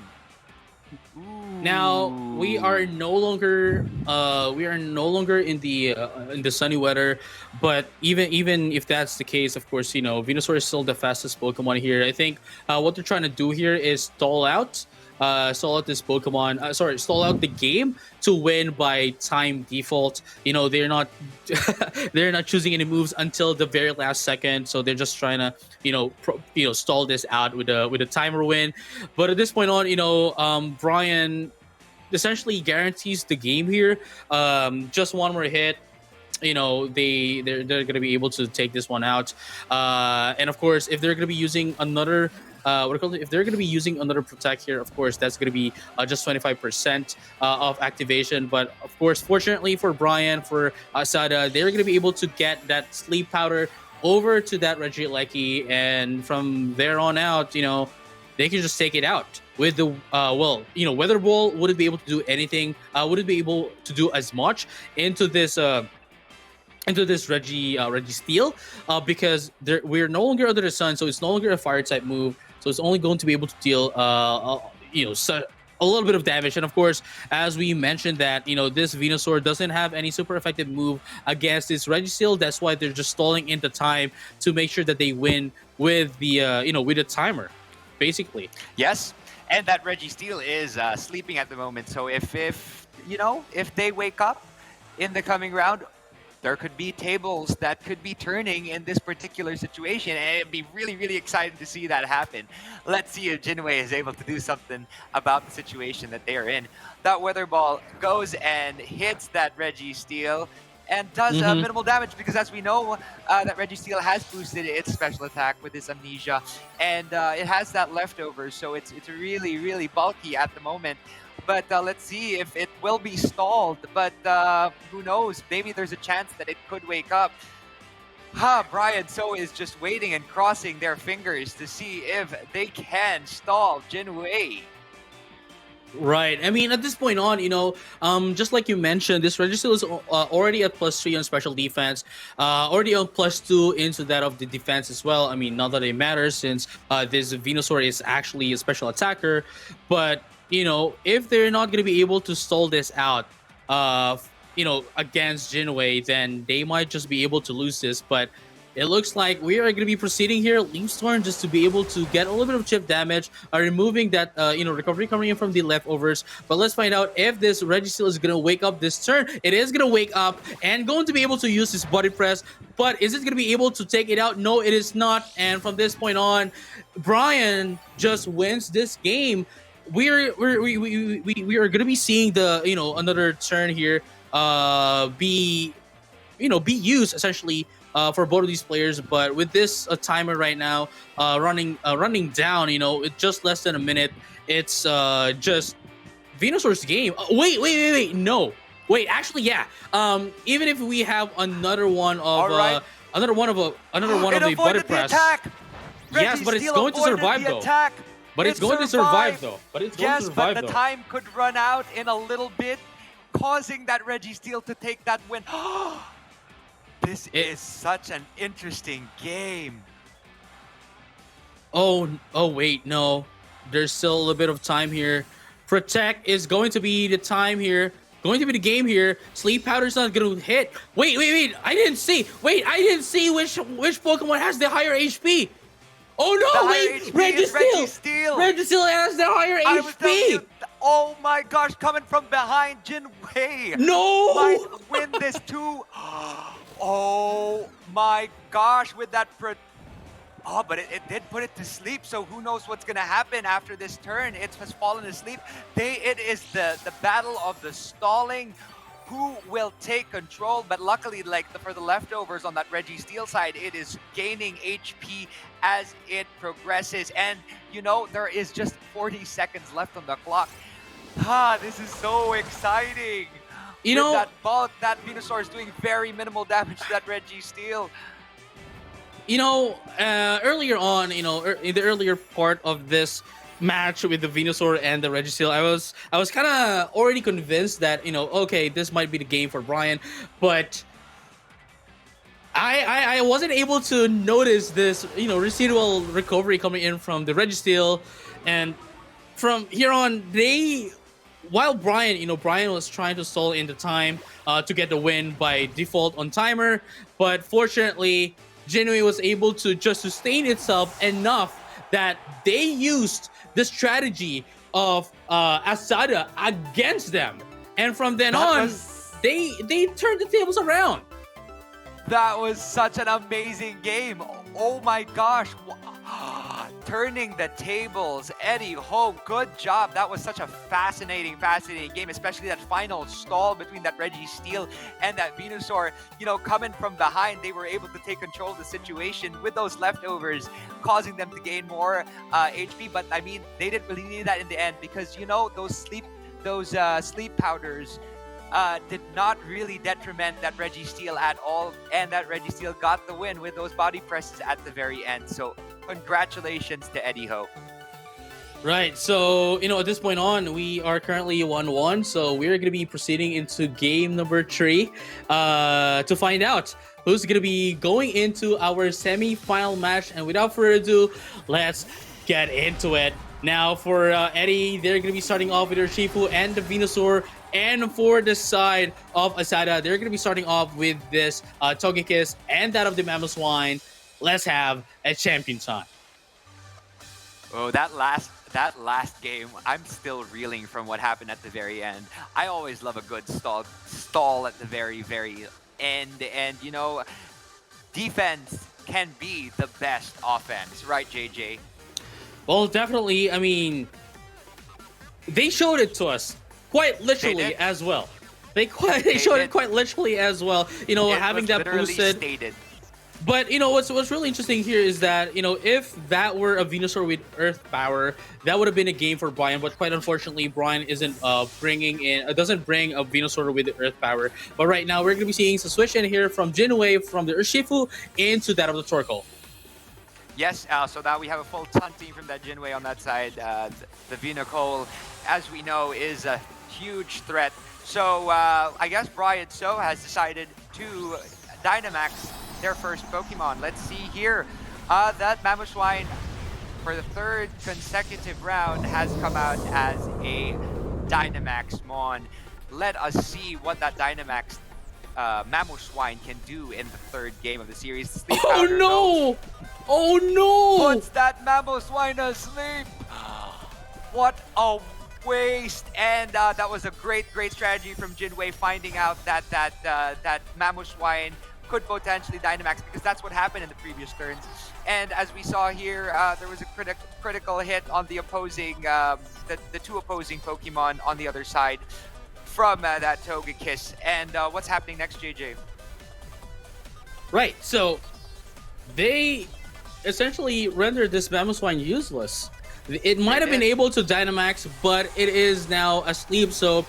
Ooh. Now we are no longer in the sunny weather, but even if that's the case, of course, Venusaur is still the fastest Pokemon here. I think what they're trying to do here is stall out this Pokemon. Stall out the game to win by time default. They're not they're not choosing any moves until the very last second, so they're just trying to stall this out with a timer win. But at this point on, Brian essentially guarantees the game here. Just one more hit. They're going to be able to take this one out. And of course, if they're going to be using another. If they're going to be using another protect here, of course, that's going to be just 25% of activation. But of course, fortunately for Brian, for Asada, they're going to be able to get that sleep powder over to that Regieleki, and from there on out, they can just take it out with the Weather Ball. Wouldn't be able to do anything. Wouldn't be able to do as much into this Registeel, because we're no longer under the sun, so it's no longer a fire type move. So it's only going to be able to deal, a little bit of damage. And of course, as we mentioned that, this Venusaur doesn't have any super effective move against this Registeel. That's why they're just stalling in the time to make sure that they win with with a timer, basically. Yes, and that Registeel is sleeping at the moment. So if they wake up in the coming round, there could be tables that could be turning in this particular situation, and it'd be really, really exciting to see that happen. Let's see if Jin Wei is able to do something about the situation that they are in. That Weather Ball goes and hits that Registeel and does minimal damage, because as we know, that Registeel has boosted its special attack with its Amnesia, and it has that leftover, so it's really, really bulky at the moment. but let's see if it will be stalled. But who knows? Maybe there's a chance that it could wake up. Brian So is just waiting and crossing their fingers to see if they can stall Jin Wei. Right. I mean, at this point on, just like you mentioned, this register is already at +3 on special defense, already on +2 into that of the defense as well. I mean, not that it matters since this Venusaur is actually a special attacker, but if they're not going to be able to stall this out, against Jin Wei, then they might just be able to lose this. But it looks like we are going to be proceeding here, Leaf Storm, just to be able to get a little bit of chip damage, removing that, recovery coming in from the leftovers. But let's find out if this Registeel is going to wake up this turn. It is going to wake up and going to be able to use his body press. But is it going to be able to take it out? No, it is not. And from this point on, Brian just wins this game. We are going to be seeing the, another turn here be used essentially for both of these players. But with this timer right now running down, it's just less than a minute. It's just Venusaur's game. Wait, no, wait, actually, yeah. Even if we have another one of another one of a body press, yes, but it's going to survive though. But it's going to survive though. Yes, but the time could run out in a little bit, causing that Registeel to take that win. This is such an interesting game. Oh wait, no. There's still a little bit of time here. Protect is going to be the time here. Going to be the game here. Sleep Powder's not going to hit. Wait. I didn't see which Pokemon has the higher HP. Oh no, wait! Registeel has the higher HP! Oh my gosh, coming from behind, Jin Wei no! might win this too. Oh my gosh, with that but it did put it to sleep, so who knows what's gonna happen after this turn. It has fallen asleep. It is the battle of the stalling. Who will take control? But luckily, for the leftovers on that Registeel side, it is gaining HP as it progresses. And there is just 40 seconds left on the clock. This is so exciting. With that bulk, that Venusaur is doing very minimal damage to that Registeel. Earlier on, in the earlier part of this match with the Venusaur and the Registeel, I was kind of already convinced that okay, this might be the game for Brian, but I wasn't able to notice this residual recovery coming in from the Registeel. And from here on, while Brian was trying to stall in the time to get the win by default on timer, but fortunately Jin Wei was able to just sustain itself enough that they used the strategy of Asada against them, and from then they turned the tables around. That was such an amazing game. Oh my gosh. Turning the tables. Eddie Ho, good job. That was such a fascinating game, especially that final stall between that Registeel and that Venusaur. Coming from behind, they were able to take control of the situation with those leftovers, causing them to gain more HP. But I mean, they didn't really need that in the end, because those sleep powders did not really detriment that Registeel at all, and that Registeel got the win with those body presses at the very end. So congratulations to Eddie Ho. Right, so at this point on, we are currently 1-1, so we're going to be proceeding into game number 3 to find out who's going to be going into our semi-final match. And without further ado, let's get into it. Now for Eddie, they're going to be starting off with their Shifu and the Venusaur. And for the side of Asada, they're going to be starting off with this Togekiss and that of the Mamoswine. Let's have a champion time. Oh, that last game, I'm still reeling from what happened at the very end. I always love a good stall at the very, very end. And, defense can be the best offense. Right, JJ? Well, definitely. I mean, they showed it to us. Quite literally as well. They showed it quite literally as well. Having that boosted. Stated. But what's really interesting here is that if that were a Venusaur with Earth Power, that would have been a game for Brian. But quite unfortunately, Brian isn't doesn't bring a Venusaur with Earth Power. But right now, we're going to be seeing some switch in here from Jin Wei from the Urshifu into that of the Torkoal. Yes, so now we have a full ton team from that Jin Wei on that side. The Venusaur, as we know, is a huge threat. So I guess Brian So has decided to Dynamax their first Pokemon. Let's see here. That Mamoswine, for the third consecutive round, has come out as a Dynamax Mon. Let us see what that Dynamax Mamoswine can do in the third game of the series. Sleep Oh powder, no! though, Oh no! puts that Mamoswine asleep. What a waste! And that was a great strategy from Jin Wei, finding out that Mamoswine could potentially Dynamax, because that's what happened in the previous turns. And as we saw here, there was a critical hit on the opposing, the two opposing Pokemon on the other side from that Togekiss. And what's happening next, JJ? Right, so they essentially rendered this Mamoswine useless. It might have been able to Dynamax, but it is now asleep. So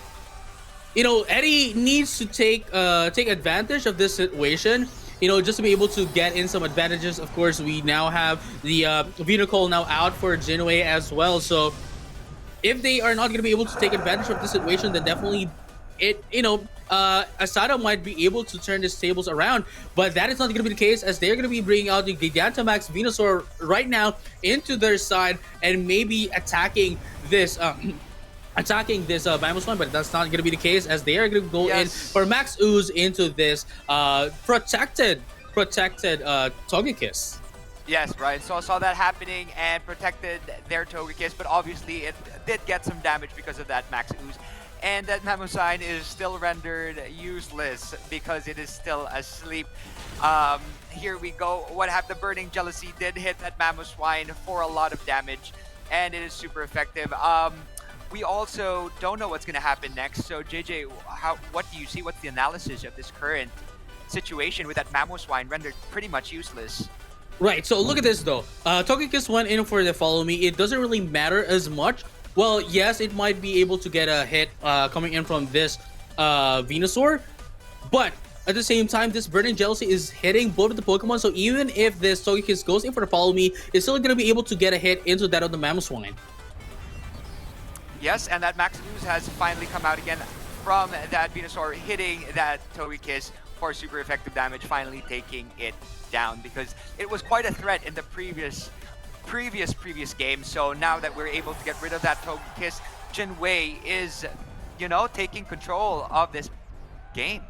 Eddie needs to take advantage of this situation, just to be able to get in some advantages. Of course, we now have the Venusaur now out for Jin Wei as well. So if they are not going to be able to take advantage of this situation, then definitely Asada might be able to turn his tables around. But that is not going to be the case, as they're going to be bringing out the Gigantamax Venusaur right now into their side and maybe attacking this Mamoswine, but that's not going to be the case, as they are going to go in for Max Ooze into this protected Togekiss. Yes, Brian. So I saw that happening and protected their Togekiss, but obviously it did get some damage because of that Max Ooze. And that Mamoswine is still rendered useless because it is still asleep. Here we go. What happened? The Burning Jealousy did hit that Mamoswine for a lot of damage, and it is super effective. We also don't know what's going to happen next. So, JJ, what do you see? What's the analysis of this current situation with that Mamoswine rendered pretty much useless? Right, so look at this though. Togekiss went in for the follow me. It doesn't really matter as much. Well, yes, it might be able to get a hit coming in from this Venusaur, but at the same time, this Burning Jealousy is hitting both of the Pokemon. So even if this Togekiss goes in for the follow me, it's still going to be able to get a hit into that of the Mamoswine. Yes, and that Max Ooze has finally come out again from that Venusaur, hitting that Togekiss for super effective damage, finally taking it down, because it was quite a threat in the previous game. So now that we're able to get rid of that Togekiss, Jin Wei is, taking control of this game.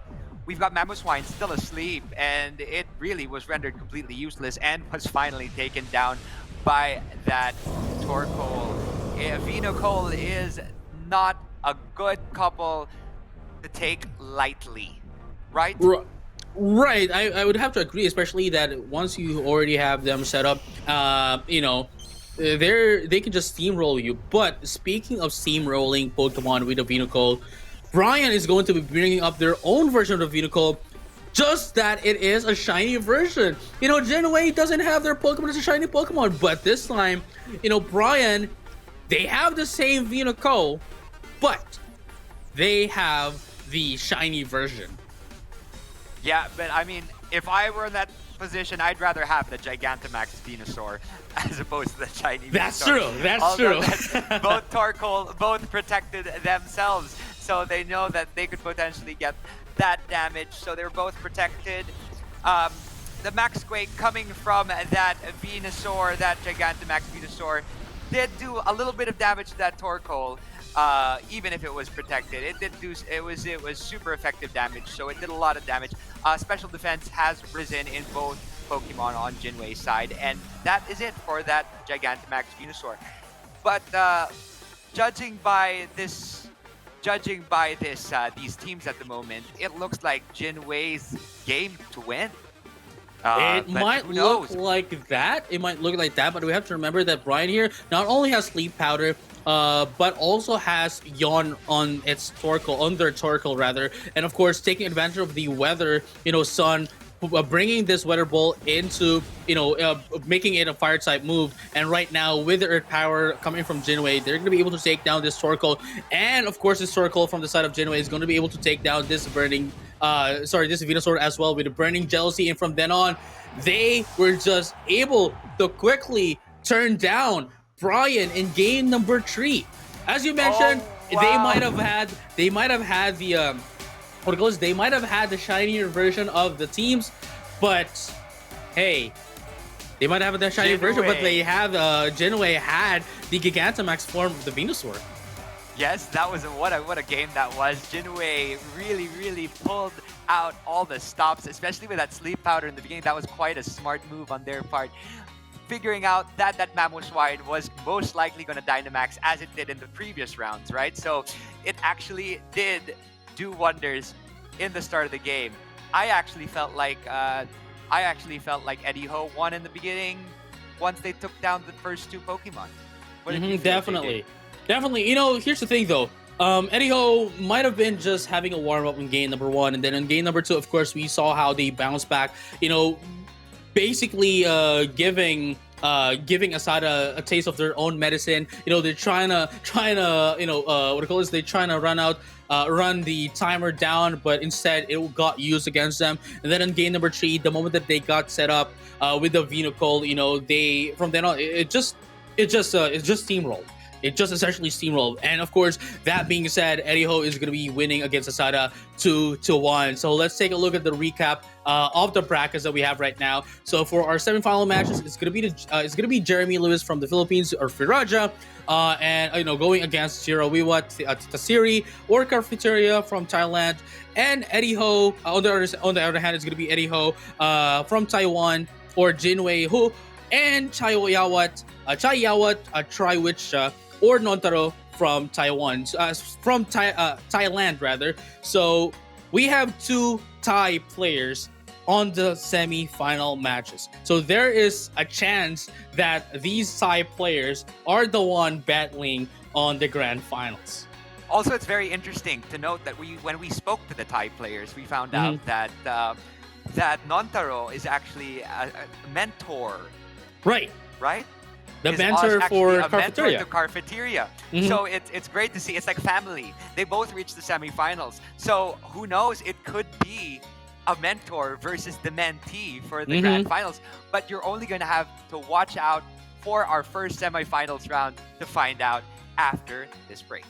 We've got Mamoswine still asleep, and it really was rendered completely useless and was finally taken down by that Torkoal. Venusaur is not a good couple to take lightly, right? Right, I would have to agree, especially that once you already have them set up, they can just steamroll you. But speaking of steamrolling Pokemon with the Venusaur, Brian is going to be bringing up their own version of the Venusaur, just that it is a shiny version. Jin Wei doesn't have their Pokemon as a shiny Pokemon, but this time, Brian, they have the same Venusaur, but they have the shiny version. Yeah, but I mean, if I were in that position, I'd rather have the Gigantamax Venusaur as opposed to the shiny That's Venusaur. true. That's true. Both Torkoal both protected themselves, so they know that they could potentially get that damage. So they're both protected. The Max Quake coming from that Venusaur, that Gigantamax Venusaur, did do a little bit of damage to that Torkoal. Even if it was protected, it was super effective damage, so it did a lot of damage. Special defense has risen in both Pokemon on Jin Wei's side, and that is it for that Gigantamax Venusaur. But judging by these teams at the moment, it looks like Jin Wei's game to win. It might look like that. It might look like that, but we have to remember that Brian here not only has Sleep Powder, but also has Yawn on its Torkoal, on their Torkoal rather, and of course taking advantage of the weather, sun, bringing this Weather Ball into, making it a fire type move. And right now, with the Earth power coming from Jin Wei, they're going to be able to take down this Torkoal. And of course, this Torkoal from the side of Jin Wei is going to be able to take down this this Venusaur as well with the Burning Jealousy. And from then on, they were just able to quickly turn down Brian in game number 3. As you mentioned, wow. they might have had the they might have had the shinier version of the teams, but hey, they might have the shinier version, but they have Jin Wei had the Gigantamax form of the Venusaur. Yes, that was what a game that was. Jin Wei really pulled out all the stops, especially with that sleep powder in the beginning. That was quite a smart move on their part, figuring out that Mamoswine was most likely going to Dynamax as it did in the previous rounds, right? So it actually did do wonders in the start of the game. I actually felt like Eddie Ho won in the beginning once they took down the first 2 Pokemon. What did you feel, JJ? Definitely. Here's the thing though. Eddie Ho might have been just having a warm up in game number 1, and then in game number 2, of course, we saw how they bounced back. Basically giving Asada a taste of their own medicine. They're trying to they're trying to run the timer down, but instead it got used against them. And then in game number 3, the moment that they got set up with the Venusaur, they from then on it just steamrolled. It just essentially steamrolled. And of course, that being said, Eddie Ho is going to be winning against Asada 2-1. So let's take a look at the recap of the brackets that we have right now. So for our semifinal matches, it's going to be Jeremy Lewis from the Philippines, or Thailand, and going against Jirawiwat, Thitasiri, or Cafeteria from Thailand, and Eddie Ho. On the other hand, it's going to be Eddie Ho from Taiwan, or Jin Wei Ho, and Chaiyawat, Traiwichcha, or Nontaro from Taiwan, Thailand rather. So we have 2 Thai players on the semi-final matches. So there is a chance that these Thai players are the one battling on the grand finals. Also, it's very interesting to note that when we spoke to the Thai players, we found out that Nontaro is actually a mentor. Right. The Is mentor for Cafeteria. To Cafeteria. So it's great to see. It's like family. They both reached the semifinals. So who knows? It could be a mentor versus the mentee for the grand finals. But you're only going to have to watch out for our first semifinals round to find out after this break.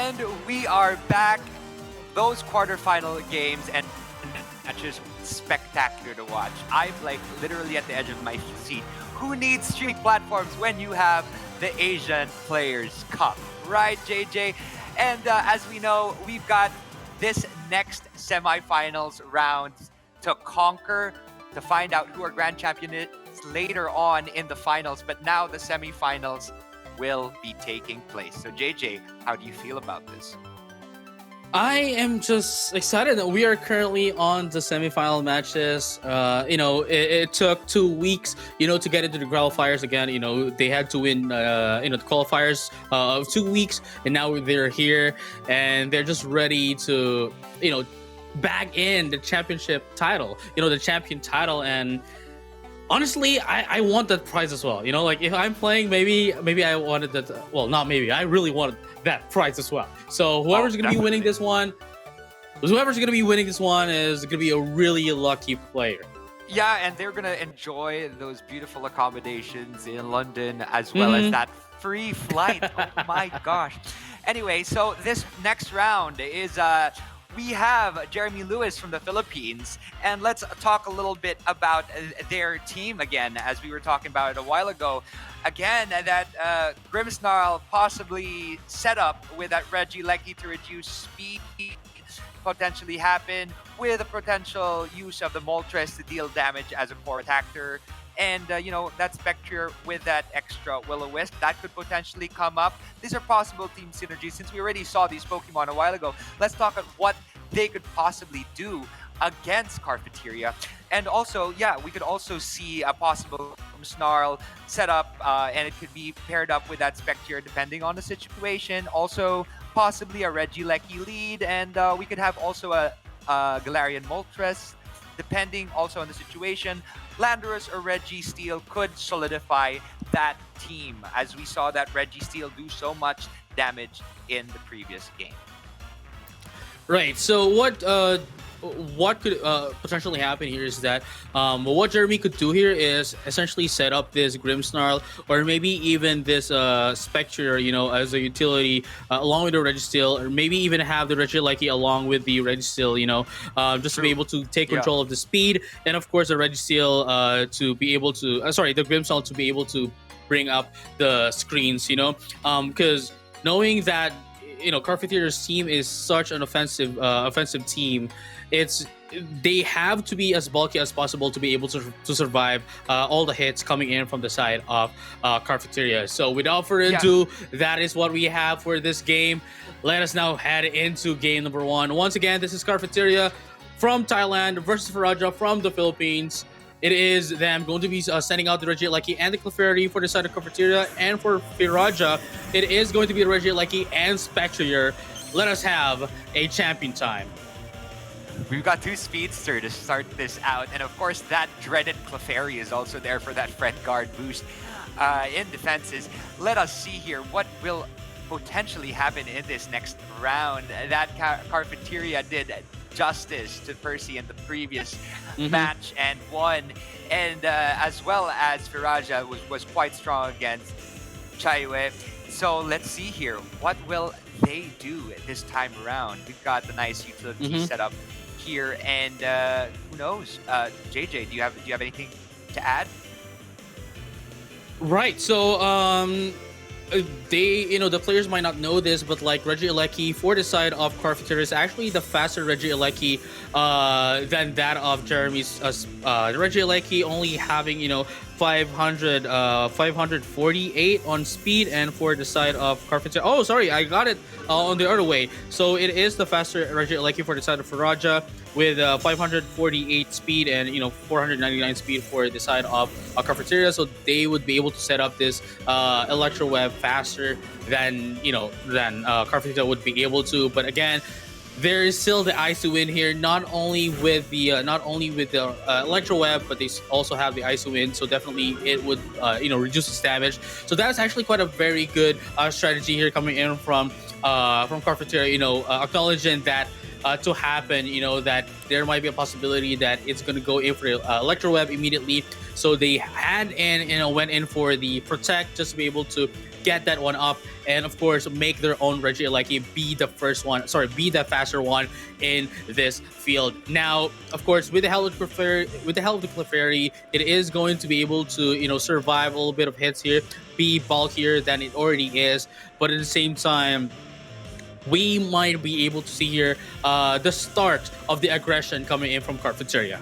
And we are back. Those quarterfinal games and matches spectacular to watch. I'm like literally at the edge of my seat. Who needs streaming platforms when you have the Asian Players Cup, right, JJ? And as we know, we've got this next semifinals round to conquer, to find out who our grand champion is later on in the finals. But now the semifinals will be taking place. So JJ, how do you feel about this? I am just excited that we are currently on the semifinal matches. It took 2 weeks, to get into the qualifiers again. They had to win, the qualifiers of 2 weeks, and now they're here, and they're just ready to, bag in the championship title, the champion title. And honestly, I want that prize as well. If I'm playing, maybe I wanted that. Well, not maybe. I really wanted that prize as well. So whoever's going to be winning this one, is going to be a really lucky player. Yeah, and they're going to enjoy those beautiful accommodations in London as well as that free flight. Oh my gosh. Anyway, so this next round is we have Jeremy Lewis from the Philippines, and let's talk a little bit about their team again, as we were talking about it a while ago. Again, that Grimmsnarl possibly set up with that Regieleki to reduce speed potentially happen, with a potential use of the Moltres to deal damage as a core attacker. And, that Spectre with that extra Will-O-Wisp, that could potentially come up. These are possible team synergies. Since we already saw these Pokemon a while ago, let's talk about what they could possibly do against Carfeteria. And also, we could also see a possible Snarl set up, and it could be paired up with that Spectre depending on the situation. Also, possibly a Regieleki lead, and we could have also a Galarian Moltres, depending also on the situation. Landorus or Registeel could solidify that team, as we saw that Registeel do so much damage in the previous game. Right. So what could potentially happen here is that what Jeremy could do here is essentially set up this Grimmsnarl, or maybe even this Spectre, as a utility along with the Registeel, or maybe even have the Regieleki along with the Registeel, just to be able to take control of the speed, and of course the Registeel to be able to, the Grimmsnarl to be able to bring up the screens, because knowing that Carfeteria's team is such an offensive team, they have to be as bulky as possible to be able to survive all the hits coming in from the side of Carfeteria. So without further ado, that is what we have for this game. Let us now head into game number 1. Once again, this is Carfeteria from Thailand versus Faraja from the Philippines. It is them going to be sending out the Regieleki and the Clefairy for the side of Carfeteria, and for Firaja, it is going to be the Regieleki and Spectre. Let us have a champion time. We've got 2 Speedster to start this out, and of course that dreaded Clefairy is also there for that Friend Guard boost in defenses. Let us see here what will potentially happen in this next round. That Carfeteria did justice to Percy in the previous match and won, and as well as Firaja was quite strong against Chaiyawat. So let's see here, what will they do this time around? We've got the nice utility set up here, and who knows? JJ, do you have anything to add? Right. So the players might not know this, but like Regieleki for the side of Carfeteria is actually the faster Regieleki than that of Jeremy's. The Regieleki only having 548 on speed, and for the side of Carfeteria, oh sorry, I got it on the other way. So it is the faster Regieleki for the side of Faraja with 548 speed and 499 speed for the side of Carfeteria. So they would be able to set up this Electro Web faster than Carfeteria would be able to. But again, there is still the ISO in here, not only with the Electro Web, but they also have the ISO in. So definitely it would reduce its damage. So that's actually quite a very good strategy here coming in from Carfeteria. Acknowledging that to happen, that there might be a possibility that it's going to go in for Electro Web immediately. So they went in for the Protect just to be able to get that one up, and of course make their own Regieleki be the be the faster one in this field. Now, of course, with the help of the Clefairy, it is going to be able to survive a little bit of hits here, be bulkier than it already is, but at the same time, we might be able to see here the start of the aggression coming in from Cafeteria.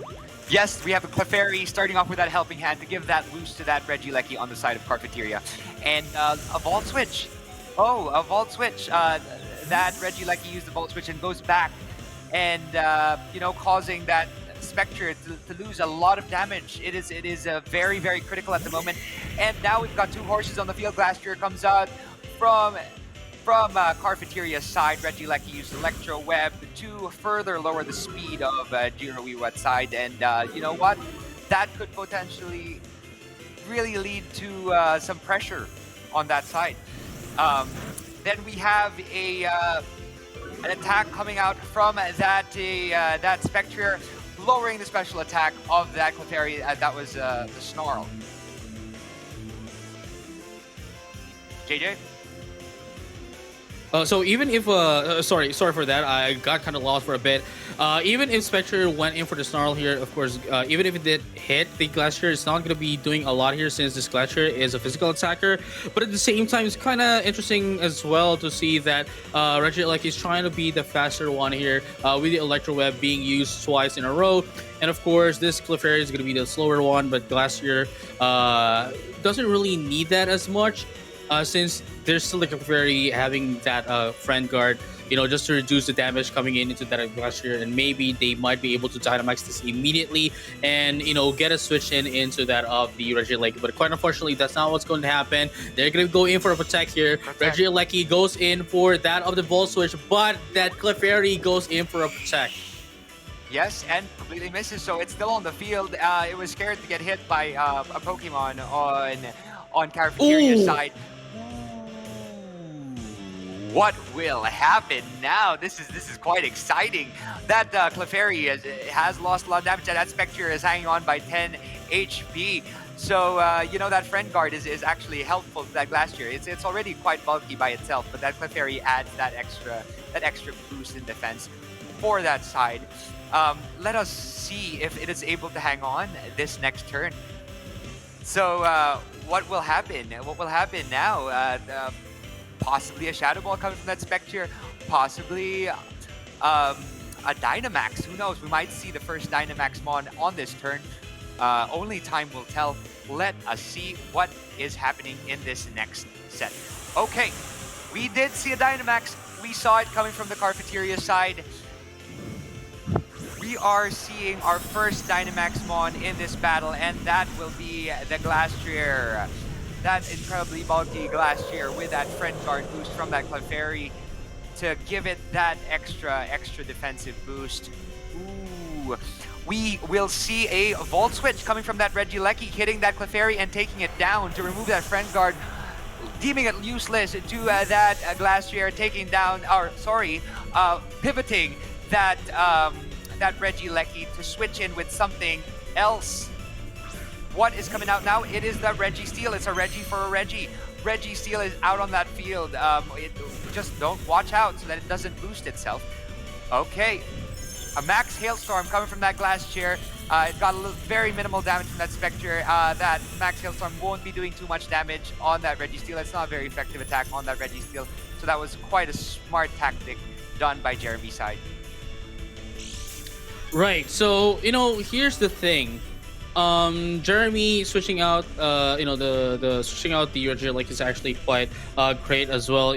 Yes, we have a Clefairy starting off with that helping hand to give that boost to that Regieleki on the side of Cafeteria. And a Vault Switch. Oh, a Vault Switch. That Regieleki used the Vault Switch and goes back and, causing that Spectre to lose a lot of damage. It is very, very critical at the moment. And now we've got two horses on the field. Glastrier comes out from Cafeteria's side. Regieleki used Electro Web to further lower the speed of Jirawiwat's side, and you know what? That could potentially really lead to some pressure on that side. Then we have an attack coming out from that Spectre, lowering the special attack of that Clefairy. That was the Snarl. JJ? So even if sorry for that, I got kind of lost for a bit. Even if Spectre went in for the Snarl here, of course, even if it did hit the Glacier, it's not going to be doing a lot here since this Glacier is a physical attacker. But at the same time, it's kind of interesting as well to see that Regieleki is trying to be the faster one here with the Electro Web being used twice in a row. And of course, this Clefairy is going to be the slower one, but Glacier doesn't really need that as much. Since there's still like a Clefairy having that friend guard, just to reduce the damage coming into that Glacier, and maybe they might be able to Dynamax this immediately and get a switch into that of the Regieleki. But quite unfortunately, that's not what's going to happen. They're going to go in for a Protect here. Regieleki goes in for that of the Volt Switch, but that Clefairy goes in for a Protect. Yes, and completely misses, so it's still on the field. It was scared to get hit by a Pokemon on Cafeteria's side. What will happen now? This is quite exciting. That Clefairy has lost a lot of damage, and that Spectre is hanging on by 10 HP. So that Friend Guard is actually helpful to that Glacier. It's already quite bulky by itself, but that Clefairy adds that extra boost in defense for that side. Let us see if it is able to hang on this next turn. So what will happen? What will happen now? Possibly a Shadow Ball coming from that Spectre, possibly a Dynamax. Who knows? We might see the first Dynamax Mon on this turn. Only time will tell. Let us see what is happening in this next set. Okay, we did see a Dynamax. We saw it coming from the Cafeteria side. We are seeing our first Dynamax Mon in this battle, and that will be the Glastrier. That incredibly bulky Glacier with that Friend Guard boost from that Clefairy to give it that extra defensive boost. Ooh. We will see a Volt Switch coming from that Regieleki, hitting that Clefairy and taking it down to remove that Friend Guard, deeming it useless to that Glacier, taking down, pivoting that Regieleki to switch in with something else. What is coming out now? It is the Registeel. It's a Regi for a Regi. Registeel is out on that field. Just don't watch out so that it doesn't boost itself. Okay. A Max Hailstorm coming from that Glacier. It got very minimal damage from that Spectre. That Max Hailstorm won't be doing too much damage on that Registeel. It's not a very effective attack on that Registeel. So that was quite a smart tactic done by Jeremy's side. Right. So, here's the thing. Jeremy switching out, the switching out the Regieleki is actually quite great as well,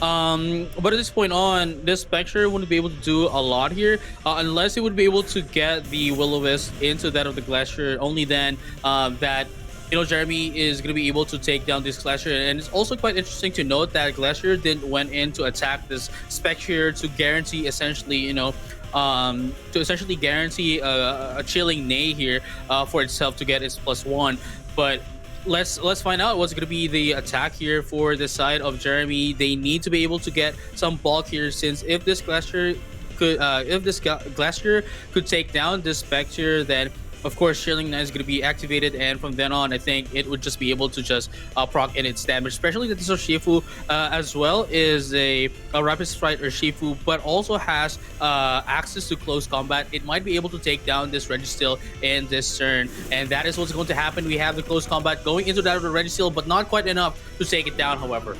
but at this point on, this Spectre wouldn't be able to do a lot here unless it would be able to get the Will-O-Wisp into that of the Glacier. Only then that Jeremy is going to be able to take down this Glacier. And it's also quite interesting to note that Glacier didn't went in to attack this Spectre to guarantee essentially, guarantee a chilling Nay here for itself to get its +1. But let's find out what's going to be the attack here for the side of Jeremy. They need to be able to get some bulk here, since if this Glacier could take down this Spectre, then of course, Shielding Knight is going to be activated, and from then on, I think it would just be able to just proc in its damage. Especially that this Shifu as well is a Rapid Strike or Shifu, but also has access to close combat. It might be able to take down this Registeel in this turn, and that is what's going to happen. We have the close combat going into that of the Registeel, but not quite enough to take it down, however.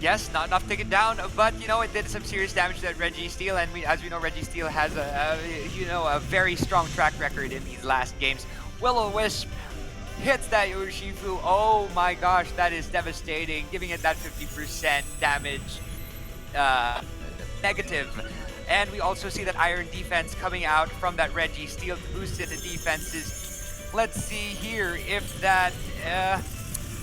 Yes, not enough to take it down, but you know, it did some serious damage to that Registeel, and as we know, Registeel has a very strong track record in these last games. Will-O-Wisp hits that Urshifu. Oh my gosh, that is devastating, giving it that 50% damage negative. And we also see that Iron Defense coming out from that Registeel to boost it to defenses. Let's see here if that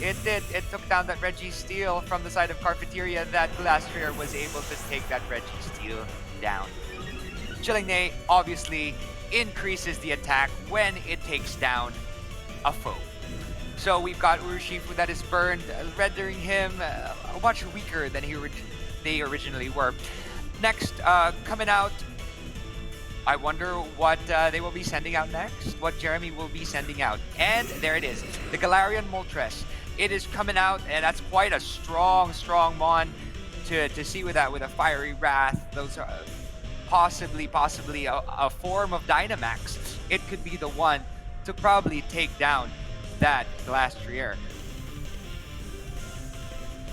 it took down that Registeel from the side of Cafeteria. That Glastrier was able to take that Registeel down. Chilling Knight obviously increases the attack when it takes down a foe. So we've got Urshifu that is burned, rendering him much weaker than they originally were. Next, coming out, I wonder what they will be sending out next, what Jeremy will be sending out. And there it is, the Galarian Moltres. It is coming out, and that's quite a strong mon to see with that, with a Fiery Wrath. Those are possibly a form of Dynamax. It could be the one to probably take down that Glastrier.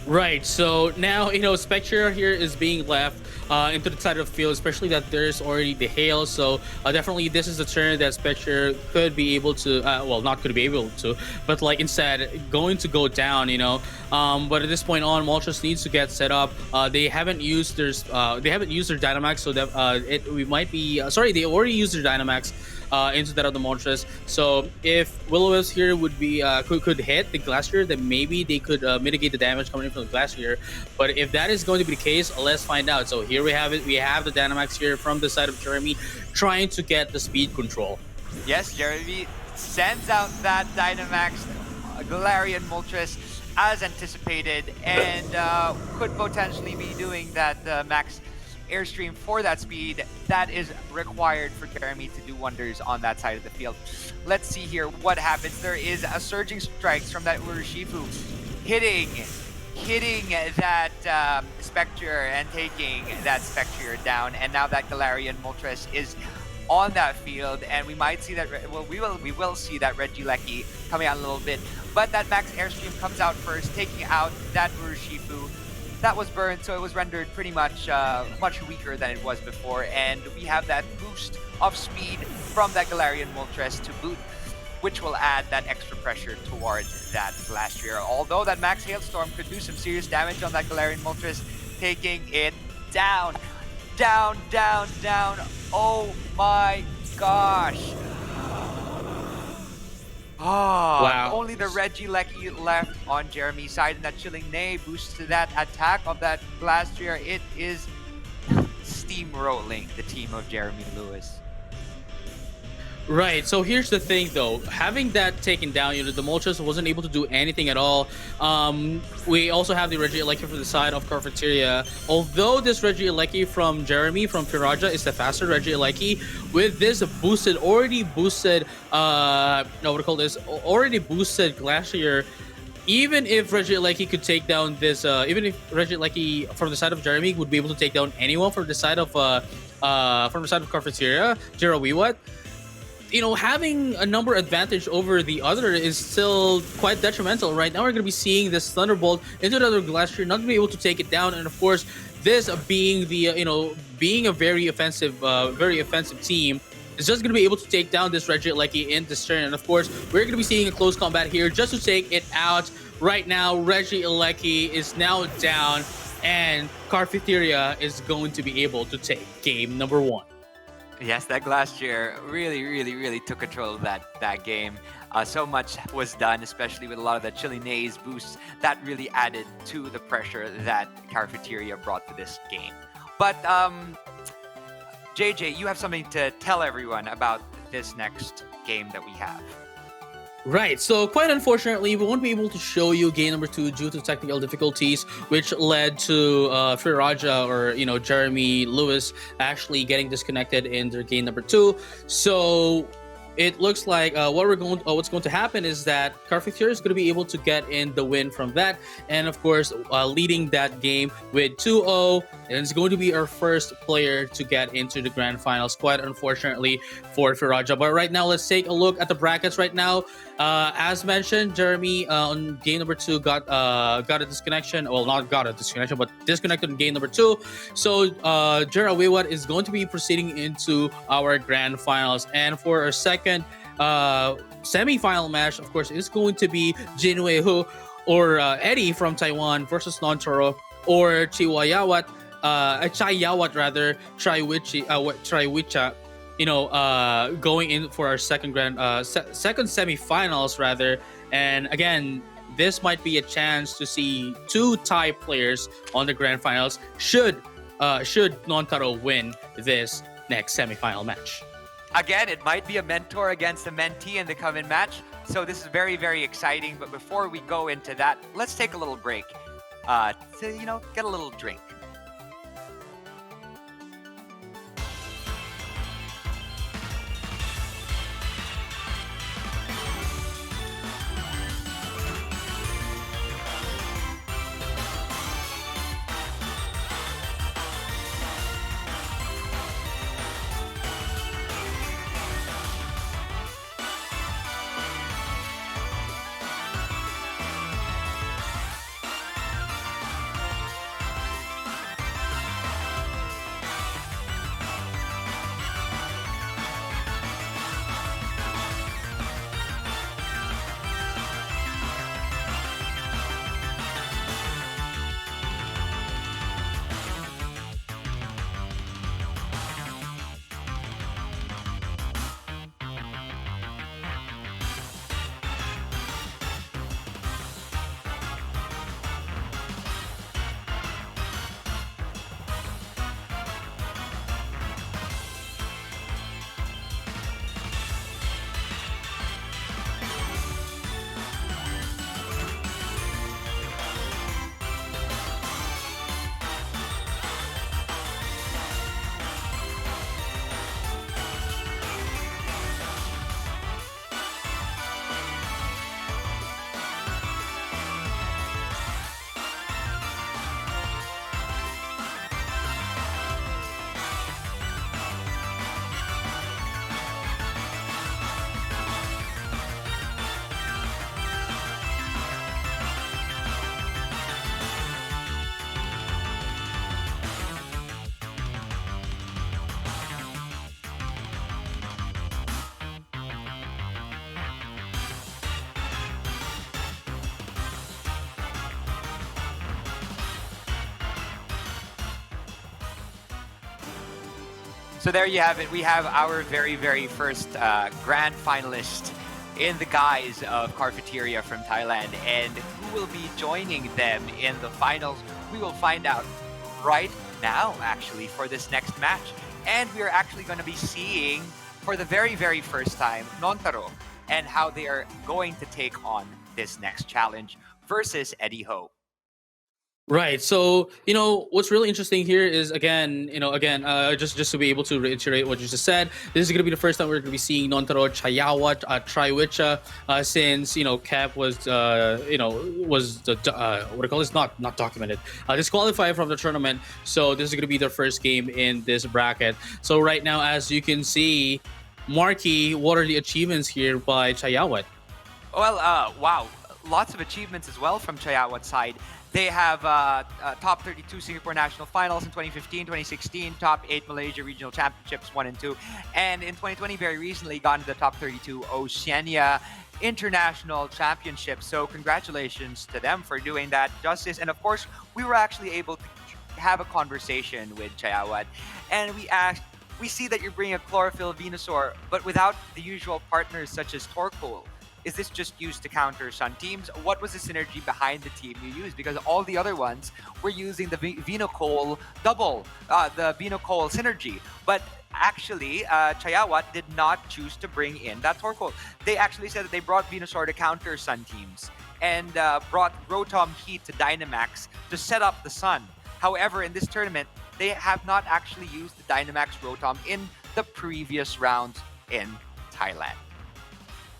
Right, so now, Spectre here is being left into the side of the field, especially that there's already the Hail, so definitely this is a turn that Spectre could be able to, well, not could be able to, but like instead going to go down, but at this point on, Moltres needs to get set up. They haven't used their Dynamax, so that they already used their Dynamax into that of the Moltres. So if Will-O-Wisp here would be could hit the Glastrier, then maybe they could mitigate the damage coming in from the Glastrier. But if that is going to be the case, let's find out. So here we have it. We have the Dynamax here from the side of Jeremy, trying to get the speed control. Yes, Jeremy sends out that Dynamax Galarian Moltres as anticipated, and could potentially be doing that max airstream for that speed that is required for Jeremy to do wonders on that side of the field. Let's see here what happens. There is a Surging Strikes from that Urshifu hitting that Spectre and taking that Spectre down, and now that Galarian Moltres is on that field, and we might see that, we will see that Regieleki coming out a little bit, but that max airstream comes out first, taking out that Urshifu. That was burned, so it was rendered pretty much much weaker than it was before, and we have that boost of speed from that Galarian Moltres to boot, which will add that extra pressure towards that Glastrier. Although that Max Hailstorm could do some serious damage on that Galarian Moltres, taking it down. Down. Oh my gosh. Oh, wow. Only the Regieleki left on Jeremy's side, and that Chilling Knight boosts to that attack of that Glastrier. It is steamrolling the team of Jeremy Lewis. Right, so here's the thing though, having that taken down, the Moltres wasn't able to do anything at all. We also have the Regieleki from the side of Cafeteria. Although this Regieleki from Jeremy, from Thailand, is the faster Regieleki, with this already boosted Glastrier, even if Regieleki could take down this, even if Regieleki from the side of Jeremy would be able to take down anyone from the side of Cafeteria, Jirawiwat, having a number advantage over the other is still quite detrimental. Right now, we're going to be seeing this Thunderbolt into the other Glastrier, not going to be able to take it down. And of course, this being being a very offensive team, is just going to be able to take down this Regieleki in this turn. And of course, we're going to be seeing a close combat here just to take it out. Right now, Regieleki is now down, and Cafeteria is going to be able to take game number 1. Yes, that Glastrier really took control of that game. So much was done, especially with a lot of the Chilling Knight's boosts that really added to the pressure that Cafeteria brought to this game. But JJ, you have something to tell everyone about this next game that we have. Right, so quite unfortunately, we won't be able to show you game number 2 due to technical difficulties, which led to Traiwichcha or Jeremy Lewis actually getting disconnected in their game number 2. So it looks like what's going to happen is that Carfeteria is going to be able to get in the win from that, and of course, leading that game with 2-0, and it's going to be our first player to get into the grand finals. Quite unfortunately for Thailand. But right now, let's take a look at the brackets right now. As mentioned, Jeremy on game number 2 got a disconnection. Well, not got a disconnection, but disconnected in game number 2. So Jirawiwat is going to be proceeding into our grand finals, and for our second semi-final match, of course, is going to be Jin Wei or Eddie from Taiwan versus Nontaro, or Chaiyawat rather, Traiwichcha, going in for our second semi-finals rather. And again, this might be a chance to see 2 Thai players on the grand finals should Nontaro win this next semi-final match. Again, it might be a mentor against a mentee in the coming match. So this is very, very exciting. But before we go into that, let's take a little break to get a little drink. So there you have it. We have our very, very first grand finalist in the guise of Carfeteria from Thailand. And who will be joining them in the finals? We will find out right now, actually, for this next match. And we are actually going to be seeing, for the very, very first time, Nontaro and how they are going to take on this next challenge versus Eddie Ho. Right. So, what's really interesting here is, just to be able to reiterate what you just said, this is going to be the first time we're going to be seeing Nontaro, Chaiyawat, Traiwichcha, since, Cap was not documented, disqualified from the tournament. So this is going to be their first game in this bracket. So right now, as you can see, Marky, what are the achievements here by Chaiyawat? Well, wow. Lots of achievements as well from Chaiyawat's side. They have top 32 Singapore National Finals in 2015, 2016, top 8 Malaysia Regional Championships 1 and 2, and in 2020, very recently, gone to the top 32 Oceania International Championships. So congratulations to them for doing that justice. And of course, we were actually able to have a conversation with Chaiyawat, and we see that you're bringing a Chlorophyll Venusaur, but without the usual partners such as Torkoal. Is this just used to counter Sun teams? What was the synergy behind the team you used? Because all the other ones were using the Venusaur double, the Venusaur synergy. But actually, Chaiyawat did not choose to bring in that Torkoal. They actually said that they brought Venusaur to counter Sun teams and brought Rotom Heat to Dynamax to set up the Sun. However, in this tournament, they have not actually used the Dynamax Rotom in the previous round in Thailand.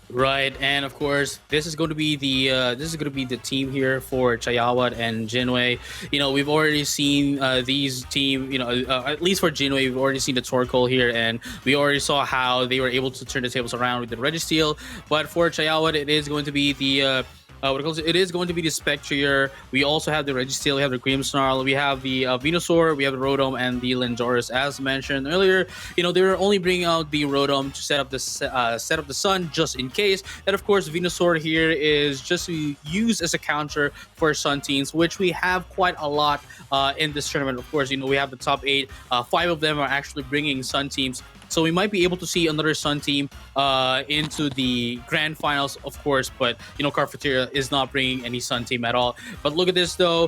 Right, and of course, this is going to be the team here for Chaiyawat and Jin Wei. We've already seen these team. At least for Jin Wei, we've already seen the Torkoal here, and we already saw how they were able to turn the tables around with the Registeel. But for Chaiyawat, it is going to be the it is going to be the Spectrier. We also have the Registeel, we have the Grimmsnarl, we have the Venusaur, we have the Rotom, and the Lindorus. As mentioned earlier, they were only bringing out the Rotom to set up the Sun just in case. And of course, Venusaur here is just to use as a counter for Sun teams, which we have quite a lot in this tournament. Of course, we have the top 8. 5 of them are actually bringing Sun teams. So we might be able to see another Sun team into the grand finals, of course. But Cafeteria is not bringing any Sun team at all. But look at this though.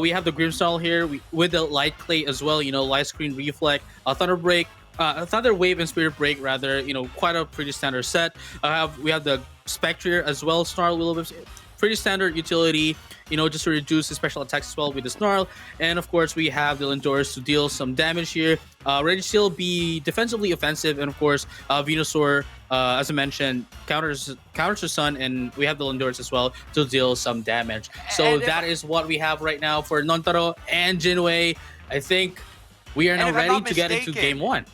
We have the Grimmsnarl here with the Light Clay as well. Light Screen Reflect, Thunder Break, Thunder Wave and Spirit Break rather. Quite a pretty standard set. We have the Spectre as well. Snarl Will-O-Wisp, pretty standard utility. Just to reduce the special attacks as well with the Snarl. And of course, we have the Lindorus to deal some damage here. Registeel be defensively offensive, and of course, Venusaur, as I mentioned, counters the Sun, and we have the Lindorus as well to deal some damage. So that is what we have right now for Nontaro and Jin Wei. I think we are now ready to get into game 1.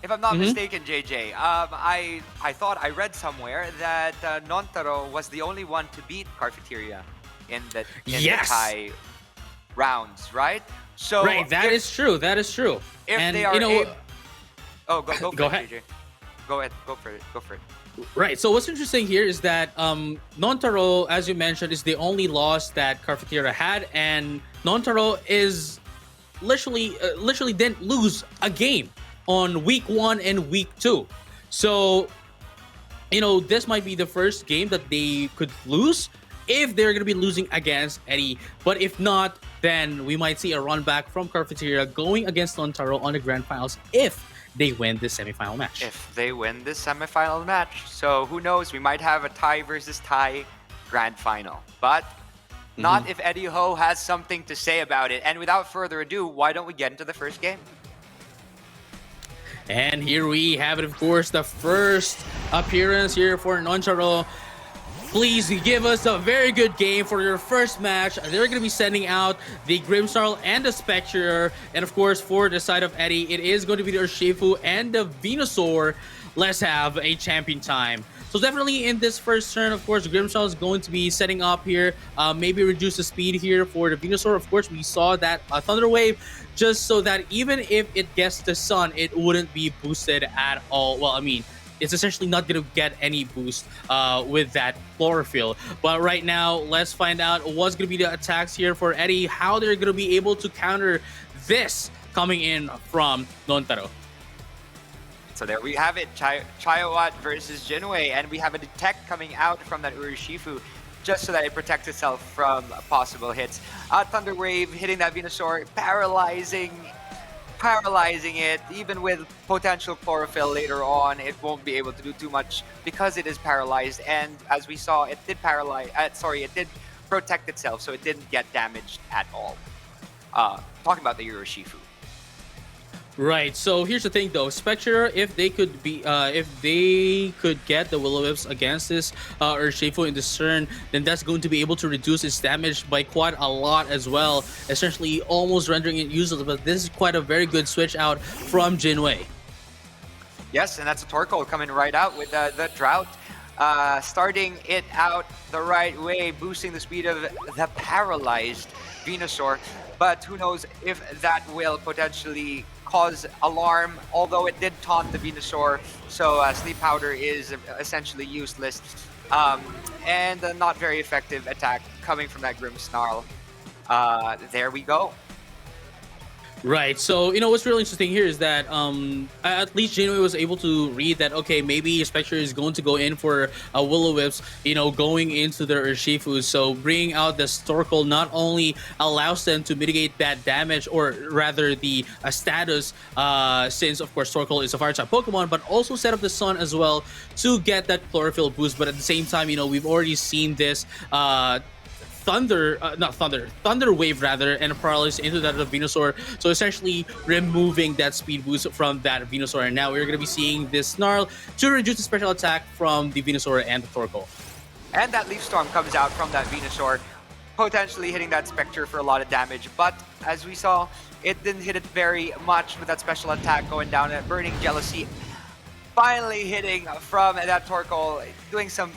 If I'm not mistaken, JJ, I thought I read somewhere that Nontaro was the only one to beat Cafeteria in the Thai rounds, right? So right, that is true. That is true. If and they are, go go ahead. JJ. Go ahead. Go for it. Right. So what's interesting here is that Nontaro, as you mentioned, is the only loss that Cafeteria had, and Nontaro is literally didn't lose a game on week 1 and week 2. So this might be the first game that they could lose if they're going to be losing against Eddie. But if not, then we might see a run back from Cafeteria going against Nontaro on the grand finals if they win this semifinal match. If they win this semifinal match. So who knows? We might have a Thai versus Thai grand final. But not if Eddie Ho has something to say about it. And without further ado, why don't we get into the first game? And here we have it, of course, the first appearance here for Nontaro. Please give us a very good game for your first match. They're going to be sending out the Grimmsnarl and the Spectre. And of course, for the side of Eddie, it is going to be the Urshifu and the Venusaur. Let's have a champion time. So definitely in this first turn, of course, Grimmsnarl is going to be setting up here. Maybe reduce the speed here for the Venusaur. Of course, we saw that Thunder Wave just so that even if it gets the Sun, it wouldn't be boosted at all. Well, I mean, it's essentially not going to get any boost with that chlorophyll. But right now, let's find out what's going to be the attacks here for Eddie, how they're going to be able to counter this coming in from Nontaro. So there we have it, Chaiyawat versus Jin Wei, and we have a Detect coming out from that Urshifu just so that it protects itself from possible hits. Thunder Wave hitting that Venusaur, paralyzing it. Even with potential chlorophyll later on, it won't be able to do too much because it is paralyzed. And as we saw, it did it did protect itself, so it didn't get damaged at all. Talking about the Urshifu. Right. So here's the thing, though. Spectre, if they could get the Will-O-Wisps against this Urshifu in this turn, then that's going to be able to reduce its damage by quite a lot as well, essentially almost rendering it useless. But this is quite a very good switch out from Jin Wei. Yes, and that's a Torkoal coming right out with the Drought. Starting it out the right way, boosting the speed of the paralyzed Venusaur. But who knows if that will potentially cause alarm, although it did taunt the Venusaur, so Sleep Powder is essentially useless. And a not very effective attack coming from that Grimmsnarl. There we go. Right. So, what's really interesting here is that at least Jin Wei was able to read that, okay, maybe Spectre is going to go in for a Will-O-Wisps, going into their Urshifu. So bringing out the Torkoal not only allows them to mitigate that damage, or rather the status, since, of course, Torkoal is a Fire-type Pokemon, but also set up the Sun as well to get that Chlorophyll boost. But at the same time, we've already seen this Thunder Wave rather, and a Paralysis into that of Venusaur. So essentially removing that speed boost from that Venusaur. And now we're going to be seeing this Snarl to reduce the special attack from the Venusaur and the Torkoal. And that Leaf Storm comes out from that Venusaur, potentially hitting that Spectre for a lot of damage. But as we saw, it didn't hit it very much with that special attack going down at Burning Jealousy. Finally hitting from that Torkoal, doing some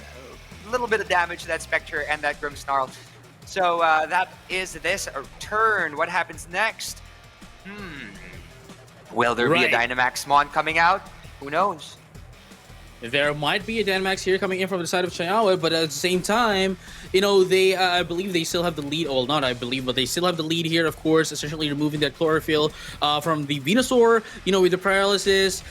little bit of damage to that Spectre and that Grimmsnarl. So that is this turn. What happens next? Will there be a Dynamax Mon coming out? Who knows? There might be a Dynamax here coming in from the side of Chaiyawat, but at the same time, you know, they I believe they still have the lead. Well, not I believe, but they still have the lead here, of course, essentially removing that Chlorophyll from the Venusaur. You know, with the Paralysis,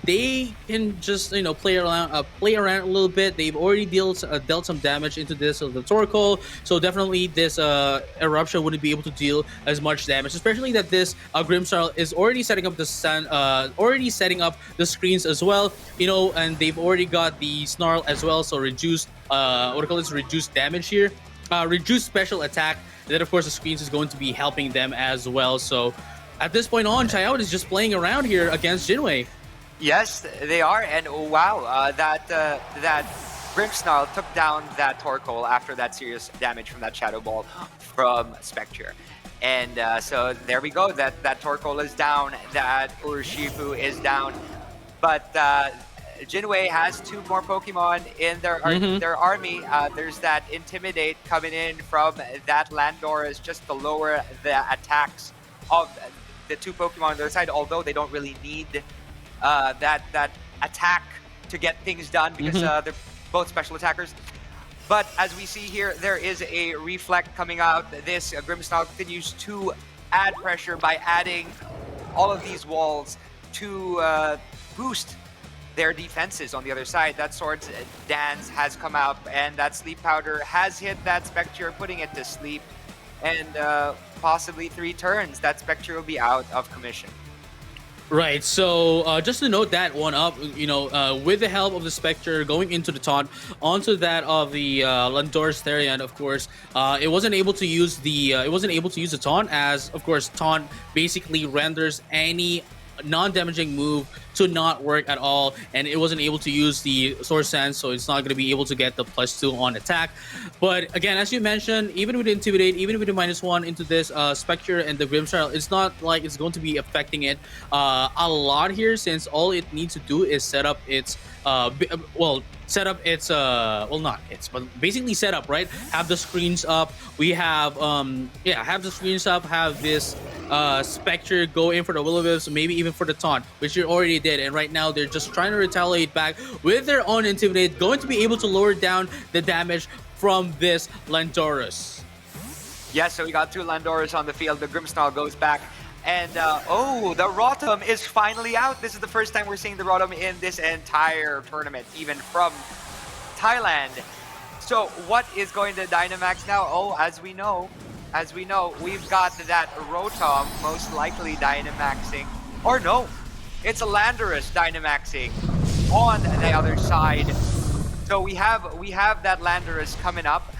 they can just, you know, play around a little bit. They've already dealt some damage into this of the Torkoal, so definitely this Eruption wouldn't be able to deal as much damage, especially that this Grimmsnarl is already setting up the screens as well. You know, and they've already got the Snarl as well, so reduced reduced damage here, reduced special attack. And then of course the screens is going to be helping them as well. So at this point on, Chaiyawat is just playing around here against Jin Wei. Yes, they are, and wow, that Grimmsnarl took down that Torkoal after that serious damage from that Shadow Ball from Spectre. And so there we go, that Torkoal is down, that Urshifu is down. But Jin Wei has 2 more Pokemon in their army. There's that Intimidate coming in from that Landorus just to lower the attacks of the 2 Pokemon on their side, although they don't really need that attack to get things done because they're both special attackers. But as we see here, there is a Reflect coming out. This Grimmsnarl continues to add pressure by adding all of these walls to boost their defenses on the other side. That Swords Dance has come out, and that Sleep Powder has hit that Spectre, putting it to sleep. And possibly 3 turns, that Spectre will be out of commission. Right, so just to note that one up, you know, with the help of the Spectre going into the taunt onto that of the Landorus Therian, of course, it wasn't able to use the taunt, as of course taunt basically renders any non-damaging move to not work at all, and it wasn't able to use the Source Sense, so it's not going to be able to get the +2 on attack. But again, as you mentioned, even with Intimidate, even with the -1 into this Spectre and the Grimmsnarl, it's not like it's going to be affecting it a lot here, since all it needs to do is set up its basically set up, right? Have the screens up. We have have the screens up, have this Spectre go in for the Will-O-Wisp, maybe even for the taunt, which you already did. And right now they're just trying to retaliate back with their own Intimidate, going to be able to lower down the damage from this Landorus. Yeah, so we got 2 Landorus on the field. The Grimmsnarl goes back. And, the Rotom is finally out. This is the first time we're seeing the Rotom in this entire tournament, even from Thailand. So what is going to Dynamax now? Oh, as we know, we've got that Rotom most likely Dynamaxing. Or no, it's a Landorus Dynamaxing on the other side. So we have that Landorus coming up,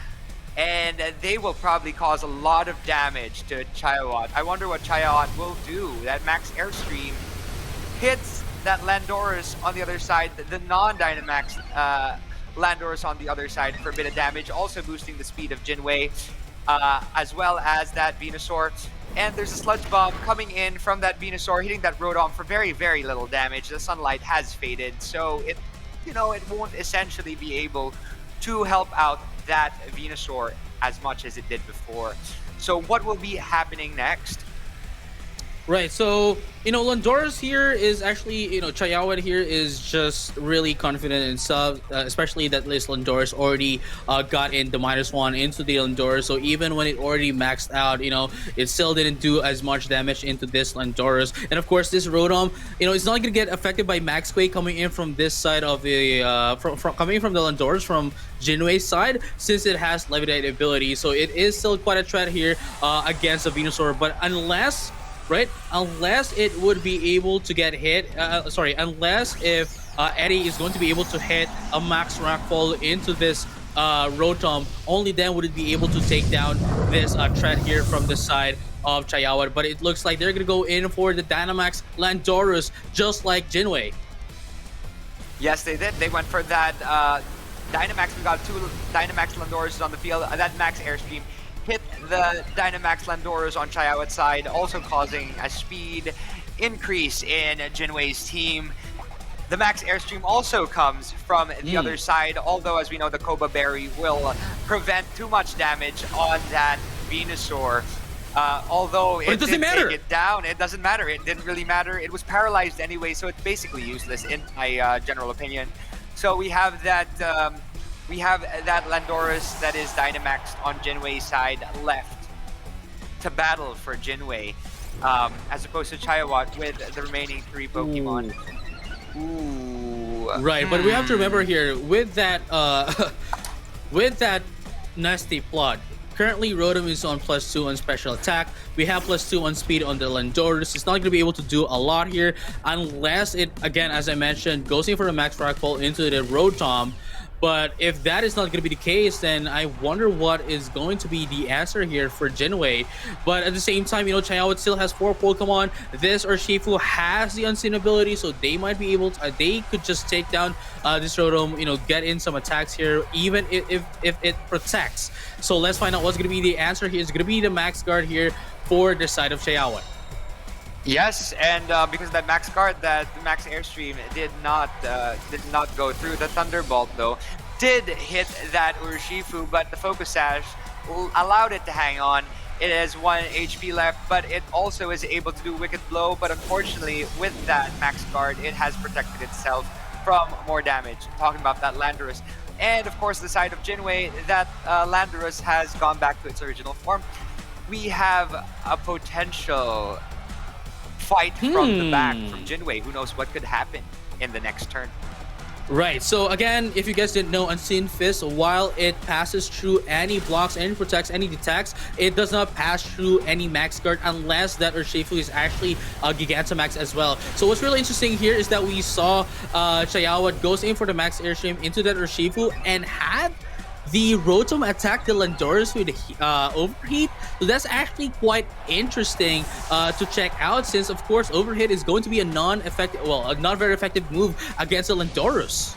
and they will probably cause a lot of damage to Chaiyawat. I wonder what Chaiyawat will do. That Max Airstream hits that Landorus on the other side, the non-Dynamax Landorus on the other side for a bit of damage, also boosting the speed of Jin Wei, as well as that Venusaur. And there's a Sludge Bomb coming in from that Venusaur, hitting that Rotom for very, very little damage. The sunlight has faded, so it won't essentially be able to help out that Venusaur as much as it did before. So what will be happening next? Right, so, Landorus here is actually, Chaiyawat here is just really confident in himself, especially that this Landorus already got in the -1 into the Landorus, so even when it already maxed out, it still didn't do as much damage into this Landorus. And of course, this Rotom, it's not going to get affected by Max Quake coming in from this side of the, coming from the Landorus from Jin Wei's side, since it has Levitate ability, so it is still quite a threat here against the Venusaur, but unless it would be able to get hit, unless if Eddie is going to be able to hit a max rockfall into this Rotom, only then would it be able to take down this threat here from the side of Chaiyawat. But it looks like they're going to go in for the Dynamax Landorus, just like Jin Wei. Yes, they did. They went for that Dynamax. We got 2 Dynamax Landorus on the field. That Max Airstream hit the Dynamax Landorus on Chaiyawat's side, also causing a speed increase in Jin Wei's team. The Max Airstream also comes from the other side, although as we know the Koba Berry will prevent too much damage on that Venusaur. Although it doesn't did matter. take it down, it doesn't matter. It didn't really matter. It was paralyzed anyway, so it's basically useless in my general opinion. So we have that Landorus that is Dynamaxed on Jin Wei's side left to battle for Jin Wei, as opposed to Chaiyawat with the remaining 3 Pokemon. Ooh. Right, but we have to remember here with that with that nasty plot. Currently, Rotom is on +2 on special attack. We have +2 on speed on the Landorus. It's not going to be able to do a lot here unless it, again, as I mentioned, goes in for the Max Fragfall into the Rotom. But if that is not going to be the case, then I wonder what is going to be the answer here for Jin Wei. But at the same time, you know, Chaiyawat still has 4 Pokemon. This Urshifu has the Unseen ability, so they might be able to, they could just take down this Rotom, you know, get in some attacks here, even if it protects. So let's find out what's going to be the answer here. It's going to be the Max Guard here for the side of Chaiyawat. Yes, and because that Max Guard, that the Max Airstream did not go through. The Thunderbolt though did hit that Urshifu, but the Focus Sash allowed it to hang on. It has 1 HP left, but it also is able to do Wicked Blow. But unfortunately, with that Max Guard, it has protected itself from more damage. Talking about that Landorus, and of course the side of Jin Wei, that Landorus has gone back to its original form. We have a potential fight from the back from Jin Wei. Who knows what could happen in the next turn. Right, so again, if you guys didn't know, Unseen Fist, while it passes through any blocks, any protects, any detects, it does not pass through any Max Guard unless that Urshifu is actually a Gigantamax as well. So what's really interesting here is that we saw Chaiyawat goes in for the Max Airstream into that Urshifu and had the Rotom attack the Landorus with Overheat. So that's actually quite interesting to check out, since of course Overheat is going to be a non-effective, well, a not very effective move against the Landorus.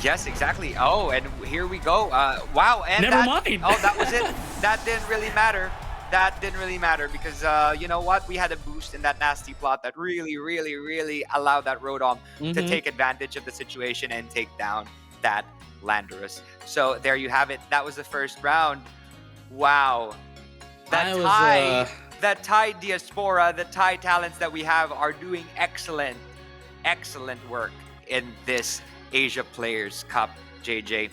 Yes, exactly. Oh, and here we go. Wow. And Never mind. Oh, that was it. That didn't really matter. That didn't really matter because you know what? We had a boost in that nasty plot that really allowed that Rotom to take advantage of the situation and take down that Landorus. So there you have it. That was the first round. Wow. That Thai diaspora, the Thai talents that we have are doing excellent work in this Asia Players Cup, JJ.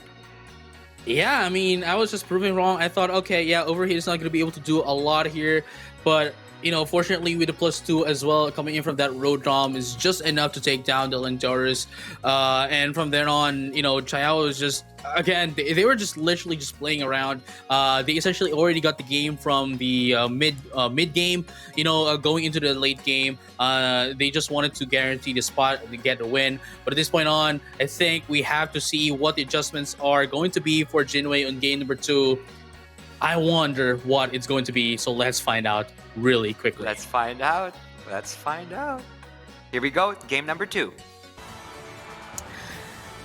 Yeah, I mean, I was just proving wrong. I thought, okay, yeah, Overheat is not going to be able to do a lot here, but you know, fortunately with the +2 as well coming in from that Rotom is just enough to take down the Landorus. And from then on, you know, Chaiyawat was just, again, they were just literally just playing around. They essentially already got the game from the mid game, you know, going into the late game. They just wanted to guarantee the spot to get the win. But at this point on, I think we have to see what the adjustments are going to be for Jin Wei on game number 2. I wonder what it's going to be, so let's find out really quickly. Let's find out. Here we go, game number 2.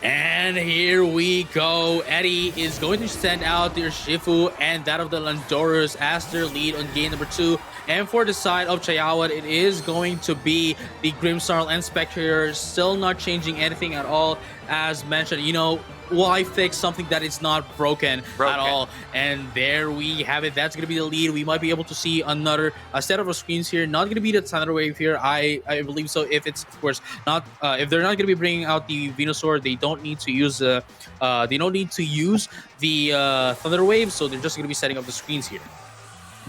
And here we go. Eddie is going to send out their Shifu and that of the Landorus as their lead on game number 2. And for the side of Chaiyawat, it is going to be the Grimmsnarl and Spectre, still not changing anything at all. As mentioned, you know, why fix something that is not broken at all? And there we have it. That's going to be the lead. We might be able to see another set of screens here. Not going to be the Thunder Wave here, I believe so. If it's, of course, not if they're not going to be bringing out the Venusaur, they don't need to use the Thunder Wave. So they're just going to be setting up the screens here.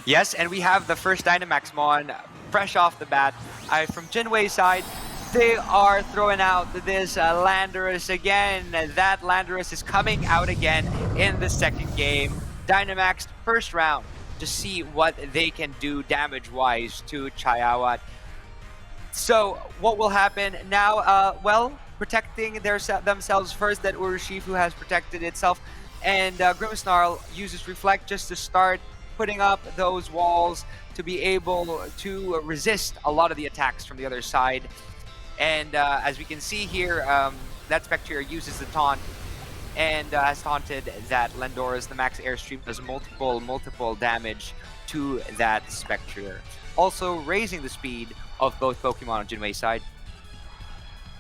Yes, and we have the first Dynamax Mon fresh off the bat. From Jin Wei's side, they are throwing out this Landorus again. That Landorus is coming out again in the second game. Dynamax first round to see what they can do damage-wise to Chaiyawat. So what will happen now? Well, protecting themselves first. That Urushifu has protected itself, and Grimmsnarl uses Reflect just to start putting up those walls to be able to resist a lot of the attacks from the other side. And as we can see here, that Spectre uses the taunt and has taunted that Landorus. The max airstream does multiple damage to that Spectre, also raising the speed of both Pokemon on Jin Wei's side.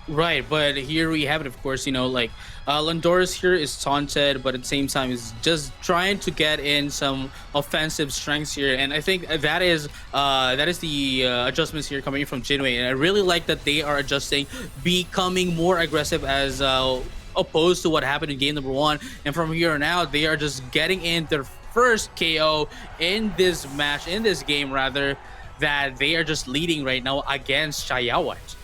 Right, but here we have it, of course, like Landorus here is taunted, but at the same time is just trying to get in some offensive strengths here, and I think that is the adjustments here coming from Jin Wei, and I really like that they are adjusting, becoming more aggressive as opposed to what happened in game number 1, and from here on out, they are just getting in their first KO in this match, in this game rather, that they are just leading right now against Chaiyawat.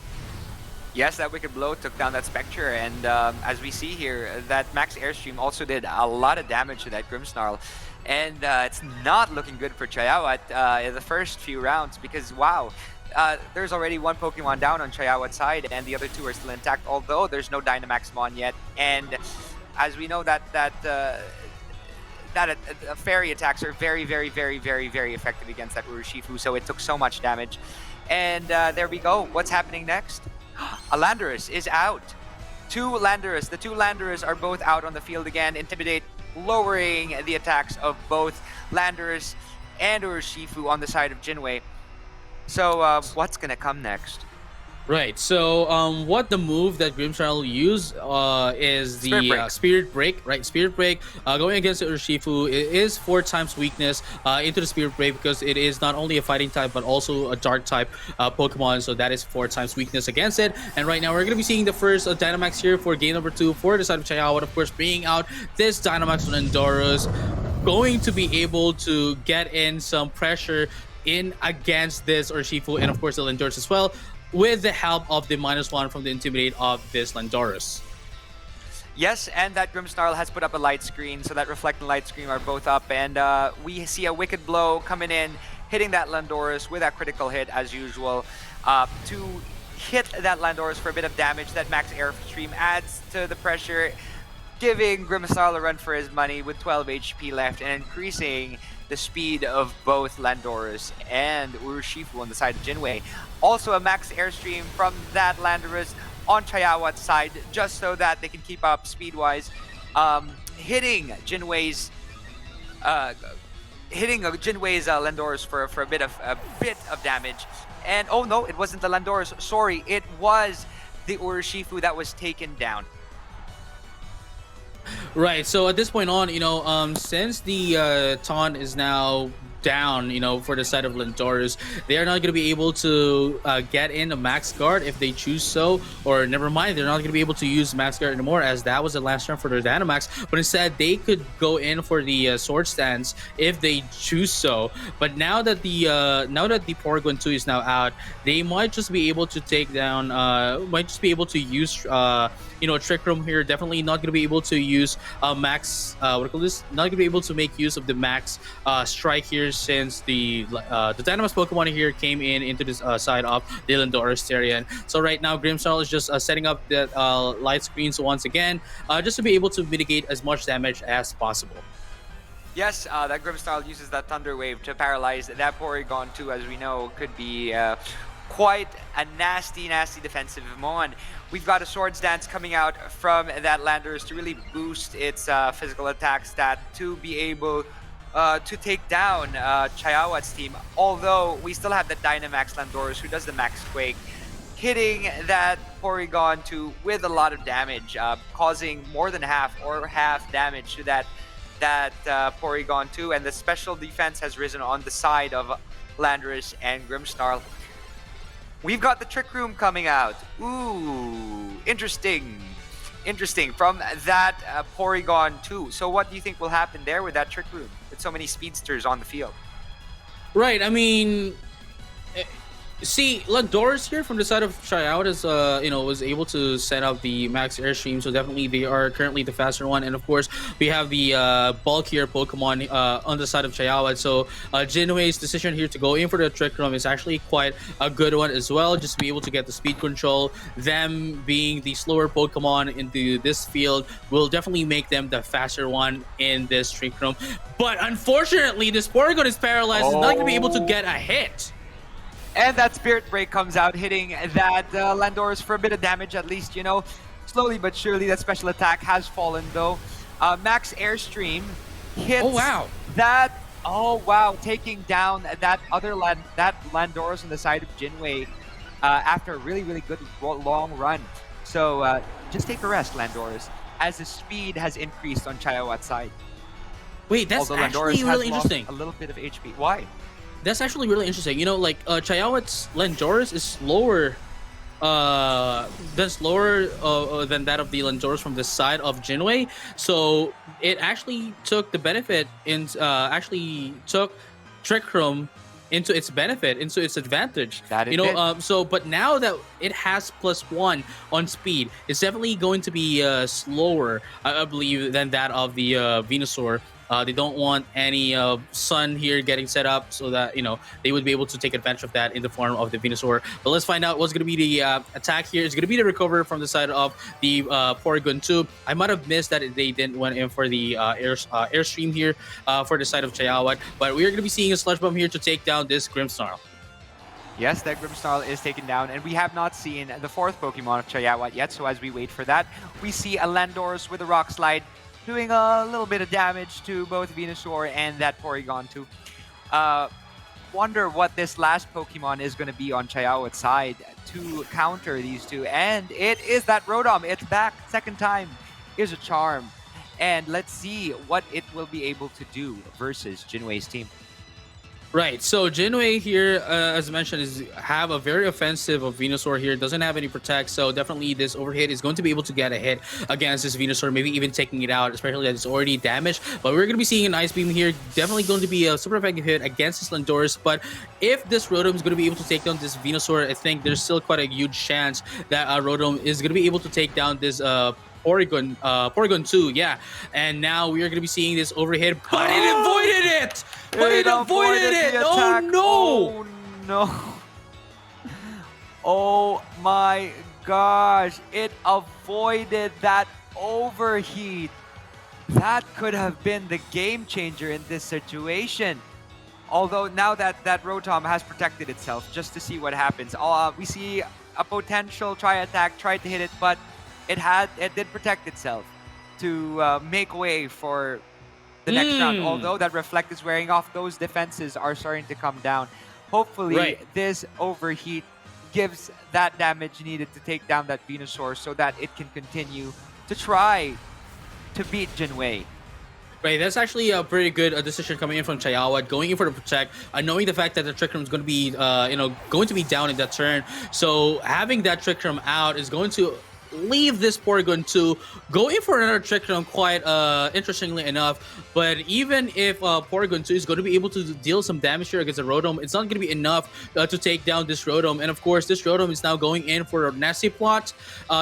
Yes, that Wicked Blow took down that Spectre, and as we see here, that Max Airstream also did a lot of damage to that Grimmsnarl, and it's not looking good for Chaiyawat in the first few rounds, because wow, there's already one Pokemon down on Chaiyawat's side, and the other two are still intact, although there's no Dynamaxmon yet, and as we know that fairy attacks are very effective against that Urushifu, so it took so much damage. And there we go. What's happening next? A Landorus is out. The two Landorus are both out on the field again. Intimidate, lowering the attacks of both Landorus and Urushifu on the side of Jin Wei. So what's gonna come next? Right, so what the move that Grimmsnarl will use is the Spirit Break, right? Spirit Break going against Urushifu, it is 4 times weakness into the Spirit Break, because it is not only a fighting type but also a dark type Pokemon, so that is 4 times weakness against it. And right now we're going to be seeing the first Dynamax here for game number 2 for the side of Chaiyawat, of course, bringing out this Dynamax on Landorus, going to be able to get in some pressure in against this Urushifu, and of course the Landorus as well, with the help of the -1 from the Intimidate of this Landorus. Yes, and that Grimmsnarl has put up a light screen, so that Reflect and Light Screen are both up, and we see a Wicked Blow coming in, hitting that Landorus with a critical hit as usual, to hit that Landorus for a bit of damage. That Max Airstream adds to the pressure, giving Grimmsnarl a run for his money with 12 HP left, and increasing the speed of both Landorus and Urushifu on the side of Jin Wei. Also a Max Airstream from that Landorus on Chaiyawat's side, just so that they can keep up speed-wise, hitting Jin Wei's Landorus for a bit of damage. And oh no, it wasn't the Landorus. Sorry, it was the Urushifu that was taken down. Right, so at this point on, since the taunt is now down, for the side of Landorus, they are not going to be able to get in a max guard if they choose so, or never mind, they're not going to be able to use max guard anymore, as that was the last turn for their Dynamax, but instead they could go in for the sword stance if they choose so. But now that the Porygon 2 is now out, they might just be able to take down, use Trick Room here. Definitely not going to be able to use max, not going to be able to make use of the max strike here, since the Dynamax Pokemon here came into this side of the Landorus Therian. So right now Grimmsnarl is just setting up the light screens once again, just to be able to mitigate as much damage as possible. Yes, that Grimmsnarl uses that Thunder Wave to paralyze that Porygon 2, as we know, could be quite a nasty defensive Mon. We've got a Swords Dance coming out from that Landorus to really boost its physical attack stat to be able to take down Chaiyawat's team, although we still have the Dynamax Landorus who does the Max Quake, hitting that Porygon 2 with a lot of damage, causing more than half damage to that Porygon 2, and the special defense has risen on the side of Landorus and Grimmsnarl. We've got the Trick Room coming out. Ooh, interesting from that Porygon 2. So what do you think will happen there with that Trick Room, with so many speedsters on the field? Right, I mean, See, Landoris here from the side of Chaiyawat is, was able to set up the max airstream, so definitely they are currently the faster one. And of course, we have the bulkier Pokemon on the side of Chaiyawat. So Jin Wei's decision here to go in for the Trick Room is actually quite a good one as well, just to be able to get the speed control. Them being the slower Pokemon into this field will definitely make them the faster one in this Trick Room. But unfortunately, this Porygon is paralyzed. It's not going to be able to get a hit. And that Spirit Break comes out, hitting that Landorus for a bit of damage at least, Slowly but surely, that special attack has fallen, though. Max Airstream hits that... Oh, wow. Taking down that other Landorus on the side of Jin Wei after a really, really good long run. So just take a rest, Landorus, as the speed has increased on Chaiyawat's side. Wait, that's Although actually Landorus really has interesting. Lost a little bit of HP. Why? That's actually really interesting. Chaiyawat's Landoris is slower than that of the Landoris from the side of Jin Wei. So it actually took the benefit in actually took Trick Room into its benefit, into its advantage. That it did. But now that it has +1 on speed, it's definitely going to be slower, I believe, than that of the Venusaur. They don't want any sun here getting set up so that they would be able to take advantage of that in the form of the Venusaur. But let's find out what's going to be the attack here. It's going to be the recover from the side of the Porygon 2. I might have missed that they didn't went in for the airstream here for the side of Chaiyawat, but we are going to be seeing a Sludge Bomb here to take down this Grimmsnarl. Yes, that Grimmsnarl is taken down, and we have not seen the fourth Pokemon of Chaiyawat yet, so as we wait for that, we see a Landorus with a Rock Slide doing a little bit of damage to both Venusaur and that Porygon too. Wonder what this last Pokemon is going to be on Chaiyawat's side to counter these two, and it is that Rotom. It's back, second time. Here's a Charm, and let's see what it will be able to do versus Jin Wei's team. Right, so Jin Wei here, as mentioned, have a very offensive of Venusaur here. Doesn't have any protect, so definitely this overhit is going to be able to get a hit against this Venusaur, maybe even taking it out, especially that it's already damaged. But we're going to be seeing an Ice Beam here. Definitely going to be a super effective hit against this Landorus. But if this Rotom is going to be able to take down this Venusaur, I think there's still quite a huge chance that Rotom is going to be able to take down this Porygon 2, yeah. And now we are going to be seeing this overhit, but it avoided it! But it avoided it! Oh no! Oh no! Oh my gosh! It avoided that overheat. That could have been the game changer in this situation. Although now that Rotom has protected itself, just to see what happens. We see a potential Tri-Attack, tried to hit it, but it did protect itself to make way for the next round. Although that Reflect is wearing off, those defenses are starting to come down. Hopefully, this overheat gives that damage needed to take down that Venusaur so that it can continue to try to beat Jin Wei. Right, that's actually a pretty good decision coming in from Chaiyawat, going in for the protect, knowing the fact that the Trick Room is going to be, going to be down in that turn. So having that Trick Room out is going to leave this Porygon 2, go in for another Trick Room quite interestingly enough. But even if Porygon 2 is going to be able to deal some damage here against the Rotom, it's not going to be enough to take down this Rotom. And of course, this Rotom is now going in for a nasty plot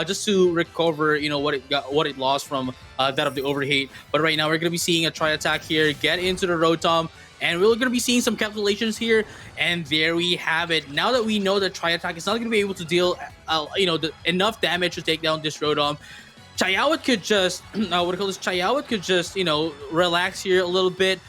just to recover, what it lost from that of the overheat. But right now, we're going to be seeing a Tri-Attack here, get into the Rotom. And we're going to be seeing some calculations here, and there we have it. Now that we know that Tri-Attack is not going to be able to deal, enough damage to take down this Rotom, Chaiyawat could just, Chaiyawat could just, relax here a little bit,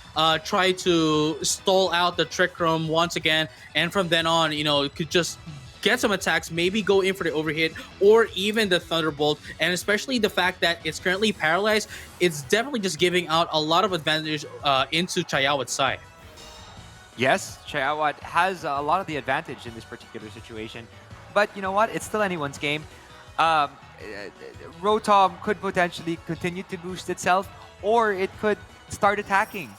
try to stall out the Trick Room once again, and from then on, could just get some attacks, maybe go in for the overhit or even the Thunderbolt. And especially the fact that it's currently paralyzed, it's definitely just giving out a lot of advantage into Chaiyawat's side. Yes, Chaiyawat has a lot of the advantage in this particular situation. But you know what? It's still anyone's game. Rotom could potentially continue to boost itself, or it could start attacking.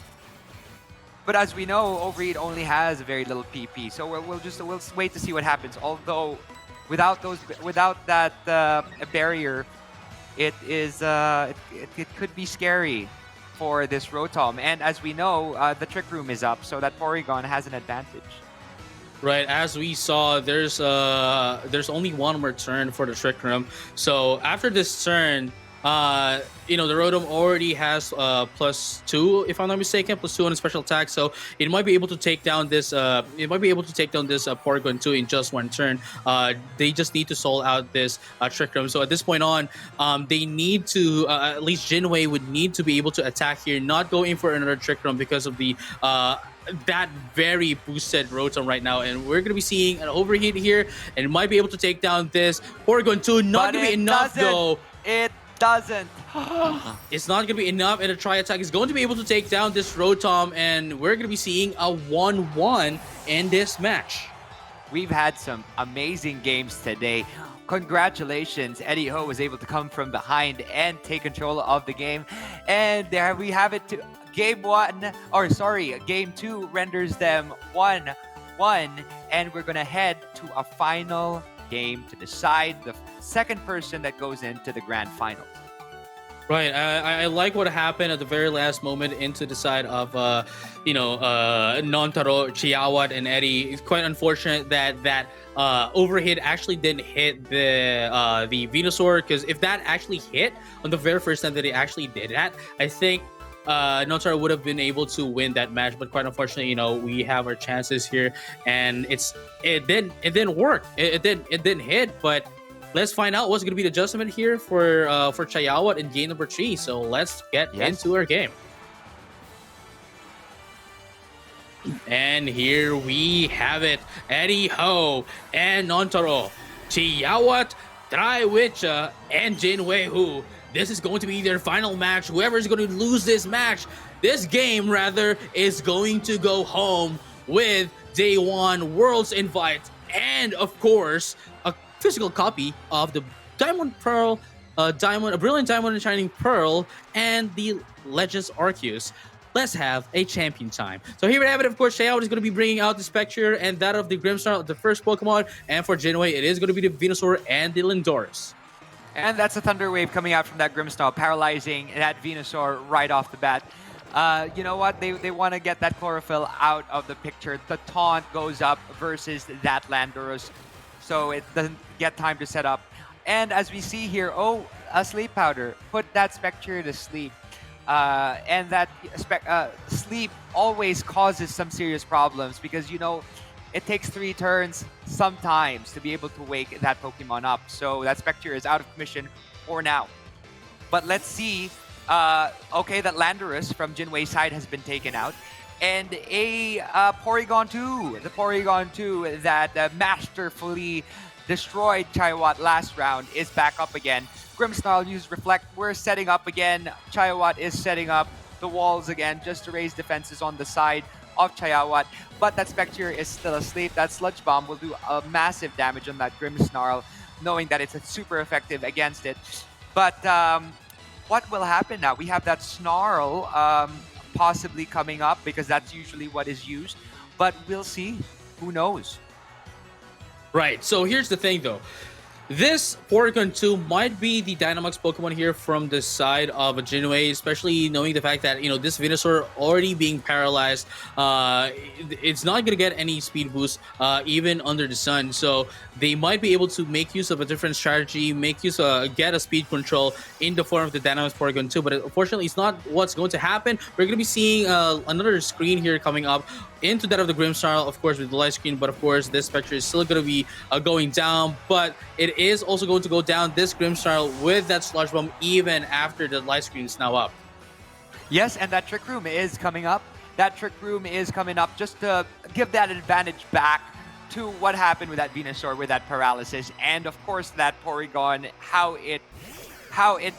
But as we know, Overheat only has a very little PP, so we'll wait to see what happens. Although, without that barrier, it could be scary for this Rotom. And as we know, the Trick Room is up, so that Porygon has an advantage. Right, as we saw, there's only one more turn for the Trick Room. So after this turn, the Rotom already has +2, if I'm not mistaken, +2 on the special attack. So it might be able to take down this. Porygon 2 in just one turn. They just need to solve out this Trick Room. So at this point on, they need to at least Jin Wei would need to be able to attack here, not go in for another Trick Room because of the that very boosted Rotom right now, and we're gonna be seeing an overheat here, and it might be able to take down this Porygon 2. Not gonna be enough though. It doesn't. It's not gonna be enough, and a Tri Attack is going to be able to take down this Rotom, and we're gonna be seeing a 1-1 in this match. We've had some amazing games today. Congratulations, Eddie Ho was able to come from behind and take control of the game. And there we have it. Game 2 renders them 1-1. And we're going to head to a final game to decide the second person that goes into the grand finals. Right, I like what happened at the very last moment into the side of, Nontaro, Chaiyawat, and Eddie. It's quite unfortunate that overhit actually didn't hit the Venusaur, because if that actually hit on the very first time that it actually did that, I think Nontaro would have been able to win that match. But quite unfortunately, we have our chances here, and it didn't work. It didn't hit, but. Let's find out what's going to be the adjustment here for Chaiyawat in game number 3. So let's get into our game. And here we have it. Eddie Ho and Nontaro, Chaiyawat, Traiwichcha, and Jin Wei. This is going to be their final match. Whoever is going to lose this match, this game rather, is going to go home with Day 1 World's Invite. And of course, a physical copy of the Diamond Pearl, a Brilliant Diamond and Shining Pearl, and the Legends Arceus. Let's have a champion time. So here we have it. Of course, Xiao is going to be bringing out the Spectre and that of the Grimmsnarl, the first Pokemon. And for Jin Wei, it is going to be the Venusaur and the Lindorus. And that's a Thunder Wave coming out from that Grimmsnarl, paralyzing that Venusaur right off the bat. You know what? They want to get that Chlorophyll out of the picture. The taunt goes up versus that Landorus, so it doesn't get time to set up. And as we see here, a Sleep Powder. Put that Spectre to sleep. And that sleep always causes some serious problems because, it takes 3 turns sometimes to be able to wake that Pokemon up. So that Spectre is out of commission for now. But let's see. That Landorus from Jin Wei's side has been taken out. And a Porygon 2. The Porygon 2 that masterfully destroyed Chaiyawat last round is back up again. Grimmsnarl used Reflect. We're setting up again. Chaiyawat is setting up the walls again just to raise defenses on the side of Chaiyawat. But that Spectre is still asleep. That Sludge Bomb will do a massive damage on that Grimmsnarl, knowing that it's super effective against it. But what will happen now? We have that Snarl possibly coming up because that's usually what is used. But we'll see. Who knows? Right. So here's the thing, though. This Porygon 2 might be the Dynamax Pokemon here from the side of Jin Wei, especially knowing the fact that, this Venusaur already being paralyzed, it's not going to get any speed boost even under the sun. So they might be able to make use of a different strategy, get a speed control in the form of the Dynamax Porygon 2. But unfortunately, it's not what's going to happen. We're going to be seeing another screen here coming up into that of the Grimmsnarl, of course, with the light screen. But of course, this Spectre is still going to be going down. But it is also going to go down this Grimmsnarl with that Sludge Bomb even after the light screen is now up. Yes, and that Trick Room is coming up. That Trick Room is coming up just to give that advantage back to what happened with that Venusaur with that paralysis. And of course, that Porygon, how it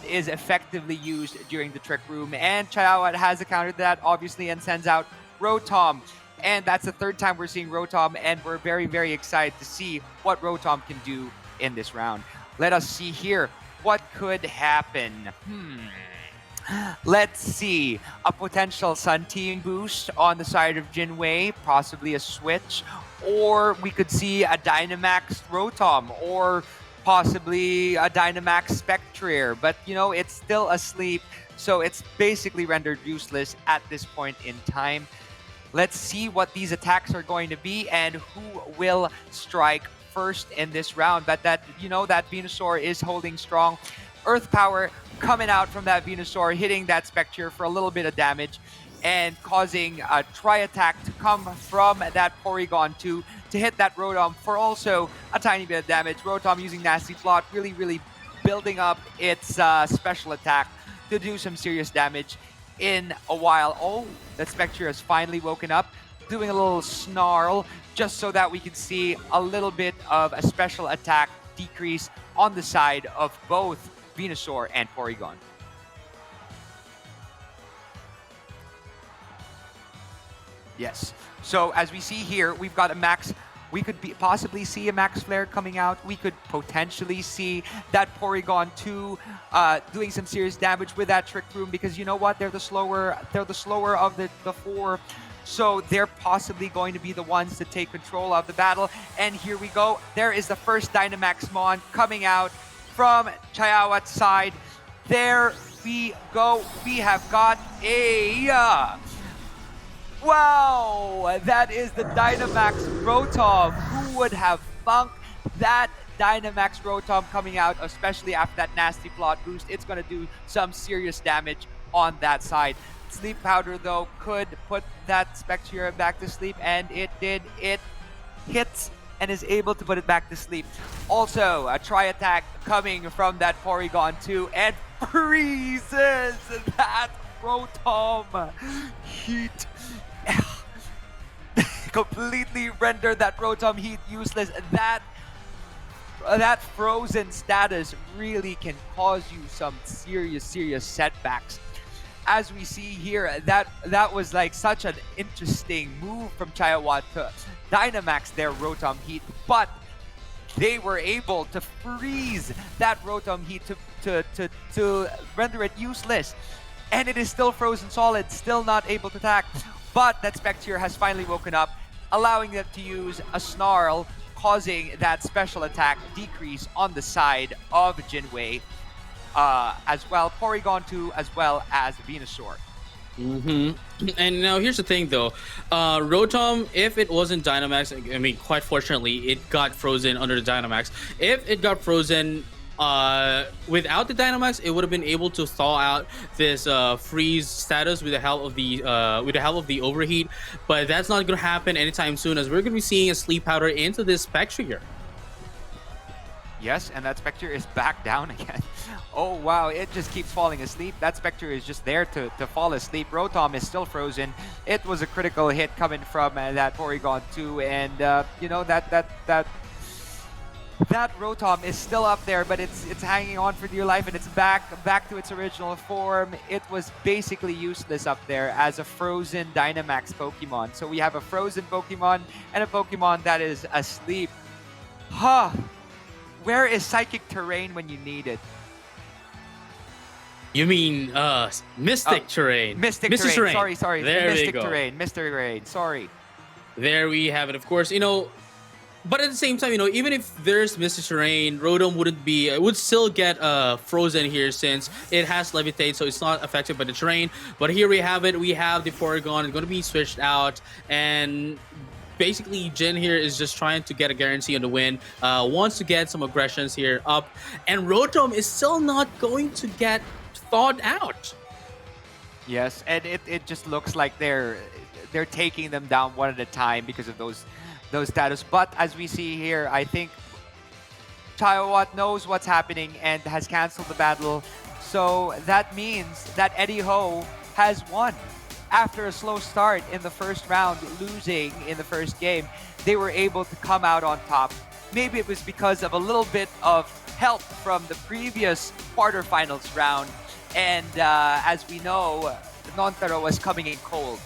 is effectively used during the Trick Room. And Chaiyawat has countered that, obviously, and sends out Rotom. And that's the 3rd time we're seeing Rotom, and we're very, very excited to see what Rotom can do in this round. Let us see here what could happen. Let's see. A potential Sun Team boost on the side of Jin Wei, possibly a switch, or we could see a Dynamax Rotom, or possibly a Dynamax Spectre. But, it's still asleep, so it's basically rendered useless at this point in time. Let's see what these attacks are going to be and who will strike first in this round. But that Venusaur is holding strong. Earth Power coming out from that Venusaur, hitting that Spectre for a little bit of damage and causing a Tri-Attack to come from that Porygon 2 to hit that Rotom for also a tiny bit of damage. Rotom using Nasty Plot, really building up its special attack to do some serious damage in a while. Oh, that Spectre has finally woken up, doing a little snarl just so that we can see a little bit of a special attack decrease on the side of both Venusaur and Porygon. Yes. So as we see here, we've got a max. We could possibly see a Max Flare coming out. We could potentially see that Porygon 2 doing some serious damage with that Trick Room, because you know what? They're the slower of the four. So they're possibly going to be the ones to take control of the battle. And here we go. There is the first Dynamax Mon coming out from Chaiyawat's side. There we go. We have got a... wow, that is the Dynamax Rotom. Who would have thunk that Dynamax Rotom coming out, especially after that Nasty Plot boost? It's going to do some serious damage on that side. Sleep Powder, though, could put that Spectre back to sleep, and it did. It hits and is able to put it back to sleep. Also, a Tri-Attack coming from that Porygon 2 and freezes that Rotom. Heat. Completely render that Rotom Heat useless. That frozen status really can cause you some serious setbacks. As we see here, that was like such an interesting move from Chaiyawat to Dynamax their Rotom Heat, but they were able to freeze that Rotom Heat to render it useless. And it is still frozen solid, still not able to attack. But that Spectre has finally woken up, allowing them to use a Snarl, causing that special attack decrease on the side of Jin Wei, as well, Porygon 2, as well as Venusaur. And now here's the thing, though. Rotom, if it wasn't Dynamax, I mean, quite fortunately, it got frozen under the Dynamax. If it got frozen without the Dynamax, it would have been able to thaw out this freeze status with the help of the overheat. But that's not going to happen anytime soon, as we're going to be seeing a Sleep Powder into this Spectre here. Yes, and that Spectre is back down again. Oh wow, it just keeps falling asleep. That Spectre is just there to fall asleep. Rotom is still frozen. It was a critical hit coming from that Porygon 2, and you know that Rotom is still up there, but it's hanging on for dear life, and it's back to its original form. It was basically useless up there as a frozen Dynamax Pokemon. So we have a frozen Pokemon and a Pokemon that is asleep. Huh. Where is Psychic Terrain when you need it? You mean Mystic Terrain. Mystic Terrain. Sorry. There Mystic we go. Mystic Terrain. Sorry. There we have it, of course. You know, but at the same time, you know, even if there's Mystic Terrain, Rotom would still get frozen here, since it has Levitate, so it's not affected by the terrain. But here we have it. We have the Porygon. It's going to be switched out, and basically Jin here is just trying to get a guarantee on the win, wants to get some aggressions here up, and Rotom is still not going to get thawed out. Yes, and it just looks like they're taking them down one at a time because of those status. But as we see here, I think Chaiyawat knows what's happening and has canceled the battle. So that means that Eddie Ho has won. After a slow start in the first round, losing in the first game, they were able to come out on top. Maybe it was because of a little bit of help from the previous quarterfinals round. And as we know, Nontaro was coming in cold.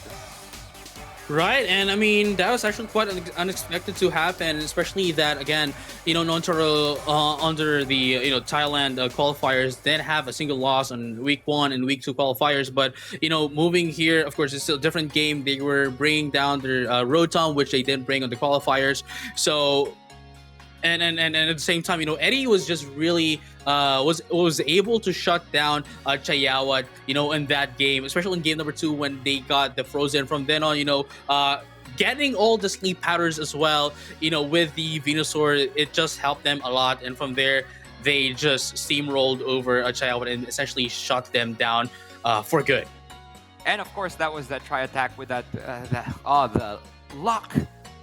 Right, and I mean, that was actually quite unexpected to happen, especially that, again, you know, Nontaro under the, you know, Thailand qualifiers did have a single loss on week 1 and week 2 qualifiers, but, you know, moving here, of course, it's still a different game. They were bringing down their Rotom, which they didn't bring on the qualifiers, so and at the same time, Eddie was just really was able to shut down Chaiyawat, in that game, especially in game number 2 when they got the frozen. From then on, getting all the sleep powders as well, with the Venusaur, it just helped them a lot. And from there, they just steamrolled over Chaiyawat and essentially shut them down for good. And of course, that was that tri-attack with the luck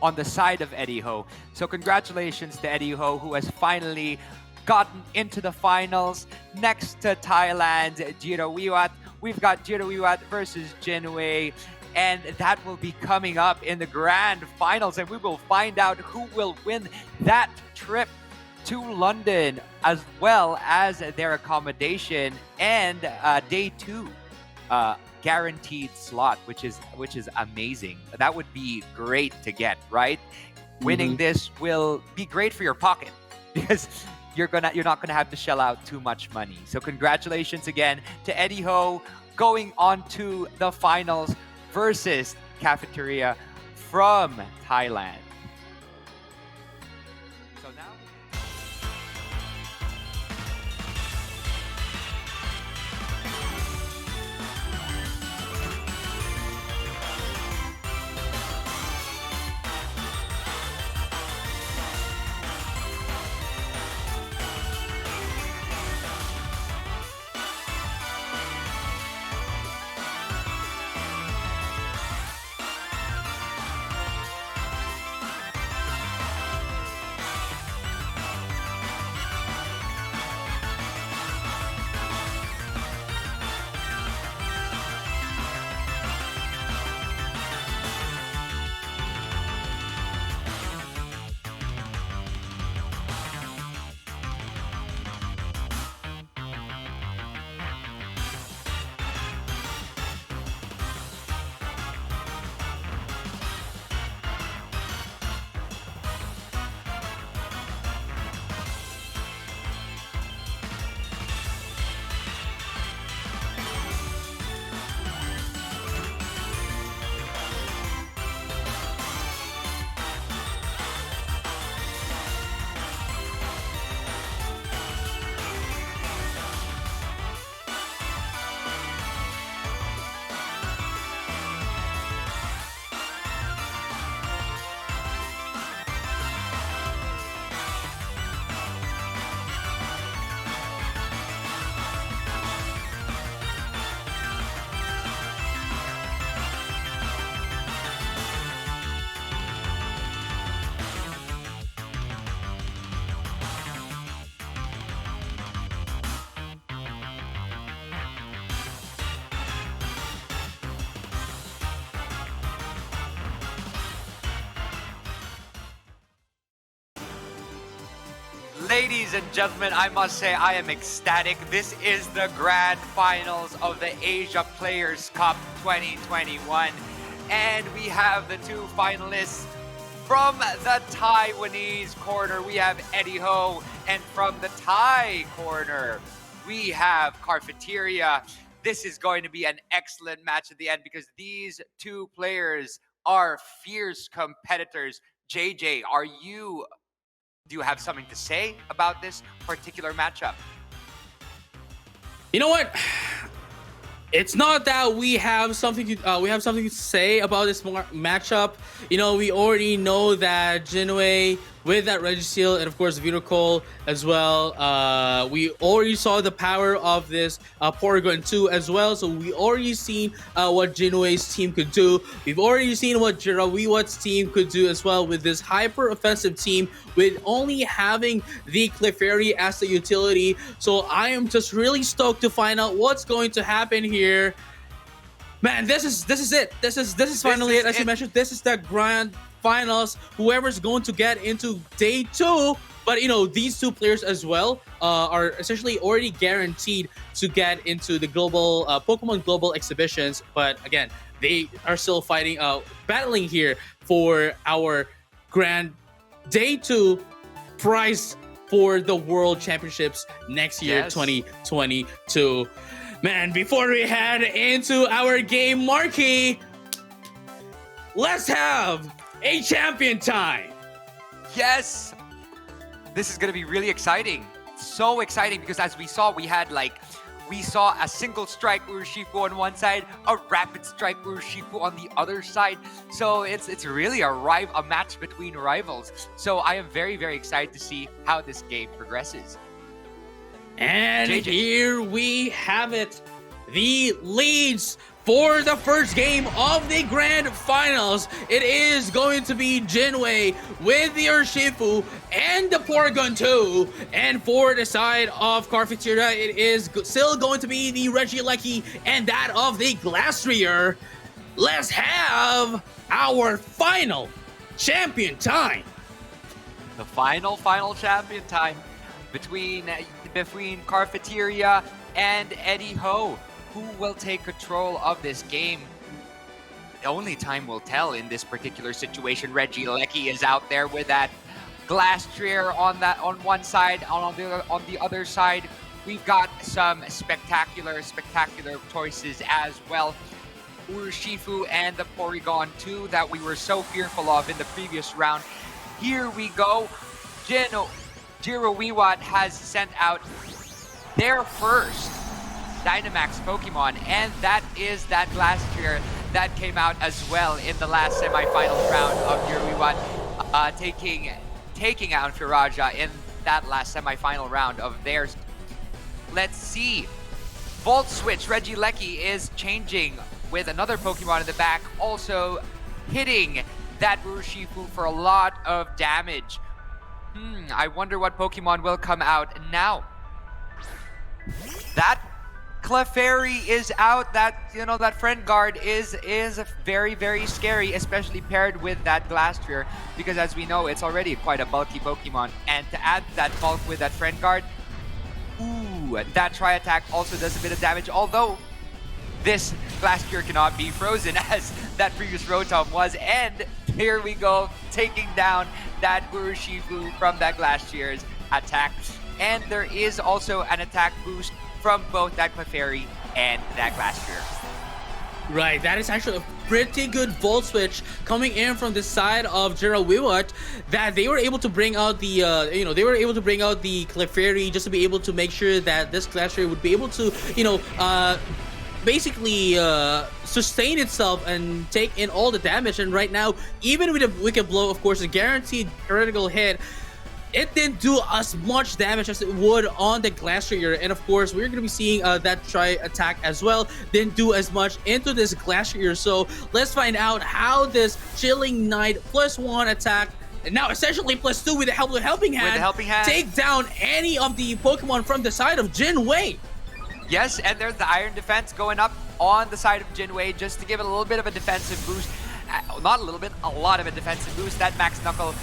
on the side of Eddie Ho. So congratulations to Eddie Ho, who has finally gotten into the finals. Next to Thailand, Jirawiwat. We've got Jirawiwat versus Jin Wei. And that will be coming up in the grand finals. And we will find out who will win that trip to London, as well as their accommodation and day 2 guaranteed slot, which is amazing. That would be great to get, right? Winning this will be great for your pocket because you're not gonna have to shell out too much money. So congratulations again to Eddie Ho going on to the finals versus Cafeteria from Thailand. So now ladies and gentlemen, I must say I am ecstatic. This is the grand finals of the Asia Players Cup 2021. And we have the 2 finalists. From the Taiwanese corner, we have Eddie Ho. And from the Thai corner, we have Cafeteria. This is going to be an excellent match at the end because these 2 players are fierce competitors. JJ, do you have something to say about this particular matchup? You know what? It's not that we have something to say about this matchup. We already know that Jin Wei with that Registeel and of course Viracol as well. We already saw the power of this Porygon 2 as well. So we already seen what Jin Wei's team could do. We've already seen what Jirawiwat's team could do as well with this hyper offensive team with only having the Clefairy as the utility. So I am just really stoked to find out what's going to happen here. Man, this is it. This is finally it. As you mentioned, this is the grand finals. Whoever's going to get into day 2, but these 2 players as well are essentially already guaranteed to get into the global Pokemon Global Exhibitions. But again, they are still fighting, battling here for our grand day 2 prize for the World Championships next year, yes. 2022. Man, before we head into our game marquee, let's have a champion time. Yes. This is going to be really exciting. So exciting because as we saw, we saw a single strike Urshifu on one side, a rapid strike Urshifu on the other side. So it's really a match between rivals. So I am very, very excited to see how this game progresses. And JJ. Here we have it. The leads for the first game of the grand finals. It is going to be Jin Wei with the Urshifu and the Porygon 2. And for the side of Quarterfinal, it is still going to be the Regieleki and that of the Glastrier. Let's have our final champion time. The final champion time between Cafeteria and Eddie Ho. Who will take control of this game? Only time will tell in this particular situation. Regieleki is out there with that Glastrier on one side, on the other side. We've got some spectacular choices as well. Urshifu and the Porygon 2 that we were so fearful of in the previous round. Here we go. Jirawiwat has sent out their first Dynamax Pokemon, and that is that Glastrier that came out as well in the last semifinals round of Jirawiwat, taking out Thailand in that last semifinal round of theirs. Let's see. Volt Switch, Regieleki is changing with another Pokemon in the back, also hitting that Urshifu for a lot of damage. I wonder what Pokemon will come out now. That Clefairy is out. That friend guard is very, very scary, especially paired with that Glastrier, because as we know, it's already quite a bulky Pokemon. And to add that bulk with that friend guard, that Tri-Attack also does a bit of damage, although this Glastrier cannot be frozen as that previous Rotom was. And here we go, taking down that Urshifu from that Glastrier's attack. And there is also an attack boost from both that Clefairy and that Glastrier. Right, that is actually a pretty good Volt Switch coming in from the side of Jirawiwat, that they were able to bring out the Clefairy just to be able to make sure that this Glastrier would be able to, basically sustain itself and take in all the damage. And right now, even with a Wicked Blow, of course, a guaranteed critical hit, it didn't do as much damage as it would on the Glastrier. And of course, we're going to be seeing that Tri-Attack as well didn't do as much into this Glastrier. So let's find out how this Chilling Knight +1 attack, and now essentially +2 with the Helping Hand, take down any of the Pokemon from the side of Jin Wei. Yes, and there's the Iron Defense going up on the side of Jin Wei just to give it a little bit of a defensive boost. Not a little bit, a lot of a defensive boost. That Max Knuckle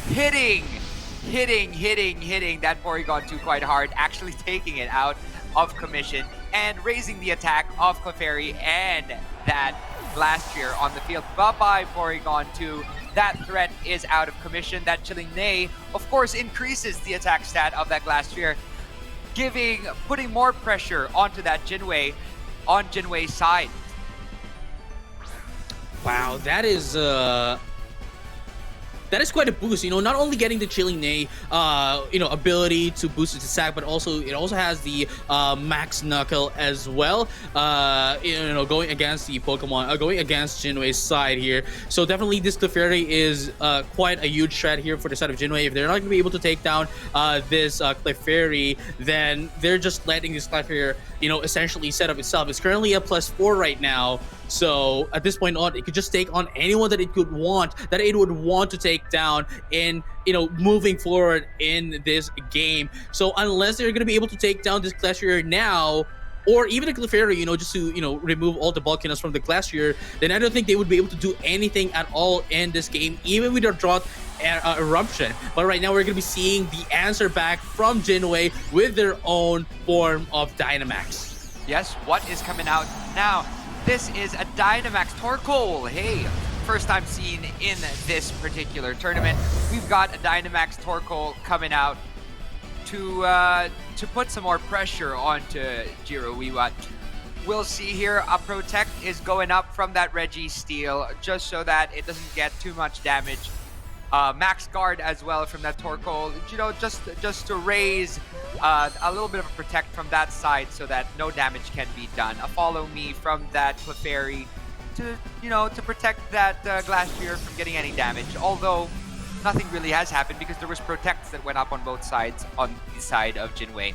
hitting that Porygon 2 quite hard, actually taking it out of commission and raising the attack of Clefairy and that Glastrier on the field. Bye-bye, Porygon 2. That threat is out of commission. That Chilling Neigh, of course, increases the attack stat of that Glastrier, putting more pressure onto that Jin Wei, on Jin Wei's side. Wow, that is quite a boost, not only getting the Chilling Neigh, ability to boost its attack, but also it also has the Max Knuckle as well, going against the Pokemon, going against Jin Wei's side here. So definitely this Clefairy is quite a huge threat here for the side of Jin Wei. If they're not going to be able to take down this Clefairy, then they're just letting this Clefairy, essentially set up itself. It's currently a +4 right now. So at this point on, it could just take on anyone that it would want to take down in, moving forward in this game. So unless they're going to be able to take down this Glastrier now, or even a Clefairy, just to, remove all the bulkiness from the Glastrier, then I don't think they would be able to do anything at all in this game, even with their Drought Eruption. But right now, we're going to be seeing the answer back from Jin Wei with their own form of Dynamax. Yes, what is coming out now? This is a Dynamax Torkoal. Hey, first time seen in this particular tournament. We've got a Dynamax Torkoal coming out to put some more pressure onto Jirawiwat. We'll see here, a Protect is going up from that Registeel just so that it doesn't get too much damage. max guard as well from that Torkoal, just to raise a little bit of a protect from that side so that no damage can be done. A follow me from that Clefairy to protect that Glacier from getting any damage. Although nothing really has happened because there was protects that went up on both sides on the side of Jin Wei.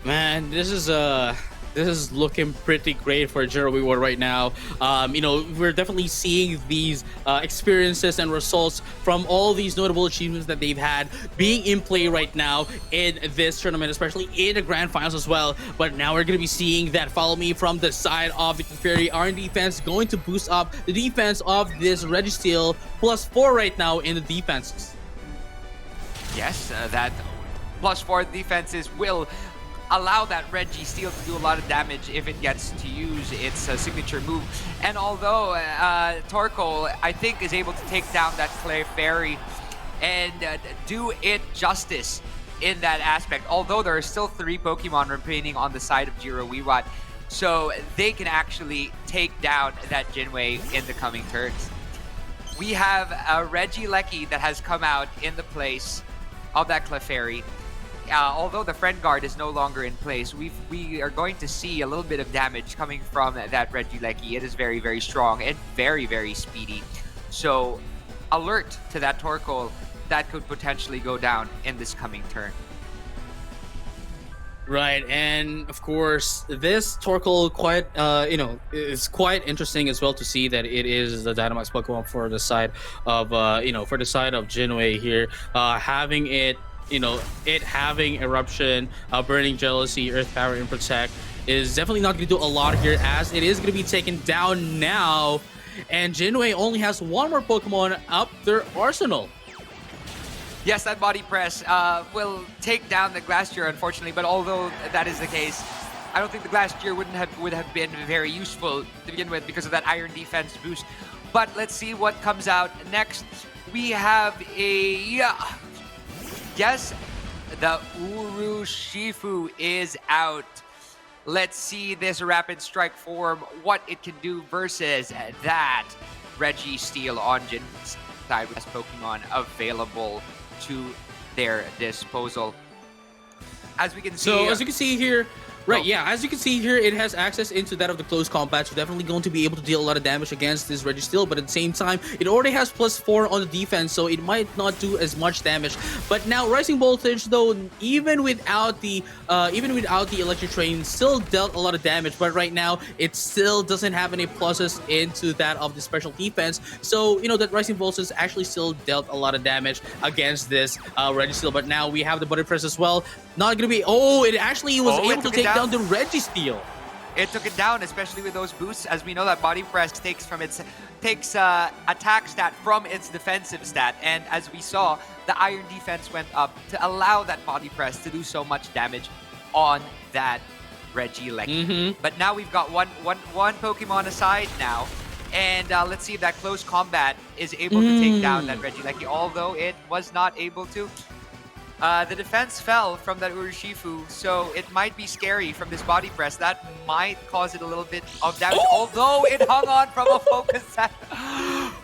Man, this is looking pretty great for Jirawiwat right now. We're definitely seeing these experiences and results from all these notable achievements that they've had being in play right now in this tournament, especially in the grand finals as well. But now we're going to be seeing that follow me from the side of the Fairy R defense going to boost up the defense of this Registeel +4 right now in the defenses. Yes, that +4 defenses will allow that Registeel to do a lot of damage if it gets to use its signature move. And although Torkoal, I think, is able to take down that Clefairy and do it justice in that aspect, although there are still 3 Pokemon remaining on the side of Jirawiwat, so they can actually take down that Jin Wei in the coming turns. We have a Regieleki that has come out in the place of that Clefairy. Although the Friend Guard is no longer in place, we are going to see a little bit of damage coming from that Regieleki. It is very, very strong and very, very speedy. So alert to that Torkoal that could potentially go down in this coming turn. Right, and of course, this Torkoal is quite interesting as well to see that it is the Dynamax Pokemon for the side of Jin Wei here, having it. It having Eruption, Burning Jealousy, Earth Power, and Protect is definitely not going to do a lot here, as it is going to be taken down now. And Jin Wei only has 1 more Pokemon up their arsenal. Yes, that Body Press will take down the Glacier, unfortunately. But although that is the case, I don't think the Glacier would have been very useful to begin with because of that Iron Defense boost. But let's see what comes out next. We have Yes, the Urushifu is out. Let's see this Rapid Strike form, what it can do versus that Registeel on Jin's side with Pokemon available to their disposal. As we can see... So, as you can see here... Right, yeah, as you can see here, it has access into that of the close combat, so definitely going to be able to deal a lot of damage against this Registeel, but at the same time, it already has +4 on the defense, so it might not do as much damage. But now, Rising Voltage, though, even without the Electric Train, still dealt a lot of damage, but right now, it still doesn't have any pluses into that of the special defense, so, that Rising Voltage actually still dealt a lot of damage against this Registeel, but now we have the Body Press as well. Not gonna be... Oh, it actually was able to take down the Registeel. It took it down, especially with those boosts. As we know, that Body Press takes attack stat from its defensive stat, and as we saw, the Iron Defense went up to allow that Body Press to do so much damage on that Regieleki. But now we've got one Pokemon aside now, and let's see if that close combat is able to take down that Regieleki. Although it was not able to. The defense fell from that Urushifu, so it might be scary from this Body Press. That might cause it a little bit of damage, although it hung on from a Focus Sash.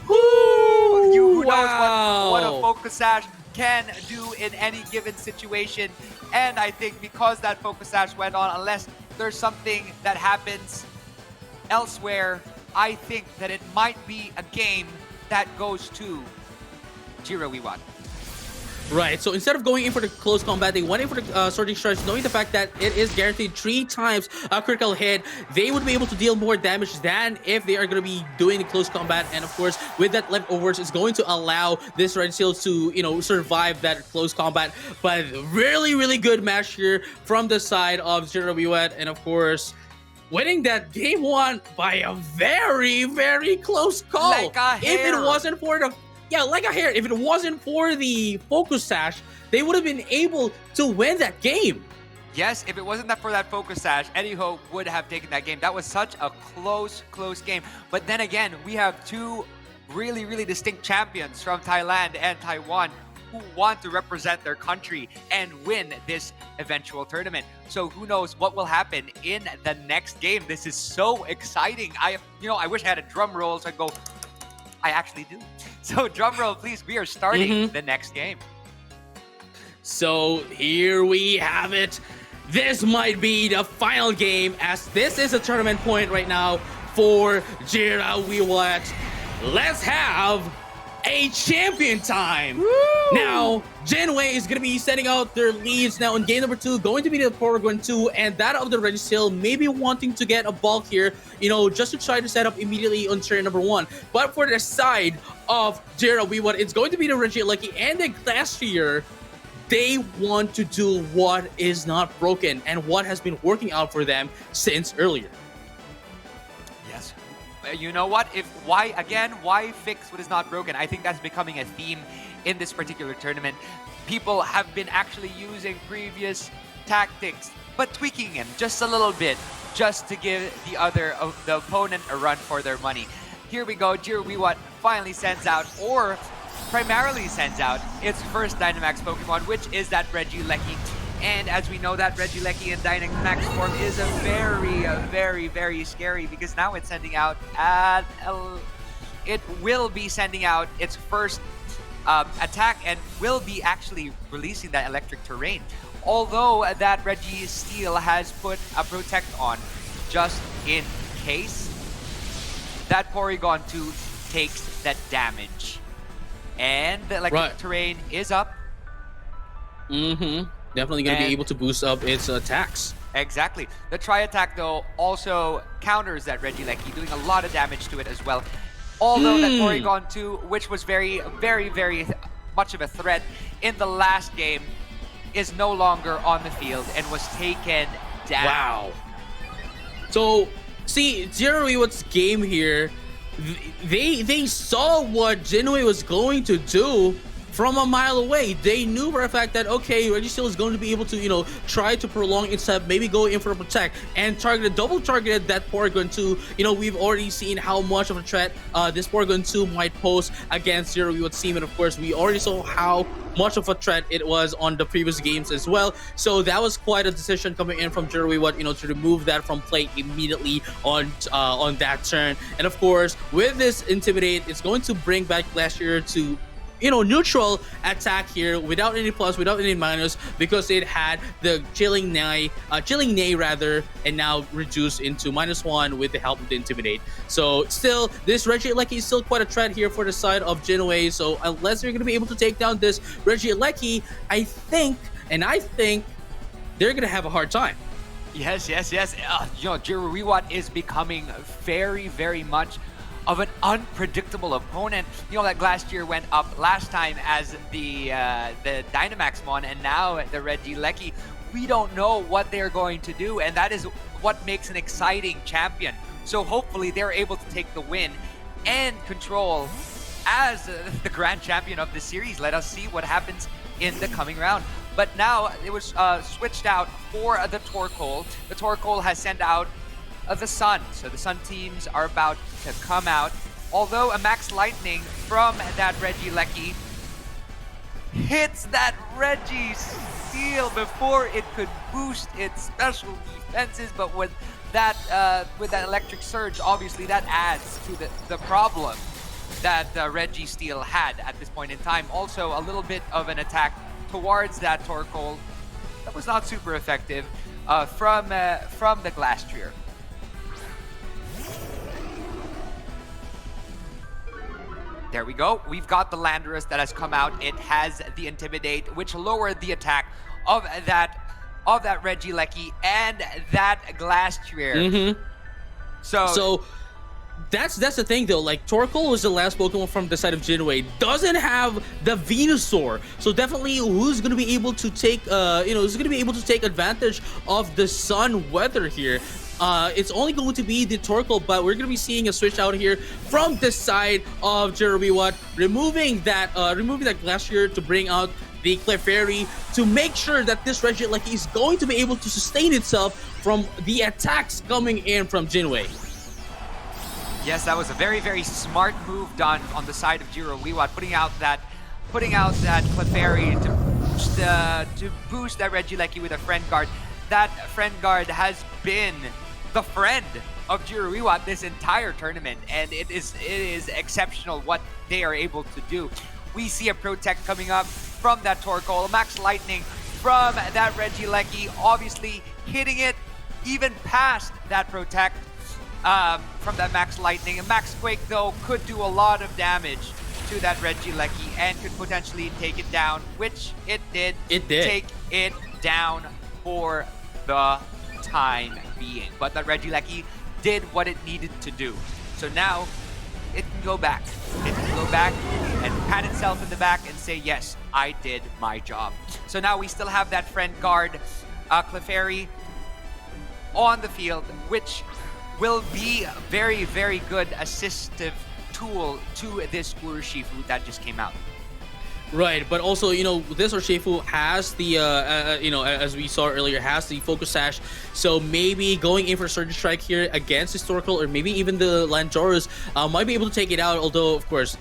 Who knows what a Focus Sash can do in any given situation. And I think because that Focus Sash went on, unless there's something that happens elsewhere, I think that it might be a game that goes to Jirawiwat. Right, so instead of going in for the close combat, they went in for the Sorting Strikes, knowing the fact that it is guaranteed 3 times a critical hit. They would be able to deal more damage than if they are going to be doing the close combat. And of course, with that leftovers, it's going to allow this Registeel to, survive that close combat. But really, really good match here from the side of Jirawiwat. And of course, winning that game 1 by a very, very close call. Like a hair. If it wasn't for the... Yeah, like a hair. If it wasn't for the Focus Sash, they would have been able to win that game. Yes, if it wasn't for that Focus Sash, Eddie Ho would have taken that game. That was such a close game. But then again, we have 2 really, really distinct champions from Thailand and Taiwan who want to represent their country and win this eventual tournament. So who knows what will happen in the next game. This is so exciting. I wish I had a drum roll so I'd go... I actually do. So drum roll, please. We are starting the next game. So here we have it. This might be the final game, as this is a tournament point right now for Jirawiwat. Let's have a champion time. Woo! Now, Jin Wei is going to be setting out their leads now in game number 2, going to be the Pokémon 2, and that of the Registeel maybe wanting to get a bulk here, you know, just to try to set up immediately on turn number 1. But for the side of Jirawiwat, it's going to be the Registeel and the Glastrier. They want to do what is not broken and what has been working out for them since earlier. Yes. You know what? Why fix what is not broken? I think that's becoming a theme in this particular tournament. People have been actually using previous tactics, but tweaking them just a little bit, just to give the opponent a run for their money. Here we go. Jirawiwat finally sends out, or primarily sends out, its first Dynamax Pokemon, which is that Regieleki. And as we know, that Regieleki in Dynamax form is very, very scary, because now it's sending out it will be sending out its first attack and will be actually releasing that electric terrain. Although that Registeel has put a Protect on just in case, that Porygon 2 takes that damage. And the electric terrain is up. Definitely going to be able to boost up its attacks. Exactly. The Tri-Attack, though, also counters that Regieleki, doing a lot of damage to it as well. Although that Porygon 2, which was very much of a threat in the last game, is no longer on the field and was taken down. Wow. So, see, Jirawiwat's game here, they saw what Jin Wei was going to do from a mile away. They knew for a fact that, okay, Registeel is going to be able to, you know, try to prolong its step, maybe go in for a Protect, and double targeted that Porygon 2. You know, we've already seen how much of a threat this Porygon 2 might pose against Jirawiwat's team, and of course, we already saw how much of a threat it was on the previous games as well. So that was quite a decision coming in from Jirawiwat, you know, to remove that from play immediately on that turn. And of course, with this Intimidate, it's going to bring back Glastrier to, you know, neutral attack here without any plus, without any minus, because it had the chilling nay rather, and now reduced into -1 with the help of the Intimidate. So still, this Regieleki is still quite a threat here for the side of Jin Wei. So unless they're going to be able to take down this Regieleki, I think they're going to have a hard time. Yes. You know, Jirawiwat is becoming very much of an unpredictable opponent. You know, that Glastrier went up last time as the Dynamaxmon, and now the Regieleki. We don't know what they're going to do, and that is what makes an exciting champion. So hopefully they're able to take the win and control as the grand champion of the series. Let us see what happens in the coming round. But now it was switched out for the Torkoal. The Torkoal has sent out the Sun. So the Sun teams are about to come out. Although a Max Lightning from that Regieleki hits that Registeel before it could boost its special defenses, but with that Electric Surge, obviously that adds to the problem that Registeel had at this point in time. Also, a little bit of an attack towards that Torkoal that was not super effective from the Glastrier. There we go. We've got the Landorus that has come out. It has the Intimidate, which lowered the attack of that Regieleki and that Glastrier. So that's the thing though. Like, Torkoal was the last Pokemon from the side of Jin Wei. Doesn't have the Venusaur, so definitely who's gonna be able to take who's gonna be able to take advantage of the Sun weather here? It's only going to be the Torkoal, but we're going to be seeing a switch out here from the side of Jirawiwat, removing that Glastrier to bring out the Clefairy to make sure that this Regieleki is going to be able to sustain itself from the attacks coming in from Jin Wei. Yes, that was a very smart move done on the side of Jirawiwat, putting out that Clefairy to boost that Regieleki with a Friend Guard. That Friend Guard has been the friend of Jirawiwat this entire tournament, and it is exceptional what they are able to do. We see a Protect coming up from that Torkoal, a Max Lightning from that Regieleki, obviously hitting it even past that Protect from that Max Lightning. And Max Quake, though, could do a lot of damage to that Regieleki and could potentially take it down, which it did. It did. Take it down for the time being. But that Regieleki did what it needed to do. So now it can go back. It can go back and pat itself in the back and say, yes, I did my job. So now we still have that friend guard, Clefairy, on the field, which will be a very, very good assistive tool to this Urshifu that just came out. Right, but also, this Urshifu has the, as we saw earlier, has the Focus Sash. So maybe going in for Surge Strike here against Historical, or maybe even the Landoros, might be able to take it out. Although, of course,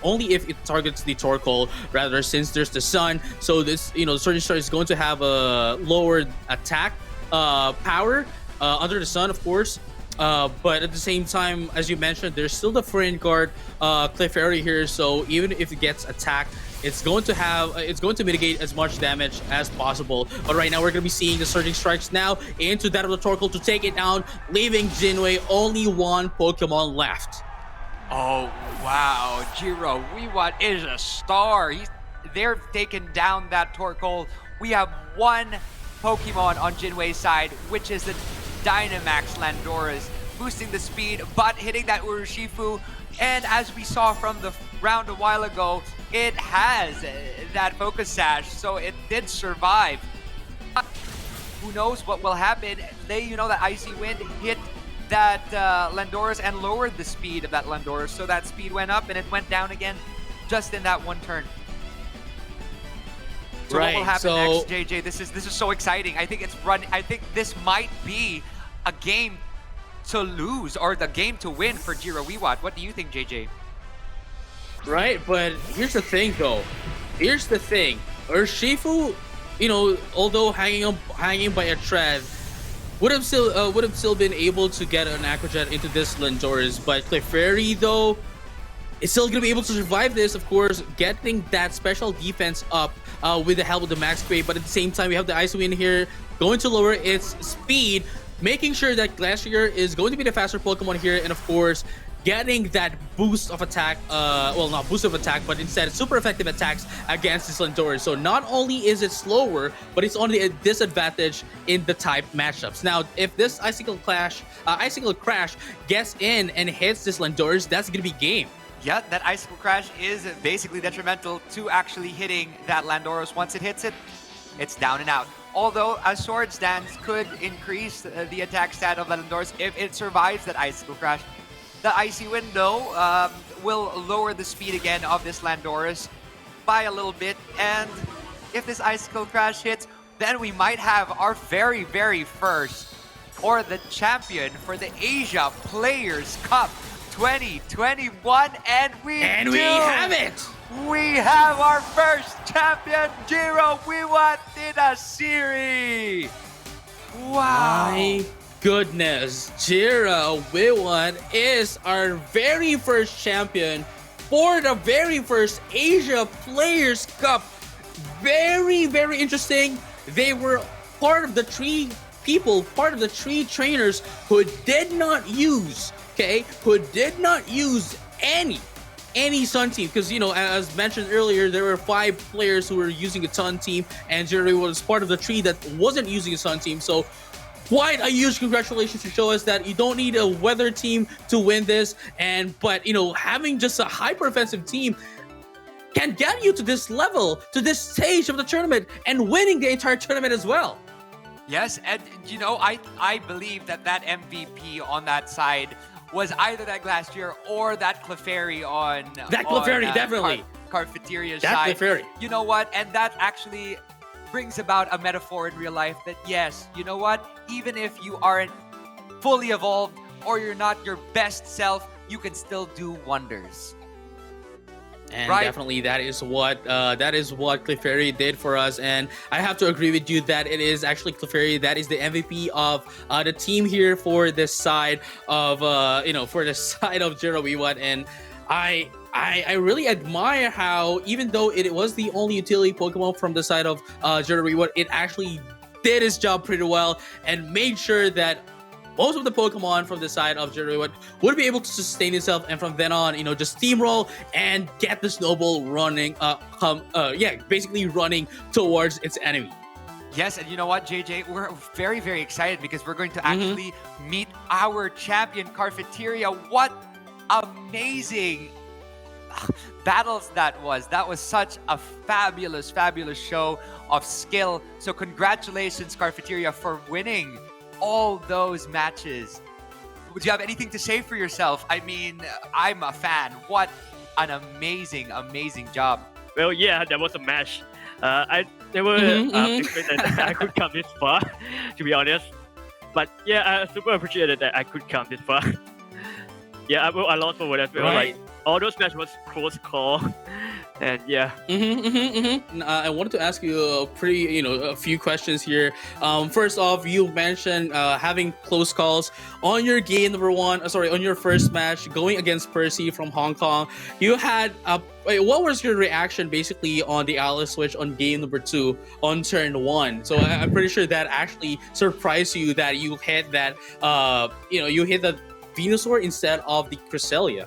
only if it targets the Torkoal, rather, since there's the Sun. So this, the Surge Strike is going to have a lowered attack power under the Sun, of course. But at the same time, as you mentioned, there's still the friend guard, Clefairy here. So even if it gets attacked, it's going to mitigate as much damage as possible. But right now, we're going to be seeing the Surging Strikes now into that of the Torkoal to take it down, leaving Jin Wei only one Pokemon left. Oh, wow. Jirawiwat is a star. They're taking down that Torkoal. We have one Pokemon on Jin Wei's side, which is the Dynamax Landoras, boosting the speed, but hitting that Urshifu. And as we saw from the round a while ago, it has that Focus Sash, so it did survive. Who knows what will happen? That Icy Wind hit that Landoras and lowered the speed of that Landoras, so that speed went up and it went down again just in that one turn. So right, what will happen next, JJ? This is so exciting. I think this might be a game to lose or the game to win for Jirawiwat. What do you think, JJ? Right, but here's the thing, though. Here's the thing. Urshifu, although hanging by a thread, would have still been able to get an Aqua Jet into this Landoras. But Clefairy, though, is still gonna be able to survive this, of course, getting that special defense up with the help of the Max Quake. But at the same time, we have the Ice Wind here going to lower its speed, making sure that Glacier is going to be the faster Pokemon here, and of course, getting that boost of attack, well, not boost of attack, but instead super effective attacks against this Landoras. So not only is it slower, but it's only a disadvantage in the type matchups. Now, if this Icicle Crash gets in and hits this Landoras, that's gonna be game. Yeah, that Icicle Crash is basically detrimental to actually hitting that Landoras. Once it hits it, it's down and out. Although a Swords Dance could increase the attack stat of Landoras if it survives that Icicle Crash. The Icy Wind, though, will lower the speed again of this Landoras by a little bit. And if this Icicle Crash hits, then we might have our very, very first, or the champion for the Asia Players Cup 2021. And we have it! We have our first champion, Jirawiwat Thitasiri! Wow! My goodness, Jirawiwat is our very first champion for the very first Asia Players Cup. Very, very interesting. They were part of the three trainers who did not use any Sun team, because as mentioned earlier, there were 5 players who were using a Sun team, and Jirawiwat was part of the 3 that wasn't using a Sun team. So quite a huge congratulations to show us that you don't need a weather team to win this, but having just a hyper offensive team can get you to this level, to this stage of the tournament, and winning the entire tournament as well. Yes, and I believe that MVP on that side was either that Glacier or that Clefairy on definitely. Cafeteria's that side. Clefairy. You know what? And that actually brings about a metaphor in real life that yes, you know what? Even if you aren't fully evolved or you're not your best self, you can still do wonders. And Right. definitely that is what Clefairy did for us. And I have to agree with you that it is actually Clefairy that is the MVP of the team here for this side of for the side of Jirawiwat. And I really admire how, even though it was the only utility Pokemon from the side of Jirawiwat, it actually did its job pretty well and made sure that most of the Pokemon from the side of Jirawiwat would be able to sustain itself, and from then on, just steamroll and get the snowball running, basically running towards its enemy. Yes, and you know what, JJ? We're very, very excited because we're going to actually meet our champion, Cafeteria. What amazing battles that was. That was such a fabulous, fabulous show of skill. So congratulations, Cafeteria, for winning all those matches. Would you have anything to say for yourself? I mean, I'm a fan. What an amazing, amazing job. Well, yeah, that was a match. I never expected that I could come this far, to be honest. But yeah, I super appreciated that I could come this far. Yeah, I lost over that. Right. Like, all those matches was close call. And yeah. I wanted to ask you a few questions here. First off, you mentioned having close calls on your game on your first match going against Percy from Hong Kong. You had what was your reaction basically on the Alice switch on game number 2 on turn 1? So I'm pretty sure that actually surprised you that you hit that you hit the Venusaur instead of the Cresselia.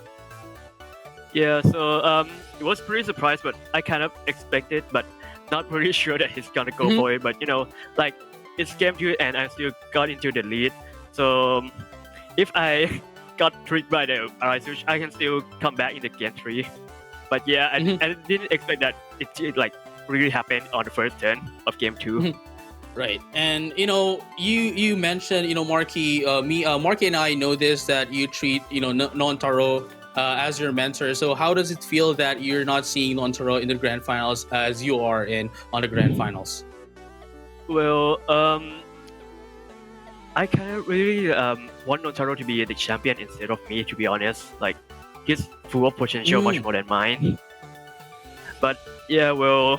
Yeah, so it was pretty surprised, but I kind of expected, but not pretty sure that he's gonna go for it. But like, it's game 2 and I still got into the lead. So if I got tricked by the Arceus, I can still come back in the game 3. But yeah, I didn't expect that it like really happened on the first turn of game 2. Right, and you mentioned Marky, Marky and I know this, that you treat Non-Taro as your mentor. So how does it feel that you're not seeing Non-Taro in the grand finals as you are on the grand finals? Well, I kind of really want Non-Taro to be the champion instead of me, to be honest. Like, he's full of potential, much more than mine. But yeah, well,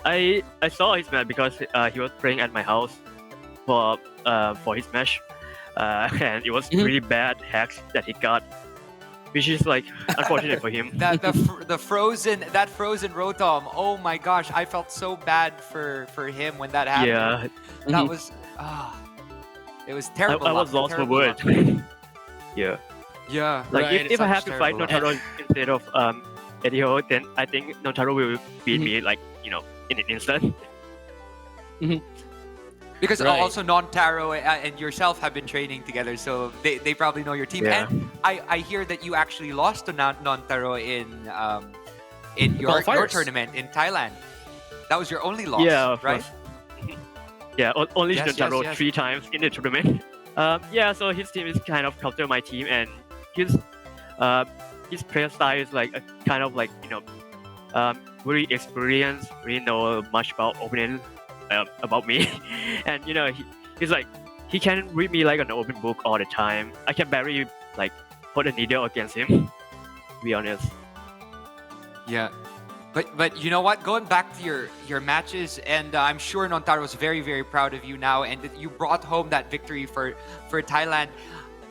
I saw his match because he was playing at my house for his match, and it was really bad hacks that he got, which is like unfortunate for him. The frozen Rotom. Oh my gosh, I felt so bad for him when that happened. Yeah, that was it was terrible. I was lost for words. Yeah. Yeah. Like, right, if I have to fight terrible Non-Taro instead of Edio, then I think Non-Taro will beat me, like, in an instant. Because Right. also Non-Taro and yourself have been training together, so they probably know your team. Yeah. And I hear that you actually lost to Non-Taro in your Qualifiers. tournament in Thailand. That was your only loss, Yeah, of right? course. Yeah, only Yes, Non-Taro yes. 3 times in the tournament. Yeah, so his team is kind of counter my team, and his player style is like a kind of like very experienced, really know much about opponent, about me, and he's like, he can read me like an open book all the time. I can barely like put a needle against him, to be honest. Yeah. But you know what? Going back to your matches, and I'm sure Non-Taro is very, very proud of you now, and that you brought home that victory for Thailand.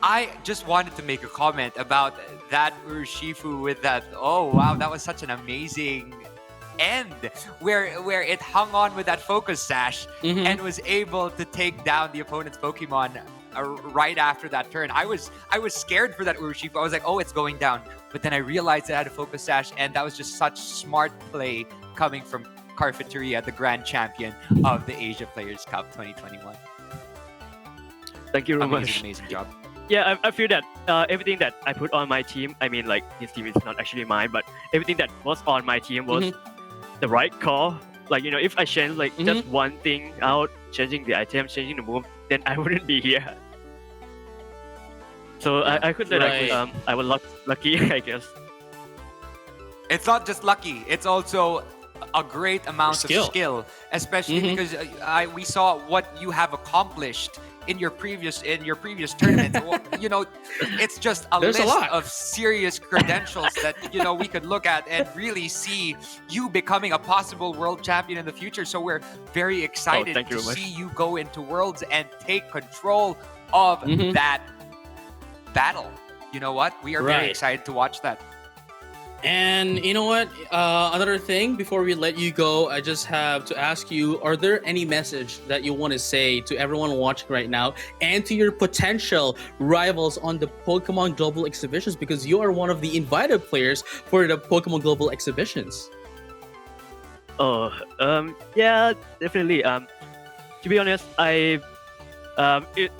I just wanted to make a comment about that Urshifu with that. Oh wow, that was such an amazing end where it hung on with that focus sash and was able to take down the opponent's Pokemon right after that turn. I was scared for that Urshifu. I was like, oh, it's going down. But then I realized it had a focus sash, and that was just such smart play coming from Cafeteria, the grand champion of the Asia Players Cup 2021. Thank you very much. Amazing job. Yeah, I feel that everything that I put on my team, I mean, like, his team is not actually mine, but everything that was on my team was the right call. Like, if I change like just one thing out, changing the item, changing the move, then I wouldn't be here. So I could say Right. I was lucky, I guess. It's not just lucky; it's also a great amount of Skill. skill, especially because we saw what you have accomplished in your previous tournaments. Well, it's just a There's a list lot. of serious credentials that we could look at and really see you becoming a possible world champion in the future. So we're very excited thank you to very much. see you go into Worlds and take control of that battle. You know what? We are very Right. excited to watch that. And you know what? Another thing before we let you go, I just have to ask you: are there any message that you want to say to everyone watching right now, and to your potential rivals on the Pokemon Global Exhibitions? Because you are one of the invited players for the Pokemon Global Exhibitions. Yeah, definitely. To be honest, it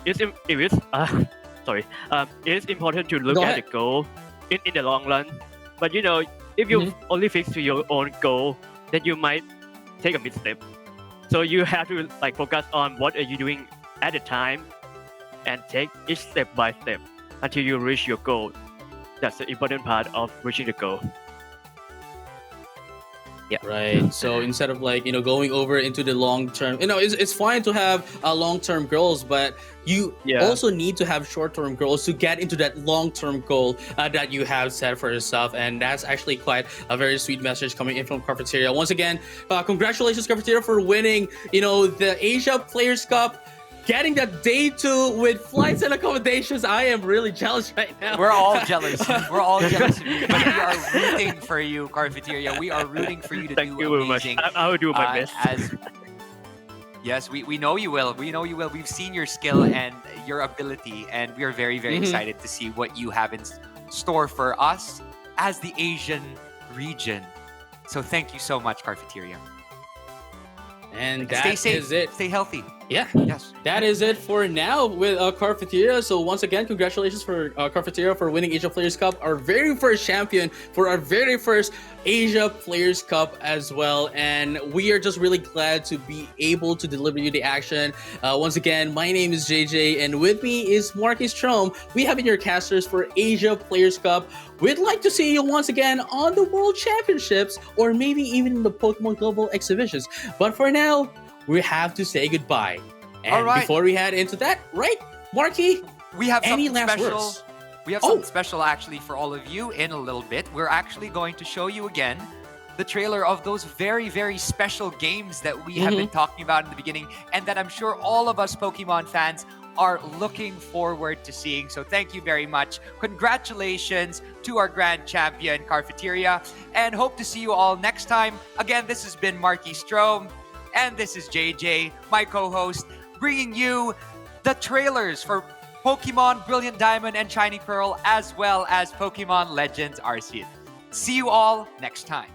is important to look Go at ahead. the goal in the long run. But if you only fix to your own goal, then you might take a misstep. So you have to focus on what are you doing at the time, and take each step by step until you reach your goal. That's the important part of reaching the goal. Right. So instead of going over into the long term, it's fine to have long term goals, but you also need to have short term goals to get into that long term goal that you have set for yourself. And that's actually quite a very sweet message coming in from Cafeteria. Once again, congratulations, Cafeteria, for winning, the Asia Players Cup. Getting that day 2 with flights and accommodations. I am really jealous right now. We're all jealous. We're all jealous of you. But we are rooting for you, Cafeteria. We are rooting for you to Thank do you very much. amazing. I will do my best. Yes, we know you will. We know you will. We've seen your skill and your ability, and we are very, very excited to see what you have in store for us as the Asian region. So thank you so much, Cafeteria. And Stay that safe. is it. Stay healthy. Yeah. Yes. That is it for now with Cafeteria. So once again, congratulations for Cafeteria for winning Asia Players Cup, our very first champion for our very first Asia Players Cup as well. And we are just really glad to be able to deliver you the action. Once again, my name is JJ, and with me is Marcus Trom. We have been your casters for Asia Players Cup. We'd like to see you once again on the World Championships, or maybe even in the Pokemon Global Exhibitions. But for now, we have to say goodbye. And All right. before we head into that, right, Marky? We have Any something last special. words? We have something special actually for all of you in a little bit. We're actually going to show you again the trailer of those very, very special games that we have been talking about in the beginning, and that I'm sure all of us Pokemon fans are looking forward to seeing. So thank you very much. Congratulations to our grand champion, Cafeteria, and hope to see you all next time. Again, this has been Marky Strom, and this is JJ, my co-host, bringing you the trailers for Pokemon Brilliant Diamond and Shiny Pearl, as well as Pokemon Legends Arceus. See you all next time.